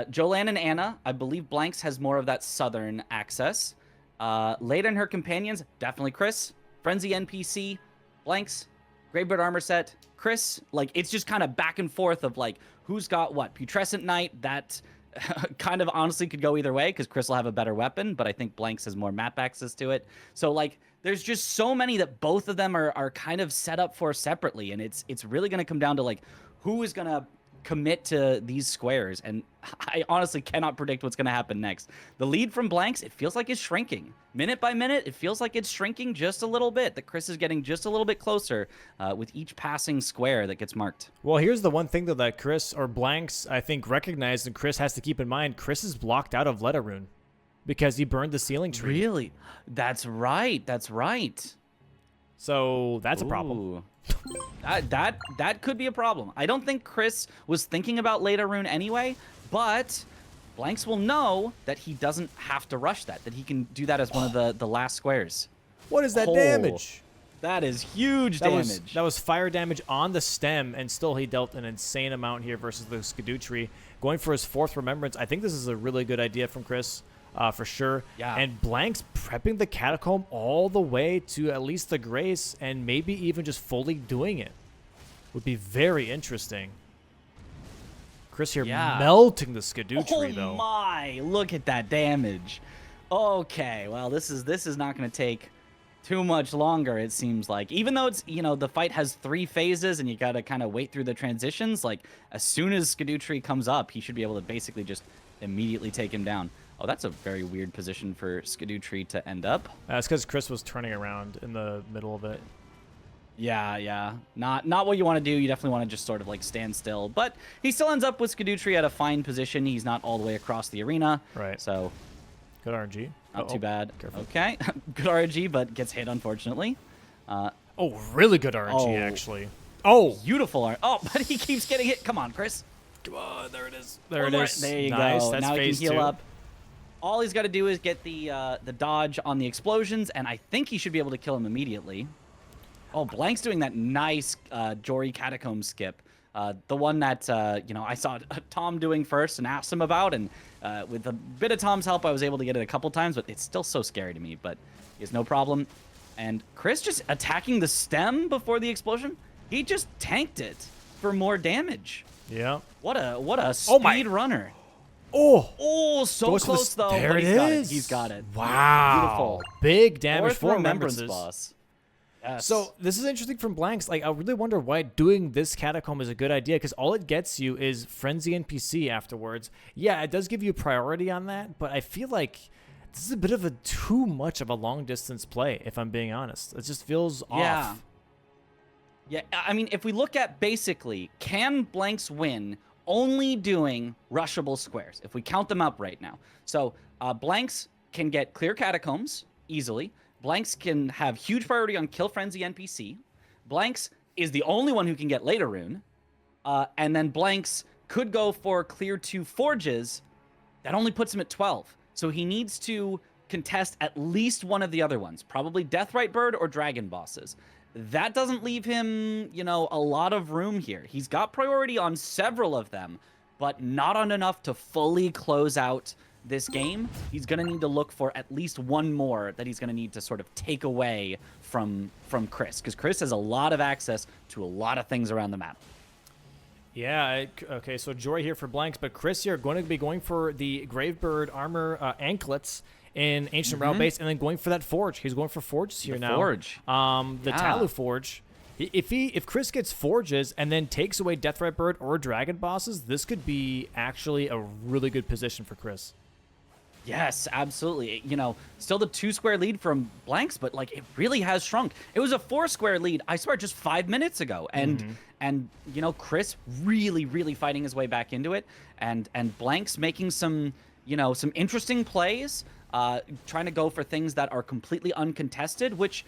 Jolanne and Anna, I believe Blanks has more of that southern access. Leda and her companions, definitely Chris. Frenzy NPC, Blanks. Greybird armor set, Chris. Like, it's just kind of back and forth of like who's got what. Putrescent Knight, that kind of honestly could go either way because Chris will have a better weapon, but I think Blanks has more map access to it. So like there's just so many that both of them are kind of set up for separately, and it's really going to come down to like who is going to commit to these squares, and I honestly cannot predict what's going to happen next. The lead from Blanks, it feels like it's shrinking. Minute by minute, it feels like it's shrinking just a little bit, that Chris is getting just a little bit closer with each passing square that gets marked. Well, here's the one thing, though, that Chris, or Blanks, I think, recognized, and Chris has to keep in mind. Chris is blocked out of Let a Ruin because he burned the ceiling tree. Really? That's right. That's right. So that's a problem. That could be a problem. I don't think Chris was thinking about Leda Rune anyway, but Blanks will know that he doesn't have to rush that he can do that as one of the last squares. What is that damage? That is huge damage. That was fire damage on the stem, and still he dealt an insane amount here versus the Skidoo tree. Going for his 4th remembrance. I think this is a really good idea from Chris. For sure. Yeah. And Blanks prepping the Catacomb all the way to at least the Grace, and maybe even just fully doing it would be very interesting. Chris here melting the Skidoo tree, though. Oh my, look at that damage. Okay, well, this is not going to take too much longer, it seems like. Even though it's, you know, the fight has 3 phases and you got to kind of wait through the transitions, like as soon as Skidoo tree comes up, he should be able to basically just immediately take him down. Oh, that's a very weird position for Skidoo tree to end up. It's because Chris was turning around in the middle of it. Yeah. Not what you want to do. You definitely want to just sort of like stand still. But he still ends up with Skidoo tree at a fine position. He's not all the way across the arena. Right. So good RNG. Not too bad. Careful. Okay. Good RNG, but gets hit, unfortunately. Really good RNG, actually. Oh, beautiful RNG. Oh, but he keeps getting hit. Come on, Chris. Come on, there it is. There One it more. is. There you Nice. go. That's Now he can phase heal 2. up. All he's got to do is get the dodge on the explosions, and I think he should be able to kill him immediately. Oh, Blank's doing that nice Jory Catacomb skip. The one that, I saw Tom doing first and asked him about, and with a bit of Tom's help, I was able to get it a couple times, but it's still so scary to me, but he has no problem. And Chris just attacking the stem before the explosion, he just tanked it for more damage. Yeah. What a speed runner. Oh, so Goes for close though. There but it is. He's got it. Wow. Beautiful. Big damage Fourth for remembrance remembrances. boss. Yes. So this is interesting from Blanks. Like, I really wonder why doing this catacomb is a good idea, because all it gets you is Frenzy NPC afterwards. Yeah, it does give you priority on that, but I feel like this is a bit of a too much of a long distance play, if I'm being honest. It just feels off. Yeah, I mean, if we look at basically, can Blanks win only doing rushable squares, if we count them up right now? So Blanks can get clear catacombs easily. Blanks can have huge priority on kill frenzy NPC. Blanks is the only one who can get later rune. And then Blanks could go for clear 2 forges. That only puts him at 12. So he needs to contest at least one of the other ones, probably Deathrite Bird or Dragon bosses. That doesn't leave him, a lot of room here. He's got priority on several of them, but not on enough to fully close out this game. He's going to need to look for at least one more that he's going to need to sort of take away from Chris, because Chris has a lot of access to a lot of things around the map. Yeah, okay, so Joy here for Blanks, but Chris here going to be going for the Gravebird armor anklets in Ancient Realm base, and then going for that forge. He's going for forges here now. Forge. The Talu forge. If Chris gets forges and then takes away Deathrite Bird or Dragon bosses, this could be actually a really good position for Chris. Yes, absolutely. Still the 2-square lead from Blanks, but it really has shrunk. It was a 4-square lead, I swear, just 5 minutes ago. And Chris really fighting his way back into it, and Blanks making some interesting plays, trying to go for things that are completely uncontested, which,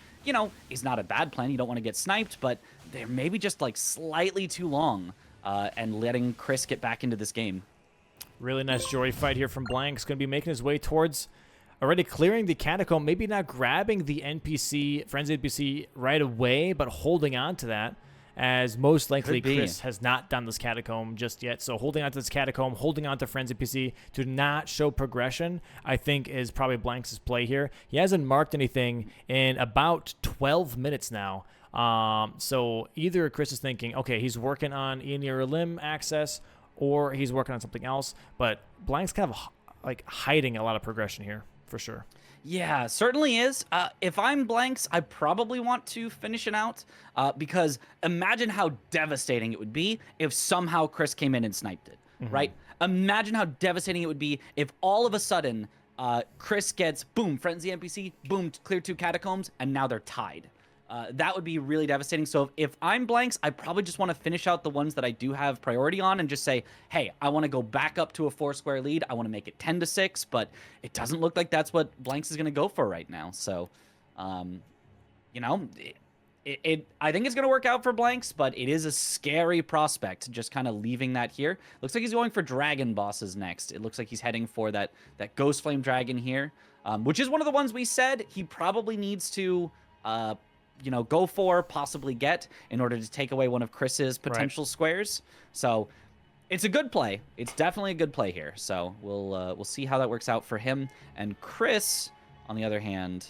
is not a bad plan. You don't want to get sniped, but they're maybe just slightly too long, and letting Chris get back into this game. Really nice Jory fight here from Blanks. Going to be making his way towards already clearing the catacomb. Maybe not grabbing the Frenzy NPC right away, but holding on to that, as most likely Chris has not done this catacomb just yet. So holding on to this catacomb, holding on to Frenzy NPC to not show progression, I think is probably Blanks' play here. He hasn't marked anything in about 12 minutes now. So either Chris is thinking, okay, he's working on Aeonir Limb access, or he's working on something else, but Blank's kind of hiding a lot of progression here, for sure. Yeah, certainly is. If I'm Blanks, I probably want to finish it out, because imagine how devastating it would be if somehow Chris came in and sniped it, right? Imagine how devastating it would be if all of a sudden Chris gets, boom, Frenzy NPC, boom, clear 2 catacombs, and now they're tied. That would be really devastating. So if I'm Blanks, I probably just want to finish out the ones that I do have priority on and just say, hey, I want to go back up to a 4-square lead. I want to make it 10-6, but it doesn't look like that's what Blanks is going to go for right now. So, I think it's going to work out for Blanks, but it is a scary prospect just kind of leaving that here. Looks like he's going for Dragon bosses next. It looks like he's heading for that Ghost Flame Dragon here, which is one of the ones we said he probably needs to go for, possibly get, in order to take away one of Chris's potential squares. So it's a good play. It's definitely a good play here. So we'll see how that works out for him. And Chris, on the other hand,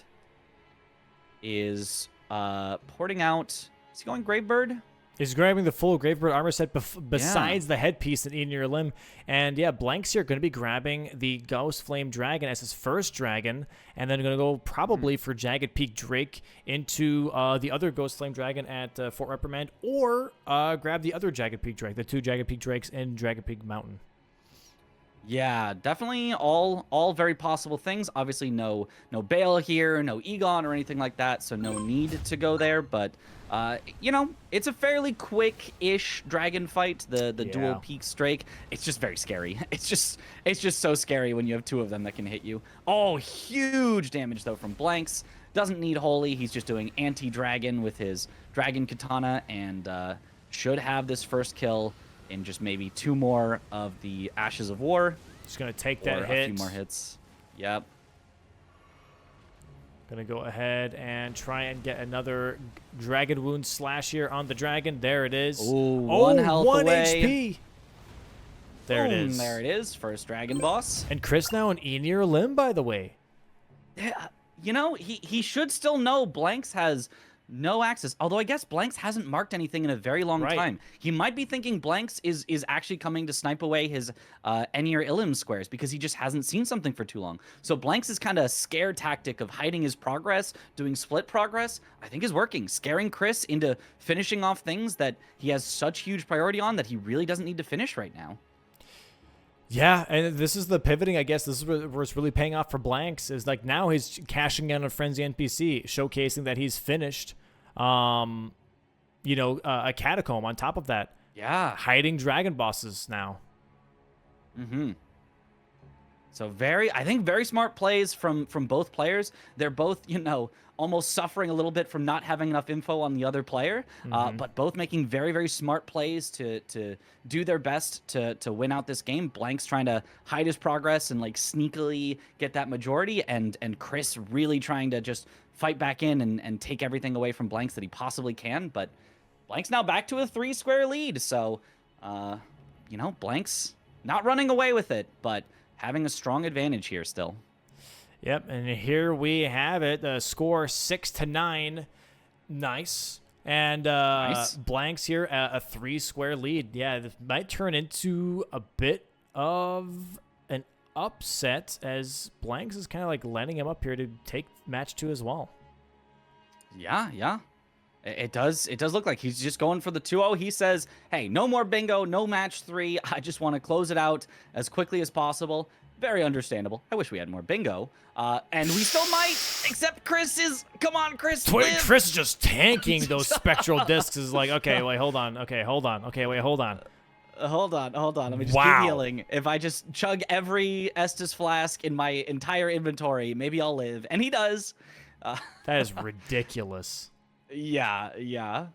is porting out. Is he going Gravebird? He's grabbing the full Gravebird armor set besides the headpiece and Aeonir Limb. And yeah, Blanks here going to be grabbing the Ghost Flame Dragon as his first dragon, and then going to go probably for Jagged Peak Drake into the other Ghost Flame Dragon at Fort Reprimand, or grab the other Jagged Peak Drake, the 2 Jagged Peak Drakes in Jagged Peak Mountain. Yeah, definitely all very possible things. Obviously no Bale here, no Egon or anything like that, so no need to go there, but it's a fairly quick-ish dragon fight, the dual Peaks Drake. It's just very scary. It's just so scary when you have 2 of them that can hit you. Oh, huge damage though from Blanks. Doesn't need Holy. He's just doing anti-dragon with his Dragon Katana, and should have this first kill in just maybe 2 more of the Ashes of War. Just going to take or that hit. A few more hits. Yep. Going to go ahead and try and get another Dragon Wound slash here on the dragon. There it is. Ooh, 1 health 1 away. HP. There it Boom, is. There it is. First dragon boss. And Chris now an E near limb, by the way. Yeah, you know, he should still know Blanks has no access. Although I guess Blanks hasn't marked anything in a very long time. He might be thinking Blanks is actually coming to snipe away his Enir Illim squares because he just hasn't seen something for too long. So Blanks' is kind of a scare tactic of hiding his progress, doing split progress, I think is working. Scaring Chris into finishing off things that he has such huge priority on that he really doesn't need to finish right now. Yeah, and this is the pivoting, I guess. This is where it's really paying off for Blanks. Is like now he's cashing in on Frenzy NPC, showcasing that he's finished, a catacomb on top of that. Yeah. Hiding dragon bosses now. Mm-hmm. So I think very smart plays from both players. They're both, almost suffering a little bit from not having enough info on the other player, but both making very, very smart plays to do their best to win out this game. Blank's trying to hide his progress and like sneakily get that majority, and Chris really trying to just fight back in and take everything away from Blanks that he possibly can. But Blank's now back to a 3-square lead, so Blank's not running away with it, but having a strong advantage here still. Yep, and here we have it. The score 6-9. Nice. And Nice. Blanks here a 3-square lead. Yeah, this might turn into a bit of an upset as Blanks is kind of like letting him up here to take match 2 as well. Yeah. It does look like he's just going for the 2-0. He says, hey, no more bingo, no match 3. I just want to close it out as quickly as possible. Very understandable. I wish we had more bingo. And we still might, except Chris is... Come on, Chris, live. Chris is just tanking those spectral discs. Is like, okay, wait, hold on. Okay, hold on. Okay, wait, hold on. Hold on. Let me just keep healing. If I just chug every Estus flask in my entire inventory, maybe I'll live. And he does. That is ridiculous. Yeah.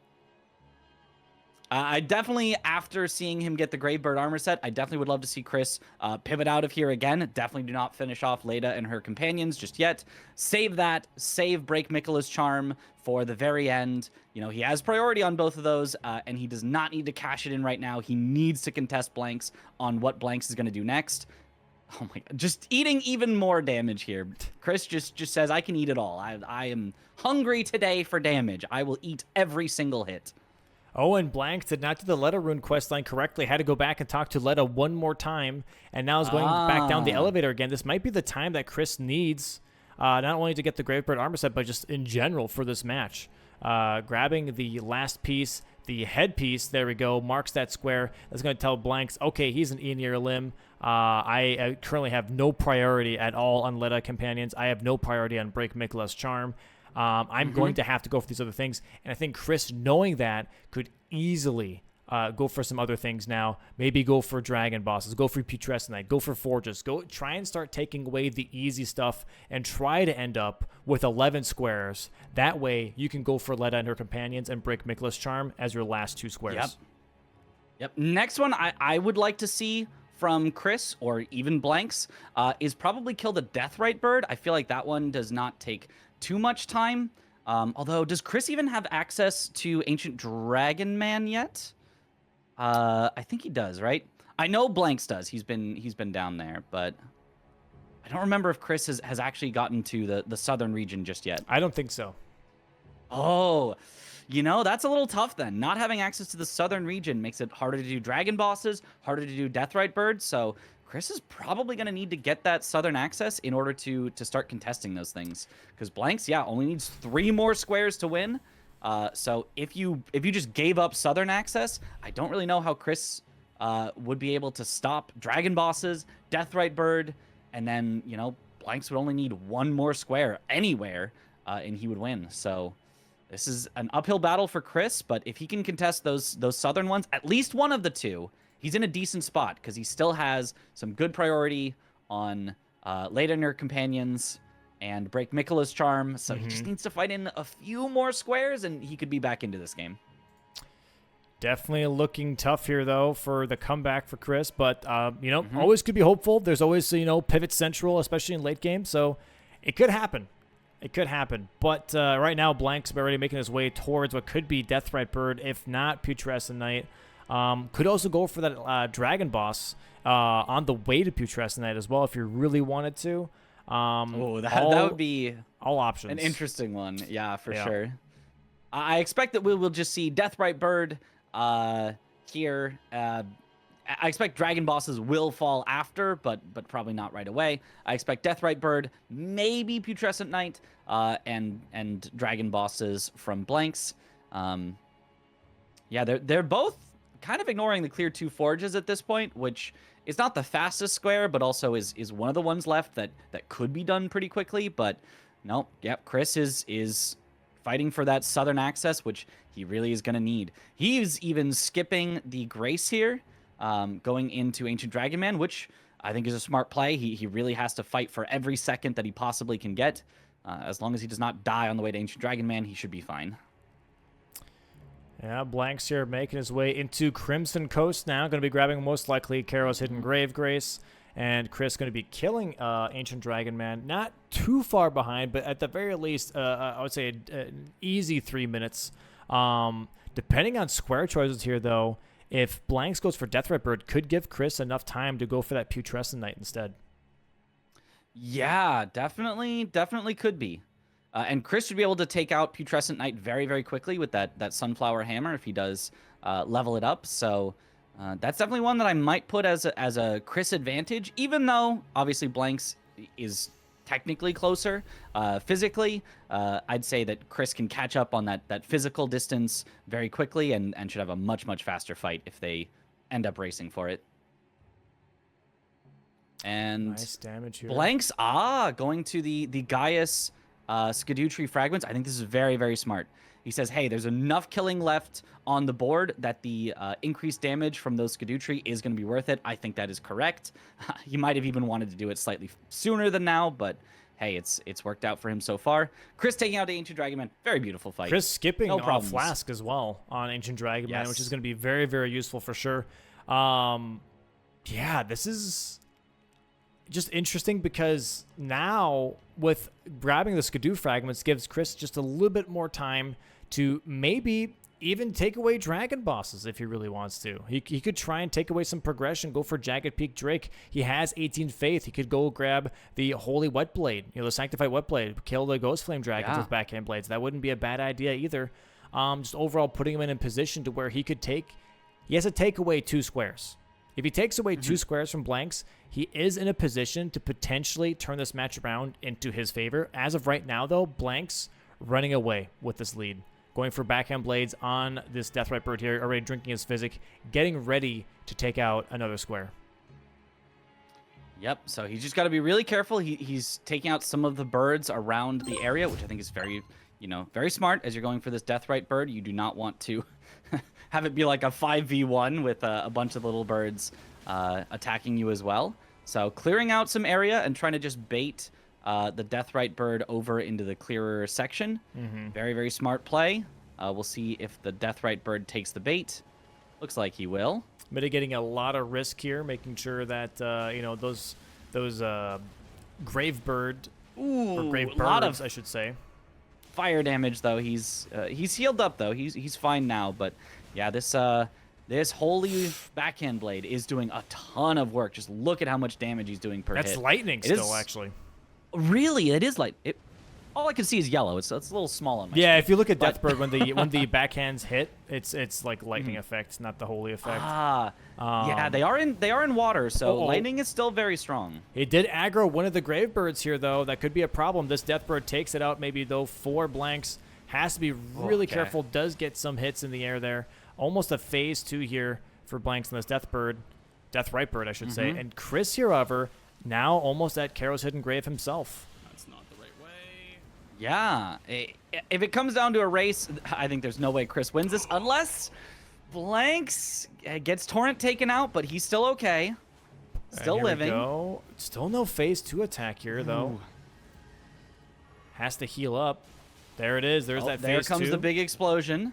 I definitely, after seeing him get the Gravebird armor set, I definitely would love to see Chris pivot out of here again. Definitely do not finish off Leda and her companions just yet. Save that. Save Break Miquella's Charm for the very end. He has priority on both of those, and he does not need to cash it in right now. He needs to contest Blanks on what Blanks is going to do next. Oh my god, just eating even more damage here. Chris just says, I can eat it all. I am hungry today for damage. I will eat every single hit. Oh, and Blanks did not do the Leda rune questline correctly. Had to go back and talk to Leda one more time, and now is going back down the elevator again. This might be the time that Chris needs, not only to get the Gravebird armor set, but just in general for this match. Grabbing the last piece, the headpiece, there we go, marks that square. That's going to tell Blanks, okay, he's an E near limb. I currently have no priority at all on Leda companions. I have no priority on Break Miquella's Charm. I'm going to have to go for these other things. And I think Chris, knowing that, could easily go for some other things now. Maybe go for Dragon Bosses, go for Putrescent, go for Forges. Go try and start taking away the easy stuff and try to end up with 11 squares. That way, you can go for Leda and her companions and Break Miquella's Charm as your last 2 squares. Yep. Next one I would like to see from Chris, or even Blanks, is probably kill the Deathrite Bird. I feel like that one does not take too much time. Although, does Chris even have access to Ancient Dragon Man yet? I think he does, right? I know Blanks does. He's been down there, but I don't remember if Chris has actually gotten to the southern region just yet. I don't think so. Oh, that's a little tough then. Not having access to the southern region makes it harder to do dragon bosses, harder to do Deathrite Birds, so Chris is probably going to need to get that southern access in order to start contesting those things. Because Blanks, only needs 3 more squares to win. So if you just gave up southern access, I don't really know how Chris would be able to stop dragon bosses, Deathrite Bird, and then, Blanks would only need 1 more square anywhere, and he would win. So this is an uphill battle for Chris, but if he can contest those southern ones, at least one of the 2, he's in a decent spot because he still has some good priority on Leda and her companions and Break Miquella's Charm. So he just needs to fight in a few more squares and he could be back into this game. Definitely looking tough here, though, for the comeback for Chris. But, always could be hopeful. There's always, pivot central, especially in late game. So it could happen. It could happen. But right now, Blank's already making his way towards what could be Deathrite Bird, if not Putrescent Knight. Could also go for that Dragon Boss on the way to Putrescent Knight as well, if you really wanted to. That would be all options. An interesting one. Yeah, for sure. I expect that we will just see Deathrite Bird here. I expect Dragon Bosses will fall after, but probably not right away. I expect Deathrite Bird, maybe Putrescent Knight, and Dragon Bosses from Blanks. They're both kind of ignoring the clear 2 forges at this point, which is not the fastest square, but also is one of the ones left that could be done pretty quickly. But no, Chris is fighting for that southern access, which he really is going to need. He's even skipping the Grace here, going into Ancient Dragon Man, which I think is a smart play. He really has to fight for every second that he possibly can get. As long as he does not die on the way to Ancient Dragon Man, he should be fine. Yeah, Blanks here making his way into Crimson Coast now. Going to be grabbing most likely Karo's Hidden Grave Grace. And Chris going to be killing Ancient Dragon Man. Not too far behind, but at the very least, I would say an easy 3 minutes. Depending on square choices here, though, if Blanks goes for Deathrite Bird, could give Chris enough time to go for that Putrescent Knight instead. Yeah, definitely could be. And Chris should be able to take out Putrescent Knight very, very quickly with that Sunflower Hammer if he does level it up. So that's definitely one that I might put as a Chris advantage, even though obviously Blanks is technically closer physically. I'd say that Chris can catch up on that physical distance very quickly and should have a much, much faster fight if they end up racing for it. And nice damage here. Blanks going to the Gaius Skidoo Tree Fragments. I think this is very, very smart. He says, hey, there's enough killing left on the board that the increased damage from those Skidoo Tree is going to be worth it. I think that is correct. He might have even wanted to do it slightly sooner than now, but hey, it's worked out for him so far. Chris taking out the Ancient Dragon Man. Very beautiful fight. Chris skipping Flask as well on Ancient Dragon Man, which is going to be very, very useful for sure. This is just interesting because now with grabbing the Skidoo Fragments gives Chris just a little bit more time to maybe even take away Dragon Bosses if he really wants to. He could try and take away some progression, go for Jagged Peak Drake. He has 18 Faith. He could go grab the Holy Wet Blade, the Sanctified Wet Blade, kill the Ghost Flame Dragons with backhand blades. That wouldn't be a bad idea either. Just overall putting him in a position to where he has to take away 2 squares. If he takes away 2 squares from Blanks, he is in a position to potentially turn this match around into his favor. As of right now, though, Blanks running away with this lead. Going for backhand blades on this Deathrite Bird here, already drinking his Physic, getting ready to take out another square. Yep, so he's just got to be really careful. He's taking out some of the birds around the area, which I think is very, very smart as you're going for this Deathrite Bird. You do not want to have it be like a 5v1 with a bunch of little birds attacking you as well. So clearing out some area and trying to just bait the Deathrite Bird over into the clearer section. Very, very smart play. We'll see if the Deathrite Bird takes the bait. Looks like he will. Mitigating a lot of risk here, making sure that those Grave Bird or Grave Birds, I should say. Fire damage though. He's healed up though. He's fine now. But yeah, this Holy Backhand Blade is doing a ton of work. Just look at how much damage he's doing per hit. That's lightning still, actually. Really, it is light. All I can see is yellow. It's a little small on my screen. If you look at Deathbird, when the backhands hit, it's like lightning effect, not the holy effect. Yeah, they are in water, so lightning is still very strong. He did aggro one of the Gravebirds here, though. That could be a problem. This Deathbird takes it out, maybe though 4 Blanks. Has to be really careful. Does get some hits in the air there. Almost a phase 2 here for Blanks on this Deathrite Bird, I should say. And Chris here, however, now almost at Karo's Hidden Grave himself. That's not the right way. Yeah. If it comes down to a race, I think there's no way Chris wins this unless Blanks gets Torrent taken out, but he's still okay. Still living. Go. Still no phase 2 attack here, though. Has to heal up. There it is. There's that phase 2. There comes the big explosion.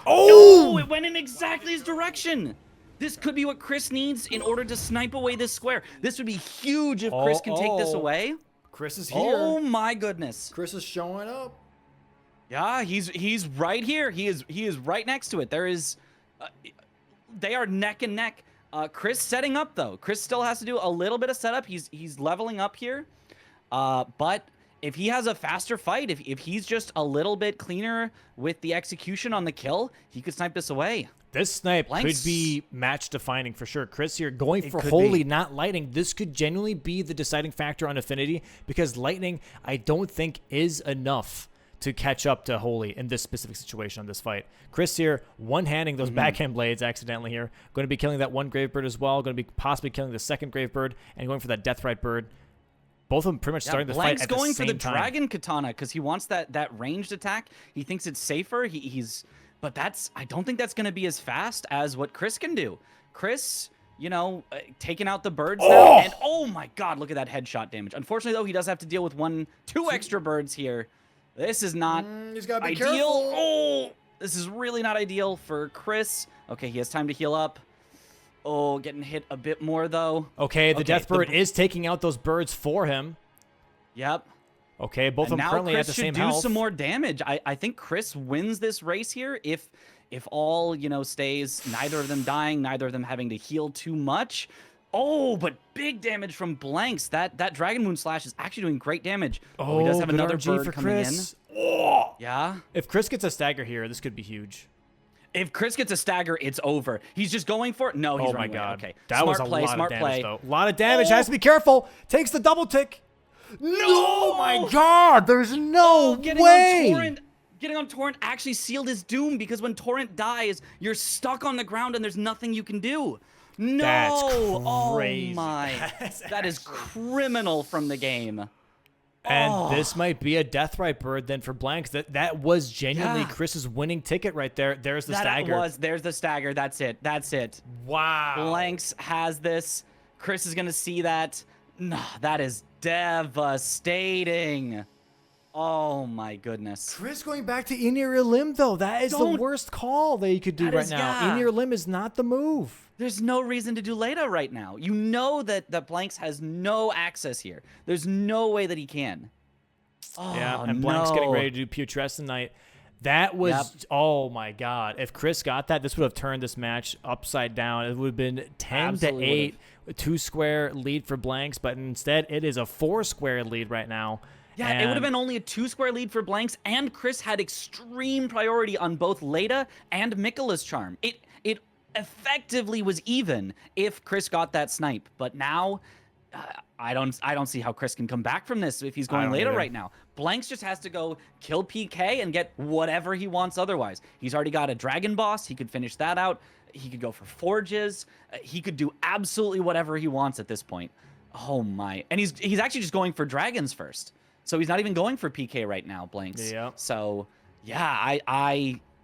Oh! No, it went in exactly his direction. This could be what Chris needs in order to snipe away this square. This would be huge if Chris can take this away. Chris is here. Oh my goodness. Chris is showing up. Yeah, he's right here. He is right next to it. There is, they are neck and neck. Chris setting up though. Chris still has to do a little bit of setup. He's leveling up here. But if he has a faster fight, if he's just a little bit cleaner with the execution on the kill, he could snipe this away. This snipe Blanks. could be match defining for sure. Chris here going for could Holy, be. not Lightning. This could genuinely be the deciding factor on Affinity because Lightning, I don't think, is enough to catch up to Holy in this specific situation on this fight. Chris here, one-handing those backhand blades accidentally here. Going to be killing that one Gravebird as well. Going to be possibly killing the second Gravebird and going for that Deathrite Bird. Both of them pretty much starting the fight at the same time. Blank's going for the Dragon Katana because he wants that ranged attack. He thinks it's safer. But I don't think that's going to be as fast as what Chris can do. Chris, you know, taking out the birds now. And oh my God, look at that headshot damage. Unfortunately, though, he does have to deal with two extra birds here. This is not He's gotta be ideal. careful. Oh, this is really not ideal for Chris. Okay, he has time to heal up. Oh, getting hit a bit more, though. Okay, the Deathbird is taking out those birds for him. Yep. Okay, both of them currently at the same health. Now Chris should do some more damage. I think Chris wins this race here if all, you know, stays, neither of them dying, neither of them having to heal too much. Oh, but big damage from Blanks. That Dragon Moon Slash is actually doing great damage. Oh, he does have good another RNG bird for coming Chris. in. Oh. Yeah. If Chris gets a stagger here, this could be huge. If Chris gets a stagger, it's over. He's just going for it. No, he's running away. Okay. That was a play, lot smart of damage, play. though. A lot of damage. Has to be careful. Takes the double tick. No! Oh my God! There's no way! Getting on Torrent actually sealed his doom because when Torrent dies, you're stuck on the ground and there's nothing you can do. No! That's Oh crazy. my. That is criminal from the game. And this might be a Deathrite Bird then for Blanks. That was genuinely Chris's winning ticket right there. There's the stagger. There's the stagger. That's it. That's it. Wow. Blanks has this. Chris is going to see that. No, that is devastating. Oh my goodness. Chris going back to In-Ear Limb, though. That is the worst call that you could do right now. In-Ear Limb is not the move. There's no reason to do Leda right now. You know that Blanks has no access here. There's no way that he can. Oh, yeah, and Blanks getting ready to do Putrescent. That was, oh my God. If Chris got that, this would have turned this match upside down. It would have been 10-8, a 2-square lead for Blanks, but instead it is a 4-square lead right now. Yeah, it would have been only a 2-square lead for Blanks, and Chris had extreme priority on both Leda and Mikola's Charm. It effectively was even if Chris got that snipe, but now I don't see how Chris can come back from this if he's going Leda right now. Blanks just has to go kill PK and get whatever he wants otherwise. He's already got a Dragon Boss. He could finish that out. He could go for Forges. He could do absolutely whatever he wants at this point. Oh my. And he's actually just going for Dragons first. So he's not even going for PK right now, Blanks. Yeah. So, yeah,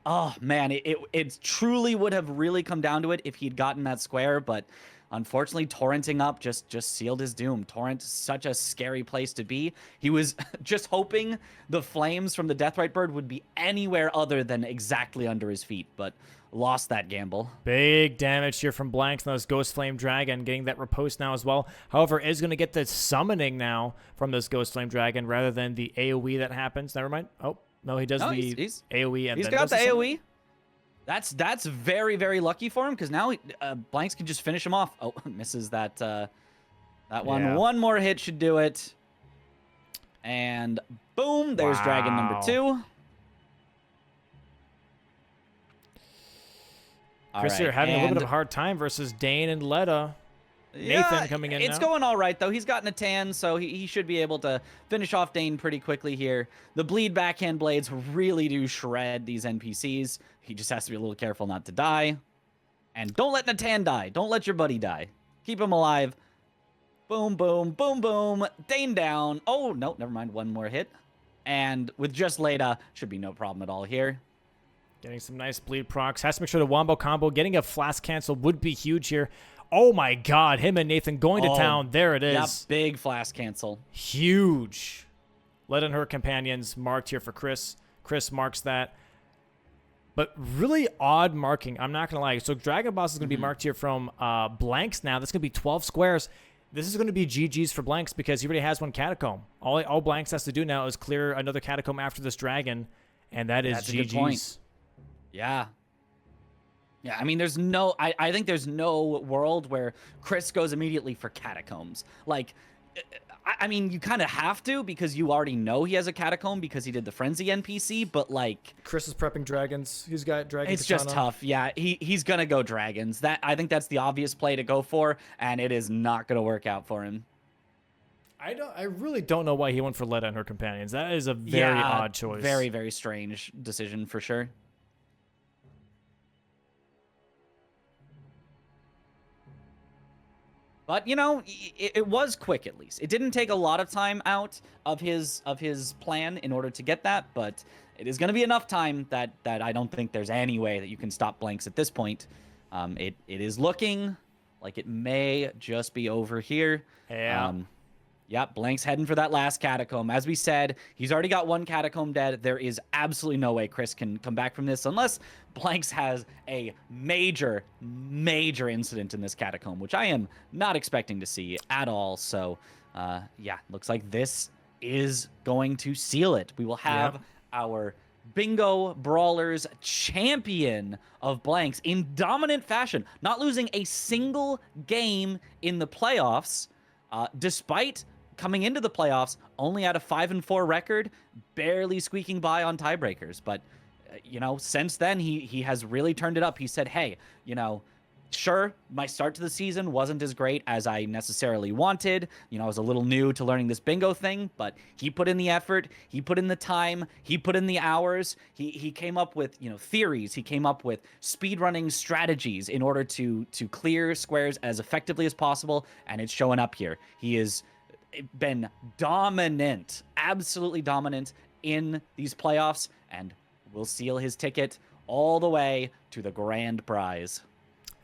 oh, man, it truly would have really come down to it if he'd gotten that square, but unfortunately, torrenting up just sealed his doom. Torrent, such a scary place to be. He was just hoping the flames from the Deathrite Bird would be anywhere other than exactly under his feet, but lost that gamble. Big damage here from Blanks. Now this Ghost Flame Dragon getting that riposte now as well. However, is going to get the summoning now from this Ghost Flame Dragon rather than the AoE that happens. Never mind. Oh, no, he does the AoE. And he's got the AoE. That's very, very lucky for him because now Blanks can just finish him off. Oh, misses that one. Yeah. One more hit should do it. And boom, there's Dragon number 2. Chris here having a little bit of a hard time versus Dane and Leda. Nathan coming in It's now. going all right, though. He's gotten a tan, so he should be able to finish off Dane pretty quickly here. The bleed backhand blades really do shred these NPCs. He just has to be a little careful not to die. And don't let Natan die. Don't let your buddy die. Keep him alive. Boom, boom, boom, boom. Dane down. Oh, no, never mind. One more hit. And with just Leda, should be no problem at all here. Getting some nice bleed procs. Has to make sure the wombo combo. Getting a flask cancel would be huge here. Oh my God, him and Nathan going to town. There it is. Yep, big flask cancel. Huge. Leda and her companions marked here for Chris. Chris marks that. But really odd marking. I'm not going to lie. So Dragon Boss is going to be marked here from Blanks now. That's going to be 12 squares. This is going to be GG's for Blanks because he already has one Catacomb. All Blanks has to do now is clear another Catacomb after this Dragon, and that is That's GG's. a good point. Yeah. Yeah, I mean, there's no... I think there's no world where Chris goes immediately for Catacombs. Like... I mean, you kind of have to because you already know he has a Catacomb because he did the Frenzy NPC, but like... Chris is prepping dragons. He's got dragons. It's just tough. Yeah, he's going to go dragons. I think that's the obvious play to go for, and it is not going to work out for him. I really don't know why he went for Leda and her companions. That is a very odd choice. Very, very strange decision for sure. But, you know, it was quick at least. It didn't take a lot of time out of his plan in order to get that, but it is going to be enough time that I don't think there's any way that you can stop Blanks at this point. It is looking like it may just be over here. Yeah. Yep, Blank's heading for that last Catacomb. As we said, he's already got one Catacomb dead. There is absolutely no way Chris can come back from this unless Blanks has a major, major incident in this Catacomb, which I am not expecting to see at all. So, yeah, looks like this is going to seal it. We will have our Bingo Brawlers champion of Blanks in dominant fashion, not losing a single game in the playoffs, despite coming into the playoffs only at a 5-4 record, barely squeaking by on tiebreakers. But, you know, since then, he has really turned it up. He said, hey, you know, sure, my start to the season wasn't as great as I necessarily wanted. You know, I was a little new to learning this bingo thing, but he put in the effort, he put in the time, he put in the hours. He came up with, you know, theories. He came up with speedrunning strategies in order to clear squares as effectively as possible, and it's showing up here. He has been dominant, absolutely dominant in these playoffs, and will seal his ticket all the way to the grand prize.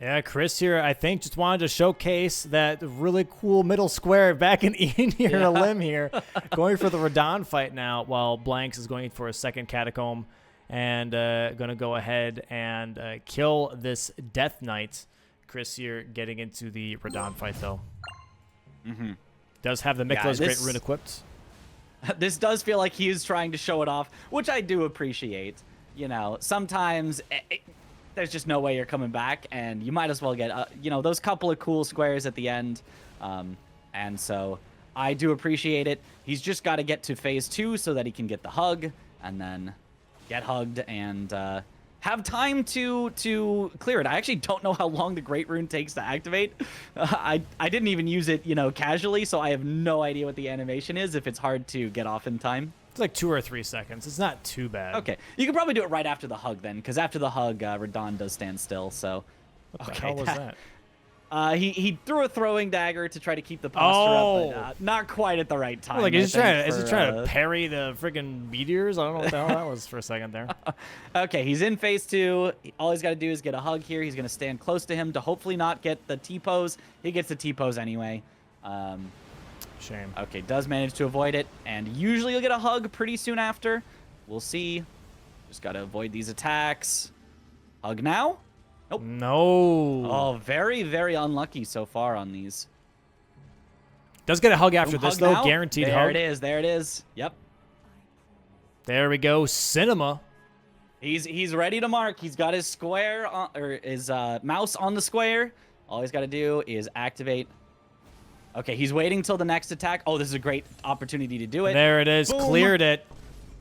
Yeah, Chris here, I think, just wanted to showcase that really cool middle square backing in here a limb here. Going for the Radon fight now, while Blanks is going for a second Catacomb and going to go ahead and kill this Death Knight. Chris here getting into the Radon fight, though. Does have the Miklah's Great Rune equipped. This does feel like he is trying to show it off, which I do appreciate. You know, sometimes... there's just no way you're coming back, and you might as well get, you know, those couple of cool squares at the end. And so I do appreciate it. He's just got to get to phase 2 so that he can get the hug, and then get hugged and have time to clear it. I actually don't know how long the Great Rune takes to activate. I didn't even use it, you know, casually, so I have no idea what the animation is, if it's hard to get off in time. It's like 2 or 3 seconds. It's not too bad. Okay. You can probably do it right after the hug then, because after the hug, Radon does stand still, so... What the hell was that? He threw a throwing dagger to try to keep the posture up, but not quite at the right time. Like, is he trying to parry the friggin' meteors? I don't know what the hell that was for a second there. Okay, he's in phase 2. All he's got to do is get a hug here. He's going to stand close to him to hopefully not get the T-pose. He gets the T-pose anyway. Shame. Okay, does manage to avoid it, and usually you'll get a hug pretty soon after. We'll see. Just got to avoid these attacks. Hug now? Nope. No. Oh, very, very unlucky so far on these. Does get a hug after this, though. Guaranteed hug. There it is. There it is. Yep. There we go. Cinema. He's ready to mark. He's got his square on, or his mouse on the square. All he's got to do is activate. Okay, he's waiting till the next attack. Oh, this is a great opportunity to do it. There it is. Boom. Cleared it.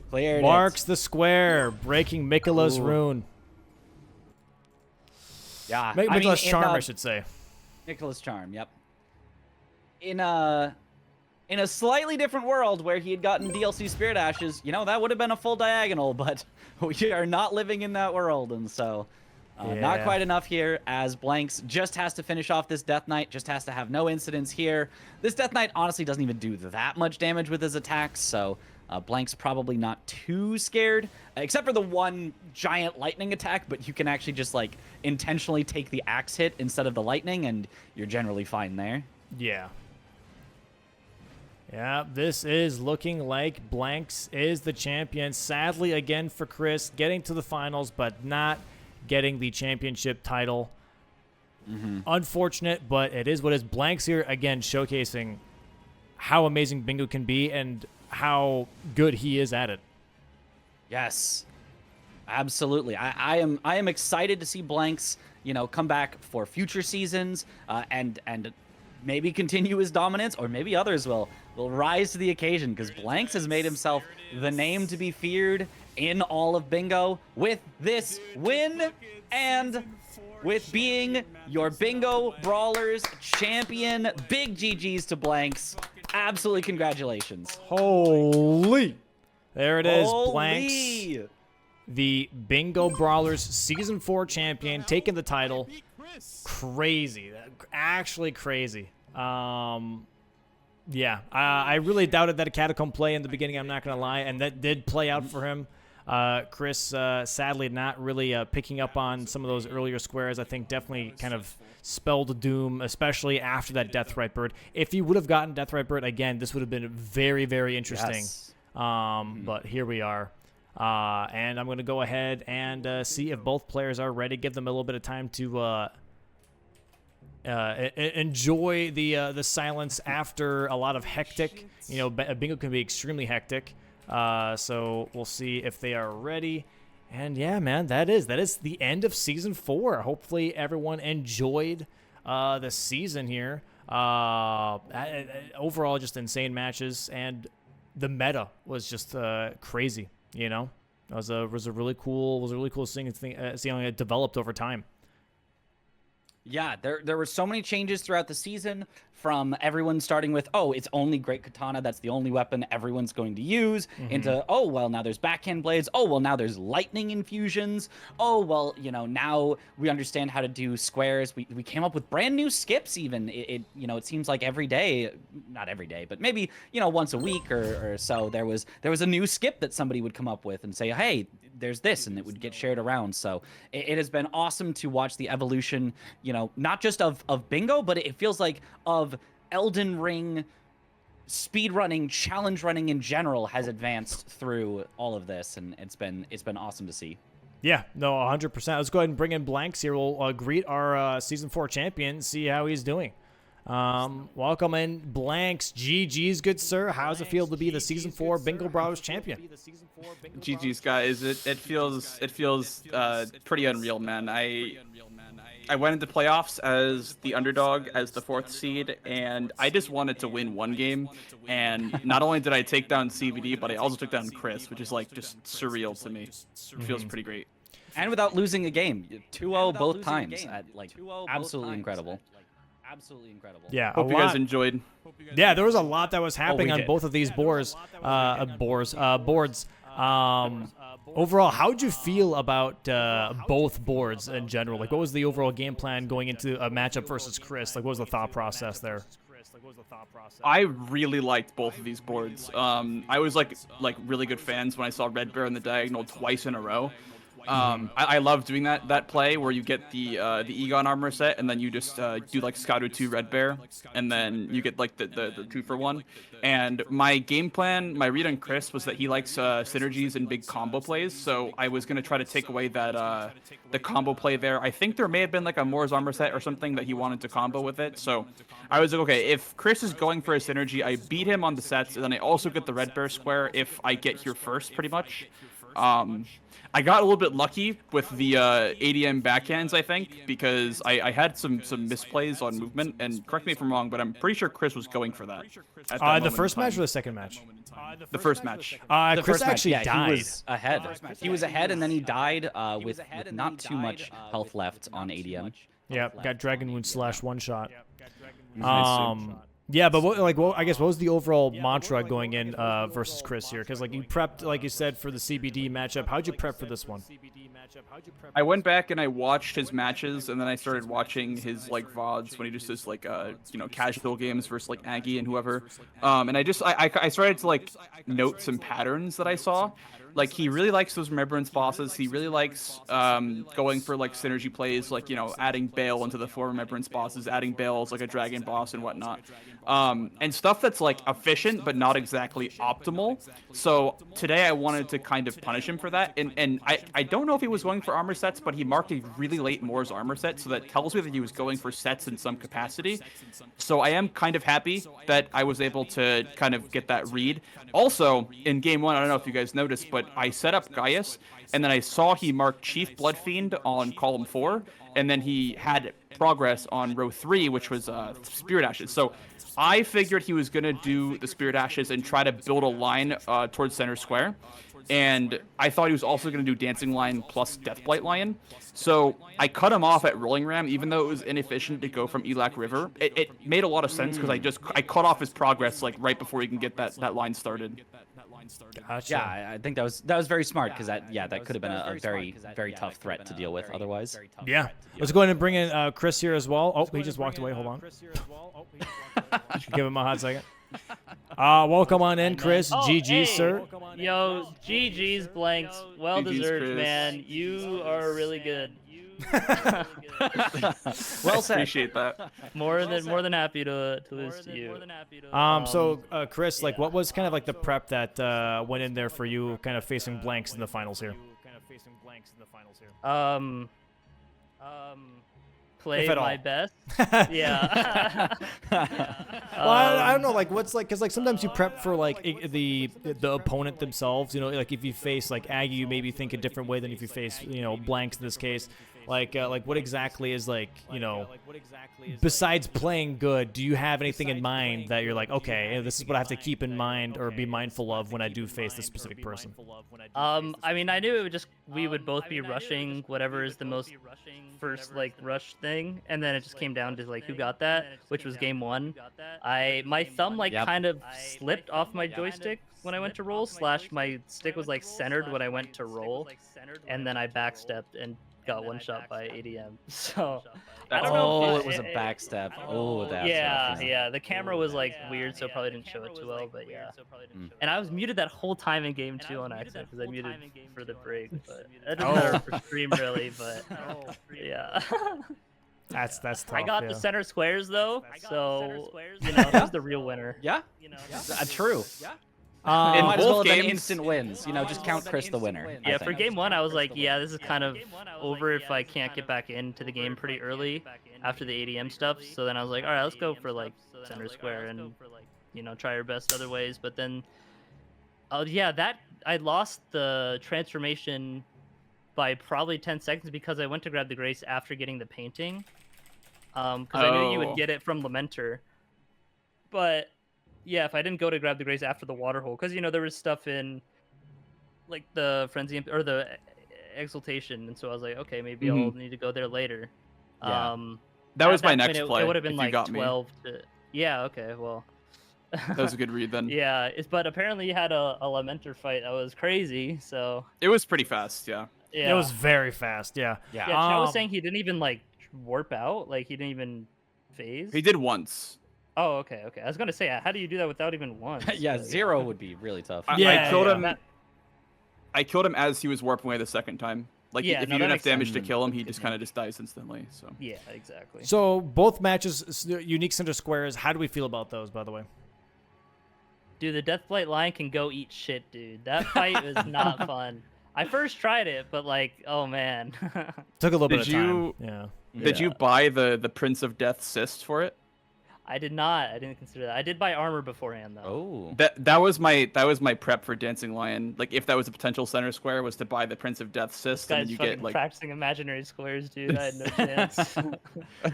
Cleared Marks it. the square, breaking Miklah's Rune. Yeah. Miklah's Charm, I should say. Miklah's Charm, yep. In a slightly different world where he had gotten DLC Spirit Ashes, you know, that would have been a full diagonal, but we are not living in that world, and so not quite enough here, as Blanks just has to finish off this Death Knight, just has to have no incidents here. This Death Knight honestly doesn't even do that much damage with his attacks, so Blank's probably not too scared, except for the one giant lightning attack, but you can actually just, like, intentionally take the axe hit instead of the lightning, and you're generally fine there. Yeah. Yeah, this is looking like Blanks is the champion. Sadly, again for Chris, getting to the finals, but not getting the championship title. Unfortunate, but it is what it is. Blanks here, again, showcasing how amazing Bingo can be and how good he is at it. Yes, absolutely. I am excited to see Blanks, come back for future seasons, and maybe continue his dominance, or maybe others will rise to the occasion, because Blanks has made himself the name to be feared in all of Bingo with this win and with being your Bingo Brawlers champion. Big GGs to Blanks. Absolutely congratulations. Holy. There it is, Holy. Blanks. The Bingo Brawlers Season 4 champion, taking the title. Crazy. Actually crazy. Yeah, I really doubted that a catacomb play in the beginning, I'm not going to lie, and that did play out for him. Chris, sadly, not really picking up on some of those earlier squares. I think definitely kind of spelled doom, especially after that Deathrite Bird. If he would have gotten Deathrite Bird, again, this would have been very, very interesting. Yes. But here we are. And I'm going to go ahead and see if both players are ready. Give them a little bit of time to enjoy the silence after a lot of hectic. Bingo can be extremely hectic. So we'll see if they are ready. And yeah, man, that is the end of Season 4. Hopefully everyone enjoyed the season here. Overall, just insane matches, and the meta was just crazy. It was a really cool seeing it developed over time. Yeah, there were so many changes throughout the season, from everyone starting with, oh, it's only Great Katana, that's the only weapon everyone's going to use, into, oh, well, now there's backhand blades, oh, well, now there's lightning infusions, oh, well, now we understand how to do squares. We came up with brand new skips even. It seems like every day, not every day, but maybe, once a week or so, there was a new skip that somebody would come up with and say, hey, there's this, and it would get shared around. So it has been awesome to watch the evolution, not just of Bingo, but it feels like of Elden Ring speedrunning, challenge running in general has advanced through all of this, and it's been awesome to see. Yeah, no, 100%. Let's go ahead and bring in Blanks here. We'll greet our Season 4 champion, see how he's doing. Welcome in, Blanks. GG's, good sir. How's it feel to be the Season 4 Bingo Brawlers champion? GG's, guys. It feels pretty unreal, man. I went into playoffs as the underdog, as the 4th seed, and I just wanted to win one game. And not only did I take down CVD, but I also took down Chris, which is like just surreal to me. It feels pretty great. And without losing a game, 2-0 both times. Absolutely incredible. Yeah, Hope you guys enjoyed. Yeah, there was a lot that was happening on both of these boards. Overall, how would you feel about both boards in general? Like, what was the overall game plan going into a matchup versus Chris? Like, what was the thought process there? I really liked both of these boards. I was like really good fans when I saw Red Bear in the diagonal twice in a row. I love doing that play where you get the Egon armor set, and then you just do like Scouter 2 Red Bear, and then you get like the 2-for-1. And my game plan, my read on Chris was that he likes synergies and big combo plays, so I was gonna try to take away that the combo play there. I think there may have been like a Moore's armor set or something that he wanted to combo with it, so I was like, okay, if Chris is going for a synergy, I beat him on the sets, and then I also get the Red Bear square if I get here first, pretty much. I got a little bit lucky with the ADM backhands, I think, because I had some misplays on movement, and correct me if I'm wrong, but I'm pretty sure Chris was going for that. The first match or the second match? The first match. Chris actually died. He was ahead. He was ahead, and then he died with not too much health left on ADM. Yeah, got Dragon Wound / one shot. Yeah, but I guess what was the overall mantra going in versus Chris here? Because like you prepped, like you said, for the CBD matchup. How'd you prep for this one? I went back and I watched his matches, and then I started watching his like VODs when he just does like casual games versus like Aggie and whoever. And I started to like note some patterns that I saw. Like he really likes those remembrance bosses. He really likes going for like synergy plays, like adding Bale into the 4 remembrance bosses, adding Bale as like a dragon boss and whatnot, and stuff that's like efficient but not exactly optimal. So today I wanted to kind of punish him for that, and I don't know if he was going for armor sets, but he marked a really late Moore's armor set, so that tells me that he was going for sets in some capacity. So I am kind of happy that I was able to kind of get that read. Also, in game 1, I don't know if you guys noticed, but I set up Gaius, and then I saw he marked Chief Bloodfiend on column 4, and then he had progress on row 3, which was Spirit Ashes. So I figured he was going to do the Spirit Ashes and try to build a line towards center square. And I thought he was also going to do Dancing Lion plus Deathblight Lion. So I cut him off at Rolling Ram, even though it was inefficient to go from Elak River. It made a lot of sense because I cut off his progress like right before he can get that line started. Gotcha. Yeah, I think that was very smart because that could have been a very tough threat to deal with otherwise. Yeah. Let's go ahead and bring in Chris here as well. Oh, he just walked away. Hold on. Give him a hot second. Welcome on in, Chris. GG, hey. sir. Yo, GG's Blanks. Well GG's, deserved, Chris. man. You are really good. Well said. Appreciate that. More than happy to lose to you. So, Chris, like, what was kind of like the prep that went in there for you, kind of facing blanks in the finals here? Play at my all. best. Yeah. Well, I don't know, like, what's like, because like sometimes you prep for like the opponent themselves, like if you face like Aggie, you maybe think a different way than if you face blanks in this case. Like what exactly is like besides playing good, do you have anything in mind that you're like, okay, this is what I have to keep in mind or be mindful of when I do face this specific person? I mean, I knew we would both be rushing whatever is the most first like rush thing, and then it just came down to like who got that, which was game 1. My thumb kind of slipped off my joystick when I went to roll, / my stick was like centered when I went to roll, and then I backstepped and got one shot by ADM. So I don't know. It was a backstep. Oh, that's yeah. The camera was like weird, so probably didn't show it too well. But yeah. And I was muted that whole time in game 2 on accident because I muted for the break. But that doesn't matter for stream really. But yeah. That's tough. I got the center squares though, so who's the real winner? Yeah. True. It In might as well both have been games- instant wins. Just count Chris the winner. Yeah, for game 1, I was like, yeah, this is kind of over if I can't get back into the game pretty early after the ADM stuff. So then I was like, all right, let's go for like center square and try our best other ways. But then, that I lost the transformation by probably 10 seconds because I went to grab the Grace after getting the painting. Because I knew you would get it from Lamenter. But yeah, if I didn't go to grab the Grace after the water hole, because there was stuff in like the frenzy or the exaltation, and so I was like, okay, maybe I'll need to go there later. Yeah. That was my point, next play. It would have been if you like got me. 12 to. Yeah. Okay. Well. That was a good read then. Yeah. But apparently you had a Lamenter fight that was crazy. So. It was pretty fast. Yeah. Yeah. It was very fast. Yeah. Yeah. Chow was saying he didn't even like warp out. Like he didn't even phase. He did once. Oh, okay. I was gonna say, how do you do that without even one? Yeah, 0 would be really tough. I killed him. I killed him as he was warping away the second time. Like if you do enough damage to kill him, he just kind of dies instantly. So. Yeah, exactly. So both matches, unique center squares. How do we feel about those, by the way? Dude, the Deathblight Lion can go eat shit, dude. That fight was not fun. I first tried it, but like, oh man. Took a little bit of time. Yeah. Did you buy the Prince of Death cyst for it? I did not. I didn't consider that. I did buy armor beforehand though. Oh. That was my prep for Dancing Lion. Like if that was a potential center square, was to buy the Prince of Death cyst, and then you get like practicing imaginary squares, dude. I had no chance.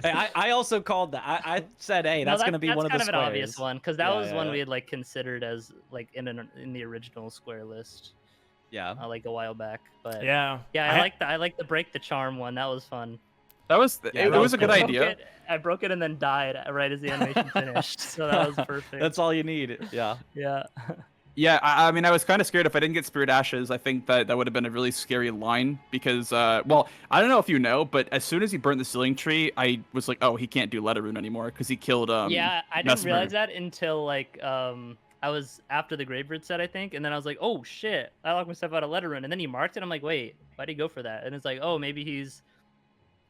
Hey, I also called that. I said, hey, that's gonna be one of the squares. That's kind of an obvious one because that was one we had like considered as like in the original square list. Yeah. Like a while back, but yeah. I like the break the charm one. That was fun. That was it was a good idea. I broke it and then died right as the animation finished, so that was perfect. That's all you need. Yeah. Yeah. Yeah, I mean, I was kind of scared if I didn't get Spirit Ashes. I think that would have been a really scary line because, well, I don't know if you know, but as soon as he burned the Sealing Tree, I was like, oh, he can't do Letter Rune anymore because he killed Yeah, I didn't Mesmer. realize that until like I was after the Graveyard set, I think, and then I was like, oh shit, I locked myself out of Letter Rune, and then he marked it. I'm like, wait, why'd he go for that? And it's like, oh, maybe he's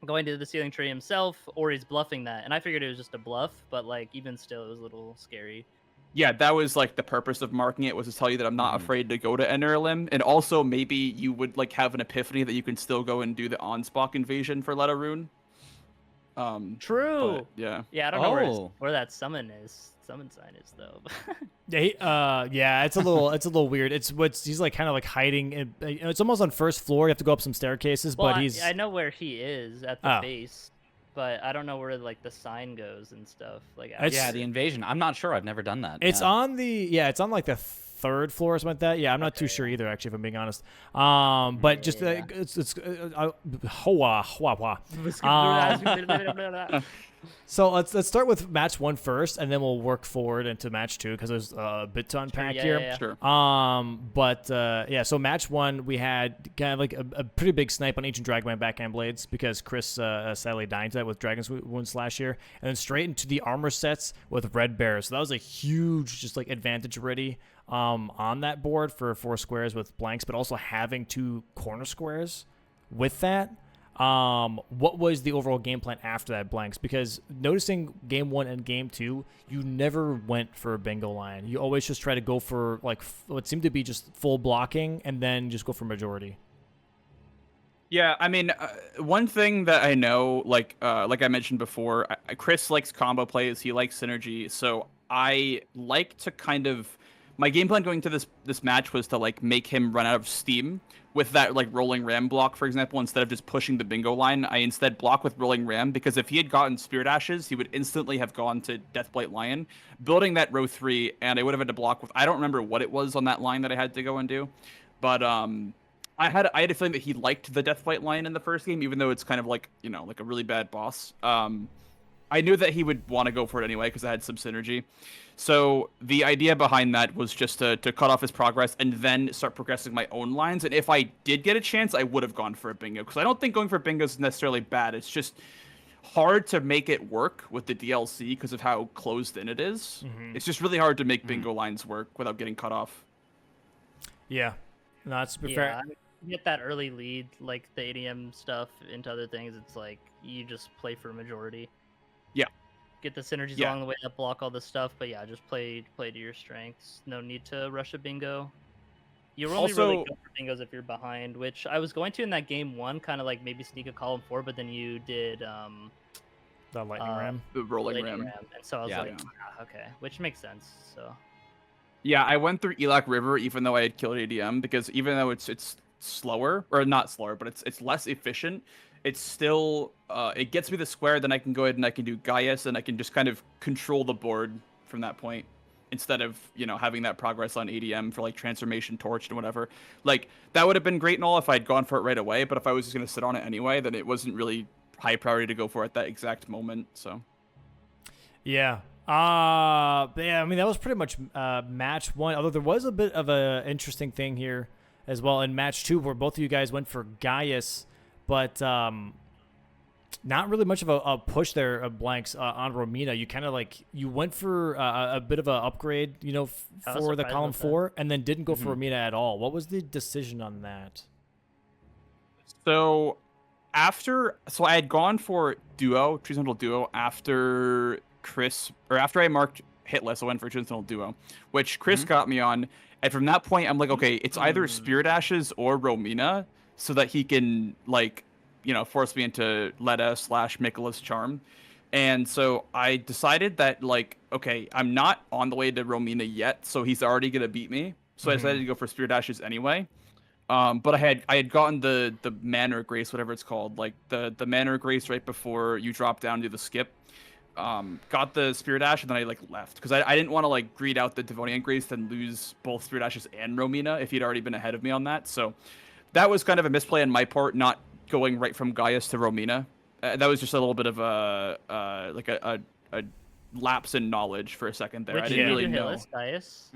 going to the Sealing Tree himself, or he's bluffing that. And I figured it was just a bluff, but like even still, it was a little scary. Yeah, that was like the purpose of marking it, was to tell you that I'm not afraid to go to Ender Limb, and also maybe you would like have an epiphany that you can still go and do the Onspock invasion for Letter Rune. True. But, yeah. Yeah, I don't know where that summon sign is though. Yeah, it's a little weird. He's like kind of like hiding. It's almost on first floor. You have to go up some staircases, Well, but he's. I know where he is at the base, but I don't know where like the sign goes and stuff. Like Yeah, the invasion. I'm not sure. I've never done that. It's on it's on like the third floor or something like that. Yeah, I'm not too sure either, actually, if I'm being honest. But just it's So let's start with match 1 first, and then we'll work forward into match 2 because there's a bit to unpack here. Sure. So match 1 we had kind of like a pretty big snipe on Ancient Dragonman backhand blades because Chris sadly died to that with Dragon's Wounds last year, and then straight into the armor sets with Red Bear. So that was a huge just like advantage already on that board for 4 squares with blanks, but also having 2 corner squares with that. What was the overall game plan after that blanks? Because noticing game 1 and game 2, you never went for a bingo line. You always just try to go for like what seemed to be just full blocking and then just go for majority. Yeah, I mean, one thing that I know, like I mentioned before, Chris likes combo plays. He likes synergy. So I like to kind of, my game plan going to this match was to like make him run out of steam with that like rolling ram block, for example. Instead of just pushing the bingo line, I instead block with rolling ram, because if he had gotten Spirit Ashes, he would instantly have gone to Deathblight Lion, building that row 3, and I would have had to block with, I don't remember what it was on that line that I had to go and do, but I had a feeling that he liked the Deathblight Lion in the first game, even though it's kind of like, you know, like a really bad boss. I knew that he would want to go for it anyway because I had some synergy. So the idea behind that was just to cut off his progress and then start progressing my own lines. And if I did get a chance, I would have gone for a bingo, because I don't think going for bingo is necessarily bad. It's just hard to make it work with the DLC because of how closed in it is. Mm-hmm. It's just really hard to make bingo lines work without getting cut off. Yeah, no, that's fair. You get that early lead, like the ADM stuff into other things. It's like you just play for majority. Yeah. Get the synergies along the way that block all this stuff, but yeah, just play to your strengths. No need to rush a bingo. You only really go for bingos if you're behind, which I was going to in that game 1, kind of like maybe sneak a column 4, but then you did the lightning ram, the rolling ram, and so I was okay, which makes sense. So yeah, I went through Elac River even though I had killed ADM, because even though it's slower, or not slower, but it's less efficient, it's still it gets me the square. Then I can go ahead and I can do Gaius, and I can just kind of control the board from that point, instead of, you know, having that progress on ADM for like transformation, torch, and whatever. Like that would have been great and all if I'd gone for it right away, but if I was just gonna sit on it anyway, then it wasn't really high priority to go for it at that exact moment. So yeah. I mean, that was pretty much match 1, although there was a bit of a interesting thing here as well in match 2 where both of you guys went for Gaius, but not really much of a push there of blanks on Romina. You kind of like, you went for a bit of an upgrade, you know, for the column 4, and then didn't go for Romina at all. What was the decision on that? So I had gone for duo, Transcendental Duo, after I marked hitless. I went for Transcendental Duo, which Chris got me on. And from that point, I'm like, okay, it's either Spirit Ashes or Romina, so that he can, like, you know, force me into Letta/Mikola's Charm. And so I decided that, like, okay, I'm not on the way to Romina yet, so he's already going to beat me. So I decided to go for Spirit Ashes anyway. But I had gotten the Manor Grace, whatever it's called, like the Manor Grace right before you drop down to the skip. Got the Spirit Ash, and then I like left because I didn't want to like greed out the Devonian Grace and lose both Spirit Ashes and Romina if he'd already been ahead of me on that. So that was kind of a misplay on my part, not going right from Gaius to Romina. That was just a little bit of a lapse in knowledge for a second there. I didn't really know. Gaius?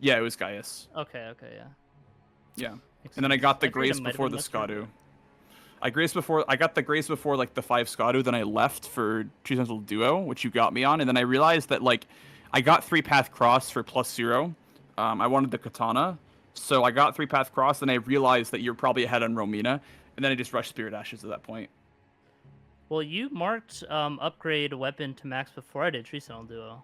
Yeah, it was Gaius. Okay, yeah. Yeah. Makes And then I sense. got the figured it grace might have before been the much more. Skadu. I got the grace before like the 5 Skadu, then I left for Tree Sentinel Duo, which you got me on, and then I realized that like I got 3 Path Cross for +0. I wanted the Katana, so I got 3 Path Cross, and I realized that you're probably ahead on Romina, and then I just rushed Spirit Ashes at that point. Well, you marked upgrade weapon to max before I did Tree Sentinel Duo.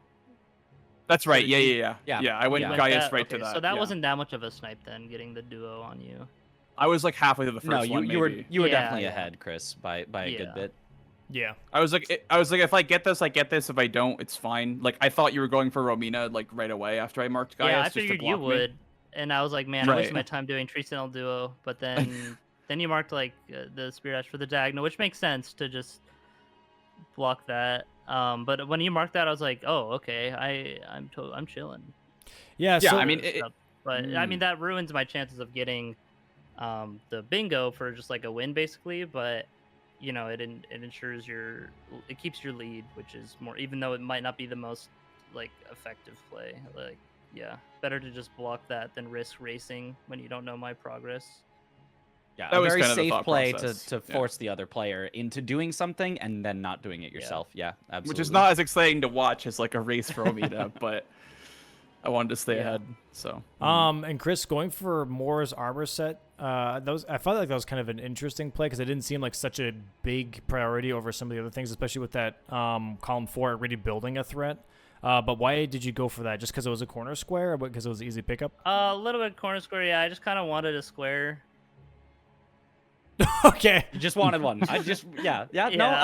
That's So right. did Yeah, you- yeah, yeah. Yeah. Yeah, I went You went Gaius that- right okay, to that. So that yeah. wasn't that much of a snipe then, getting the Duo on you. I was like halfway to the first No, one. you were maybe. you were Yeah, definitely yeah. ahead, Chris, by a Yeah. good bit. Yeah. I was like, if I get this, I get this. If I don't, it's fine. Like, I thought you were going for Romina like right away after I marked Gaius. Yeah, I just to figured block you me. would, and I was like, man, I wasted my Right. time doing Tree Sentinel Duo, but then then you marked like the Spirit Ash for the diagonal, which makes sense to just block that. But when you marked that, I was like, oh, okay, I'm chilling. Yeah. Yeah, So, I mean, But I mean that ruins my chances of getting the bingo for just like a win basically. But you know, it ensures it keeps your lead, which is more, even though it might not be the most like effective play. Like, yeah, better to just block that than risk racing when you don't know my progress. Yeah, That a was very kind of the safe thought play process. to Yeah. force the other player into doing something and then not doing it yourself. Yeah, absolutely. which is not as exciting to watch as like a race for Romina, but I wanted to stay Yeah. ahead. So and Chris, going for Moore's armor set, I felt like that was kind of an interesting play because it didn't seem like such a big priority over some of the other things, especially with that column 4 already building a threat. But why did you go for that? Just because it was a corner square, or because it was easy pickup? A little bit corner square, yeah. I just kind of wanted a square. Okay. You just wanted one. I just yeah. No, Yeah.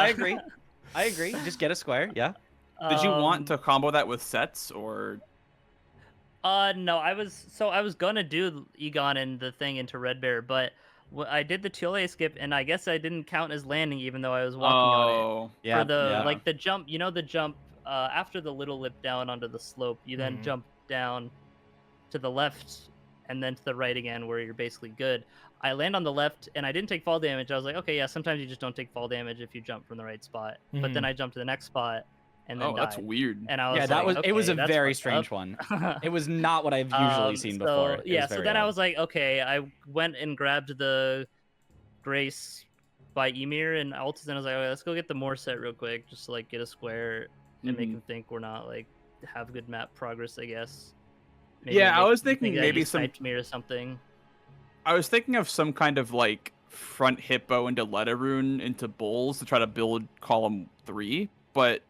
I agree. Just get a square. Yeah. did you want Um, to combo that with sets or? No, I was gonna do Egon and the thing into Red Bear, but I did the TLA skip, and I guess I didn't count as landing, even though I was walking on it. Oh, Yeah. For the yeah. like the jump, you know, the jump after the little lip down onto the slope, you then Mhm. jump down to the left and then to the right again, where you're basically good. I land on the left, and I didn't take fall damage. I was like, okay, yeah, sometimes you just don't take fall damage if you jump from the right spot. But then Mhm. I jumped to the next spot, and then oh, that's died. weird. And I was Yeah, that like, was it was a okay, that's very fucked strange up. one. It was not what I've usually seen before. It Yeah, was so very then I odd. was like, okay, I went and grabbed the Grace by Emir and Altus, and I was like, okay, let's go get the Moore set real quick, just to like get a square and make Mhm. him think we're not like have good map progress, I guess. Yeah, I was him thinking think that maybe you some- sniped me or something. I was thinking of some kind of like front hippo into Letter Rune into Bulls to try to build column 3, but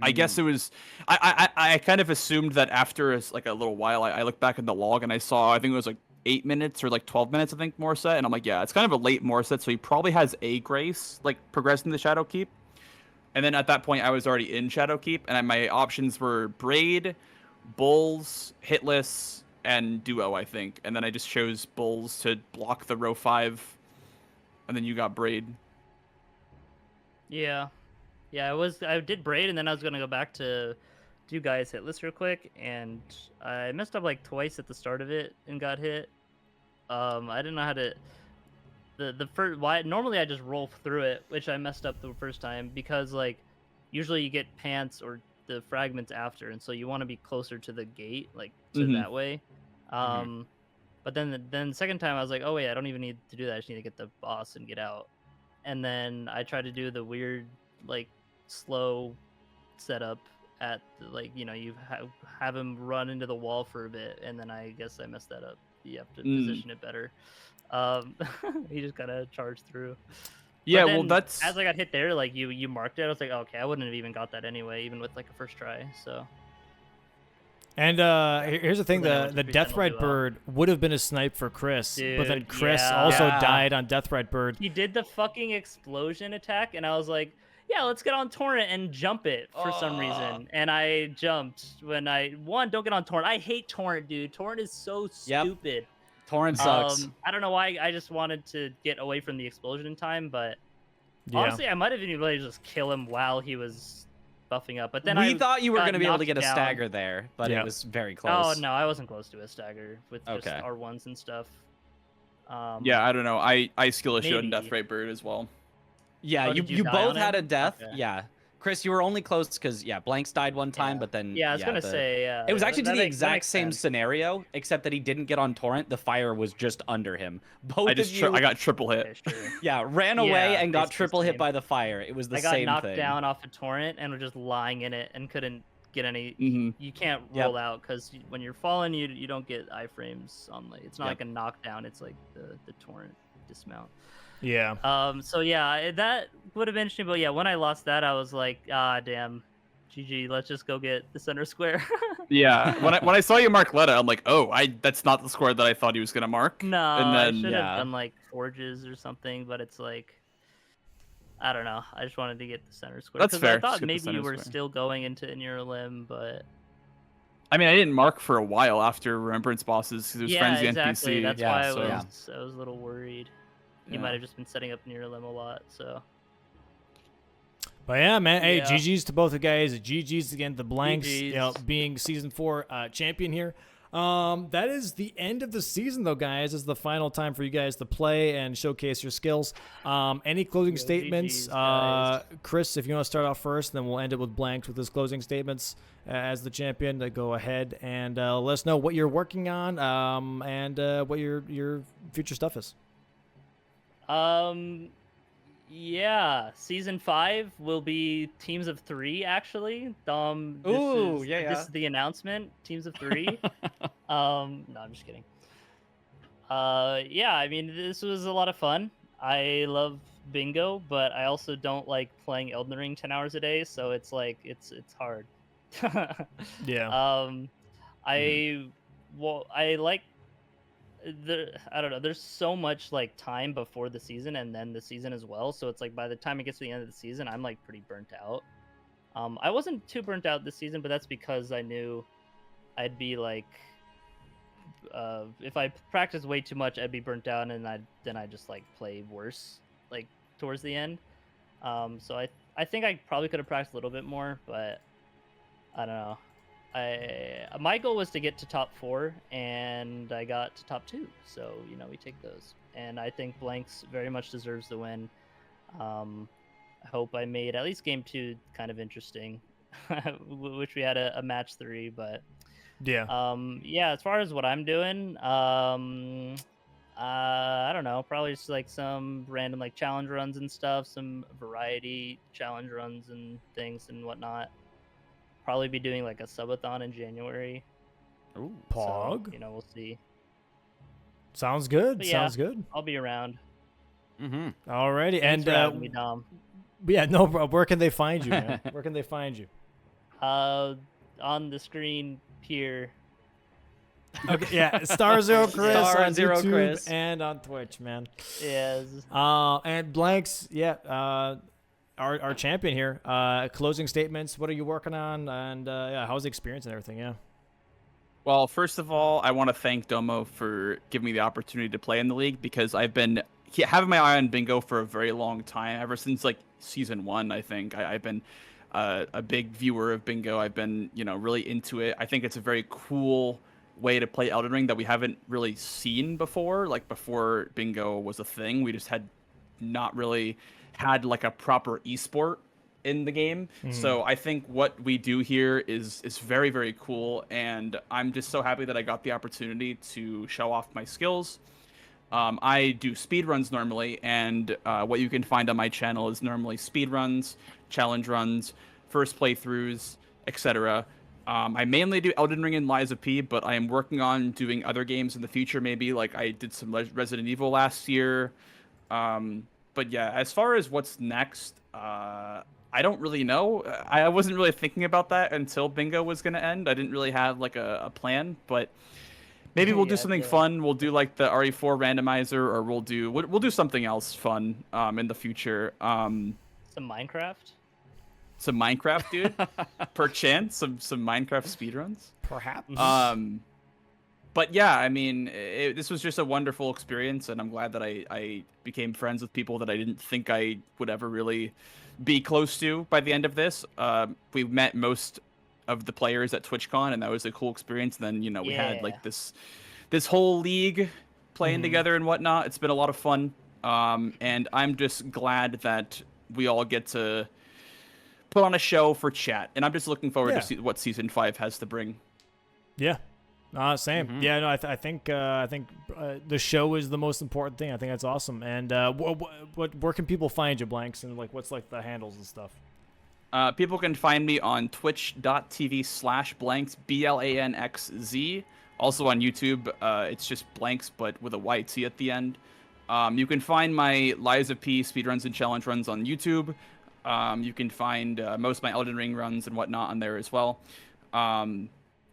I guess it was I kind of assumed that after like a little while I looked back in the log and I saw I think it was like 8 minutes or like 12 minutes I think more set, and I'm like, yeah, it's kind of a late more set, so he probably has a Grace like progressing the Shadow Keep. And then at that point I was already in Shadow Keep, and my options were Braid, Bulls, Hitless, and Duo, I think. And then I just chose Bulls to block the row 5, and then you got Braid. Yeah. Yeah, I did Braid, and then I was gonna go back to do guys hitless real quick, and I messed up like twice at the start of it and got hit. I didn't know how to the first why normally I just roll through it, which I messed up the first time because like usually you get pants or the fragments after, and so you want to be closer to the gate, like to Mhm. that way. But then the second time I was like, oh wait, I don't even need to do that. I just need to get the boss and get out. And then I tried to do the weird like slow setup at like, you know, you have him run into the wall for a bit, and then I guess I messed that up. You have to position it better. He just kind of charged through. Yeah, But well, then that's as I got hit there, like you marked it. I was like, okay, I wouldn't have even got that anyway, even with like a first try. So And here's the thing: then I the went to the Tree Death Sentinel Ride Duo. Bird would have been a snipe for Chris, but then Dude, Chris yeah. also Yeah. died on Death Ride Bird. he did the fucking explosion attack, and I was like, yeah, let's get on Torrent and jump it for some reason. And I jumped when don't get on Torrent. I hate Torrent, dude. Torrent is so Yep. stupid. Torrent sucks. I don't know why. I just wanted to get away from the explosion time, but Yeah. honestly, I might have even really just kill him while he was buffing up. But then We I thought you were got going to be able to knocked get a down. stagger there, but Yeah. it was very Oh close. no, I wasn't close to a stagger with just Okay. R1s and stuff. yeah, I don't know. I skill a shit on maybe. Death Ray Bird as well. Yeah, Oh, you did you you die both on had him? a death. Okay. Yeah. Chris, you were only close because Blanks died one time, but then I was gonna say it was actually that the makes exact same sense. scenario, except that he didn't get on torrent. The fire was just under him. Both of you, I got triple hit. Okay, sure. ran away Yeah, and got basically triple hit same. by the fire. It was the I got same knocked thing. down off a torrent and was just lying in it and couldn't get any. Mhm. You can't Yep. roll out because when you're falling, you don't get iframes on like. It's not Yep. like a knockdown. It's like the torrent dismount. Yeah. So yeah, that would have been interesting. But yeah, when I lost that, I was like, ah, damn, GG. Let's just go get the center square. Yeah, when I saw you mark Letta, I'm like, oh, that's not the square that I thought he was gonna mark. No, and I then should have done like forges or something. But it's like, I don't know. I just wanted to get the center square. That's fair, I thought just get the maybe center you were square. still going into near limb, but. I mean, I didn't mark for a while after Remembrance bosses because it was Frenzy exactly. NPC. That's Yeah, why I so was I was a little worried. He Yeah. might have just been setting up near limb a lot. So But yeah, man. Hey, Yeah. GG's to both the guys. GG's again, the Blanks, GG's. being season 4 champion here. That is the end of the season, though, guys. It's the final time for you guys to play and showcase your skills. Any closing statements? GG's, guys. Chris, if you want to start off first, then we'll end it with Blanks with his closing statements as the champion. Go ahead and let us know what you're working on and what your future stuff is. Yeah, season 5 will be teams of 3 actually. Ooh, This is the announcement. Teams of 3. No, I'm just kidding. Yeah, I mean this was a lot of fun. I love bingo, but I also don't like playing Elden Ring 10 hours a day, so it's like it's hard. Yeah. I like I don't know. There's so much like time before the season and then the season as well. So it's like by the time it gets to the end of the season, I'm like pretty burnt out. I wasn't too burnt out this season, but that's because I knew I'd be like, if I practice way too much, I'd be burnt out, and then I just like play worse like towards the end. So I think I probably could have practiced a little bit more, but I don't know. My goal was to get to top 4, and I got to top 2. So we take those, and I think Blanks very much deserves the win. I hope I made at least game 2 kind of interesting, which we had a match 3. But yeah, as far as what I'm doing, I don't know, probably just like some random like challenge runs and stuff, some variety challenge runs and things and whatnot. Probably be doing like a subathon in January. Ooh. Pog. So, we'll see. Sounds good. But yeah, Sounds good. I'll be around. Mm-hmm. Alrighty. Thanks And for having me, Dom. yeah, no, bro. Where can they find you, man? Where can they find you? On the screen here. Okay, yeah, Star Zero Chris Star on Zero YouTube Chris. and on Twitch, man. Yes. And Blanks, our champion here. Closing statements. What are you working on? And how's the experience and everything? Yeah. Well, first of all, I want to thank Domo for giving me the opportunity to play in the league because I've been having my eye on bingo for a very long time. Ever since like season 1, I think I've been a big viewer of bingo. I've been really into it. I think it's a very cool way to play Elden Ring that we haven't really seen before. Like before bingo was a thing, we just had not really had like a proper esport in the game. So I think what we do here is very, very cool, and I'm just so happy that I got the opportunity to show off my skills. I do speedruns normally, and what you can find on my channel is normally speedruns, challenge runs, first playthroughs, etc. I mainly do Elden Ring and Lies of P, but I am working on doing other games in the future, maybe like I did some Resident Evil last year. But yeah, as far as what's next, I don't really know. I wasn't really thinking about that until bingo was going to end. I didn't really have like a plan, but maybe we'll do something fun. We'll do like the RE4 randomizer, or we'll do something else fun in the future. Some Minecraft. Some Minecraft, dude. Perchance some Minecraft speedruns. Perhaps. But yeah, I mean, this was just a wonderful experience, and I'm glad that I became friends with people that I didn't think I would ever really be close to by the end of this. We met most of the players at TwitchCon, and that was a cool experience. And then we had like this whole league playing together and whatnot. It's been a lot of fun, and I'm just glad that we all get to put on a show for chat, and I'm just looking forward Yeah. to see what season 5 has to bring. Yeah. Same. Yeah, no, I think the show is the most important thing. I think that's awesome. And where can people find you, Blanks, and like what's like the handles and stuff? People can find me on twitch.tv/blanks, BLANXZ. Also on YouTube, it's just blanks, but with a YT at the end. You can find my Lies of P speedruns and challenge runs on YouTube. You can find most of my Elden Ring runs and whatnot on there as well.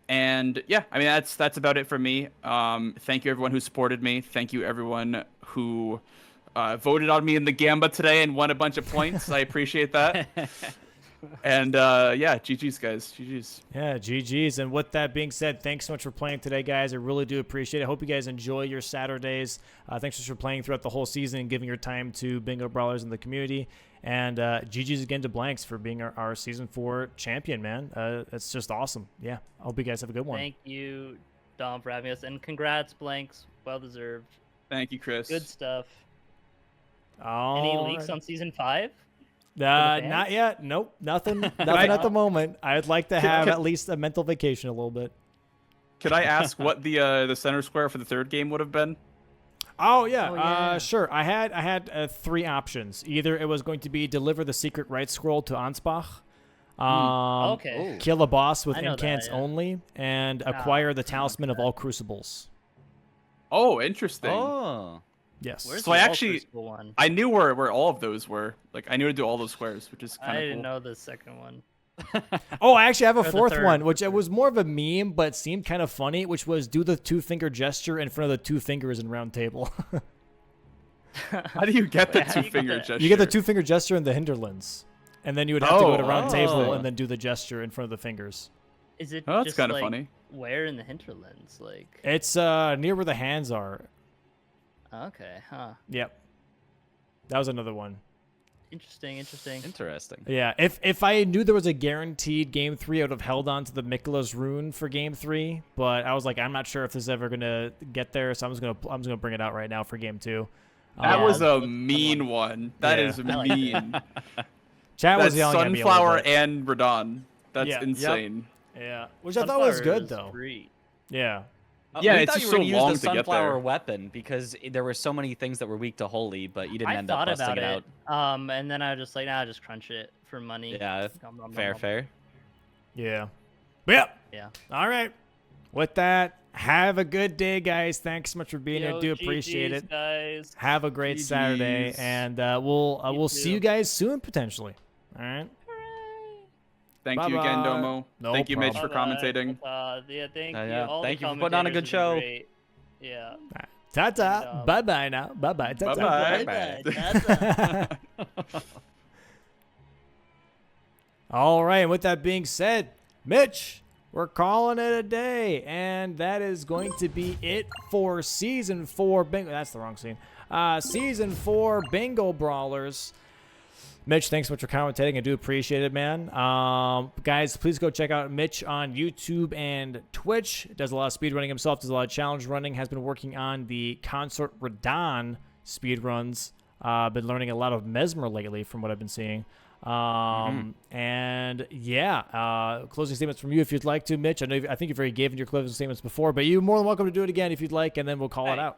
And yeah, I mean, that's about it for me. Thank you everyone who supported me. Thank you everyone who voted on me in the Gamba today and won a bunch of points. I appreciate that. And yeah, GG's guys, GG's. Yeah, GG's. And with that being said, thanks so much for playing today, guys. I really do appreciate it. I hope you guys enjoy your Saturdays. Thanks for playing throughout the whole season and giving your time to Bingo Brawlers in the community. And GG's again to Blanks for being our Season 4 champion, man. It's just awesome. Yeah, I hope you guys have a good one. Thank you, Dom, for having us. And congrats, Blanks. Well deserved. Thank you, Chris. Good stuff. All Any right. leaks on Season 5? Not yet. Nope. Nothing at the moment. I'd like to have at least a mental vacation a little bit. Could I ask what the center square for the third game would have been? Oh yeah, yeah. Sure. I had 3 options. Either it was going to be deliver the secret right scroll to Ansbach, Okay. kill a boss with I know that, incants yeah. only, and acquire the talisman of all crucibles. Oh, interesting. Oh. Yes. Where's So the I All actually- Crucible one? I knew where all of those were. Like, I knew to do all those squares, which is I kind of didn't cool. know the second one. Oh, I actually have a Or the 4th third. one, which it was more of a meme, but seemed kind of funny, which was do the 2-finger gesture in front of the 2 fingers in round table. How do you get the Wait, how do you get two-finger that? gesture? You get the 2-finger gesture in the hinterlands, and then you would have to go to round table Oh. and then do the gesture in front of the fingers. Is it Oh, that's just kinda like funny. where in the hinterlands? Like, It's near where the hands are. okay, huh? Yep. That was another one. Interesting. Interesting. Yeah, if I knew there was a guaranteed game 3, I would have held on to the Mikola's rune for game 3. But I was like, I'm not sure if this is ever gonna get there, so I'm just gonna bring it out right now for game 2. That Yeah, was that's a a fun mean one. That Yeah. is I like mean. Chat was That's yelling at me a little Sunflower bit. and Radon. That's Yeah. Yep. insane. Yeah, which I thought was Sunflower good is though. Great. Yeah. Yeah, we it's thought just you were gonna so long use to the get sunflower there. weapon because there were so many things that were weak to holy, but you didn't I end up thought busting about it it, out. and then I was just like, nah, just crunch it for money. Yeah, Nom, nom, nom, fair, nom. fair. Yeah. Yep. Yeah. All right. With that, have a good day, guys. Thanks so much for being here. Yo, Do appreciate GGs, it. guys. Have a great GGs. Saturday, and we'll see too. you guys soon potentially. All right. Thank you again, Bye-bye. Domo. No Thank you, Mitch, for Bye-bye. commentating. Yeah, thank you. Yeah. All Thank the you for putting on a good commentators have been show. great. Yeah. Ta-ta. job. Bye-bye now. Bye-bye. Ta-ta. Bye-bye. Bye-bye. All right, and with that being said, Mitch, we're calling it a day, and that is going to be it for Season 4 Bingo. That's the wrong scene. Season 4 Bingo Brawlers. Mitch, thanks so much for commentating. I do appreciate it, man. Guys, please go check out Mitch on YouTube and Twitch. Does a lot of speedrunning himself, does a lot of challenge running, has been working on the Consort Radon speedruns. Been learning a lot of Mesmer lately from what I've been seeing. And yeah, closing statements from you if you'd like to, Mitch. I think you've already given your closing statements before, but you're more than welcome to do it again if you'd like, and then we'll call it out.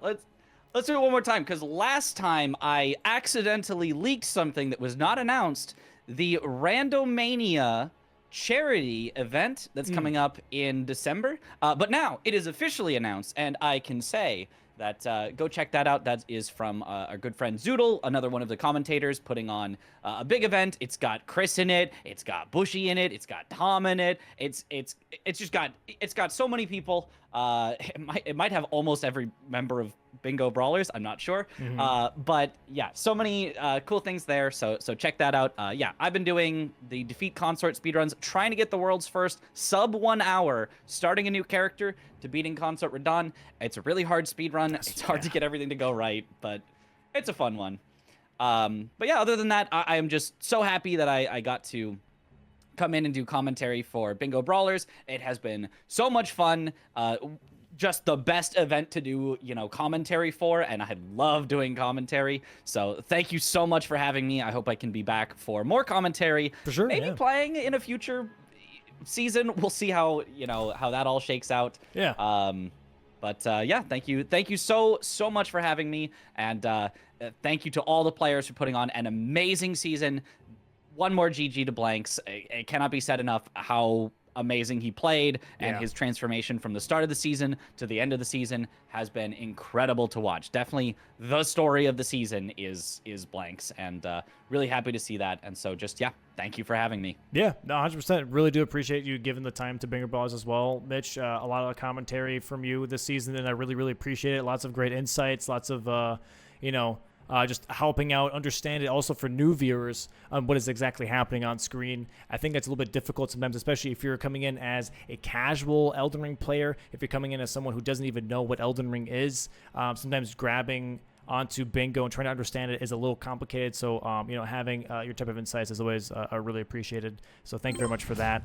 Let's do it one more time, because last time I accidentally leaked something that was not announced. The Randomania charity event that's coming up in December. But now it is officially announced, and I can say that go check that out. That is from our good friend Zoodle, another one of the commentators, putting on a big event. It's got Chris in it. It's got Bushy in it. It's got Tom in it. It's got so many people. It might have almost every member of Bingo Brawlers. I'm not sure. But yeah, so many cool things there. So check that out. Yeah, I've been doing the Defeat Consort speedruns, trying to get the world's first sub 1 hour, starting a new character to beating Consort Radon. It's a really hard speedrun. It's hard to get everything to go right, but it's a fun one. But yeah, other than that, I am just so happy that I got to come in and do commentary for Bingo Brawlers. It has been so much fun. just the best event to do, commentary for, and I love doing commentary. So thank you so much for having me. I hope I can be back for more commentary. For sure, Maybe yeah. playing in a future season. We'll see how that all shakes out. Yeah. But yeah, thank you so much for having me, and thank you to all the players for putting on an amazing season. One more GG to Blanks. It cannot be said enough how amazing he played, and his transformation from the start of the season to the end of the season has been incredible to watch. Definitely the story of the season is Blanks, and really happy to see that. And so just, thank you for having me. Yeah, no, 100%. Really do appreciate you giving the time to Binger Ballers as well, Mitch. A lot of commentary from you this season, and I really, really appreciate it. Lots of great insights, lots of, just helping out, understand it also for new viewers on what is exactly happening on screen. I think that's a little bit difficult sometimes, especially if you're coming in as a casual Elden Ring player, if you're coming in as someone who doesn't even know what Elden Ring is. Sometimes grabbing onto Bingo and trying to understand it is a little complicated. So, having your type of insights is always really appreciated. So thank you very much for that.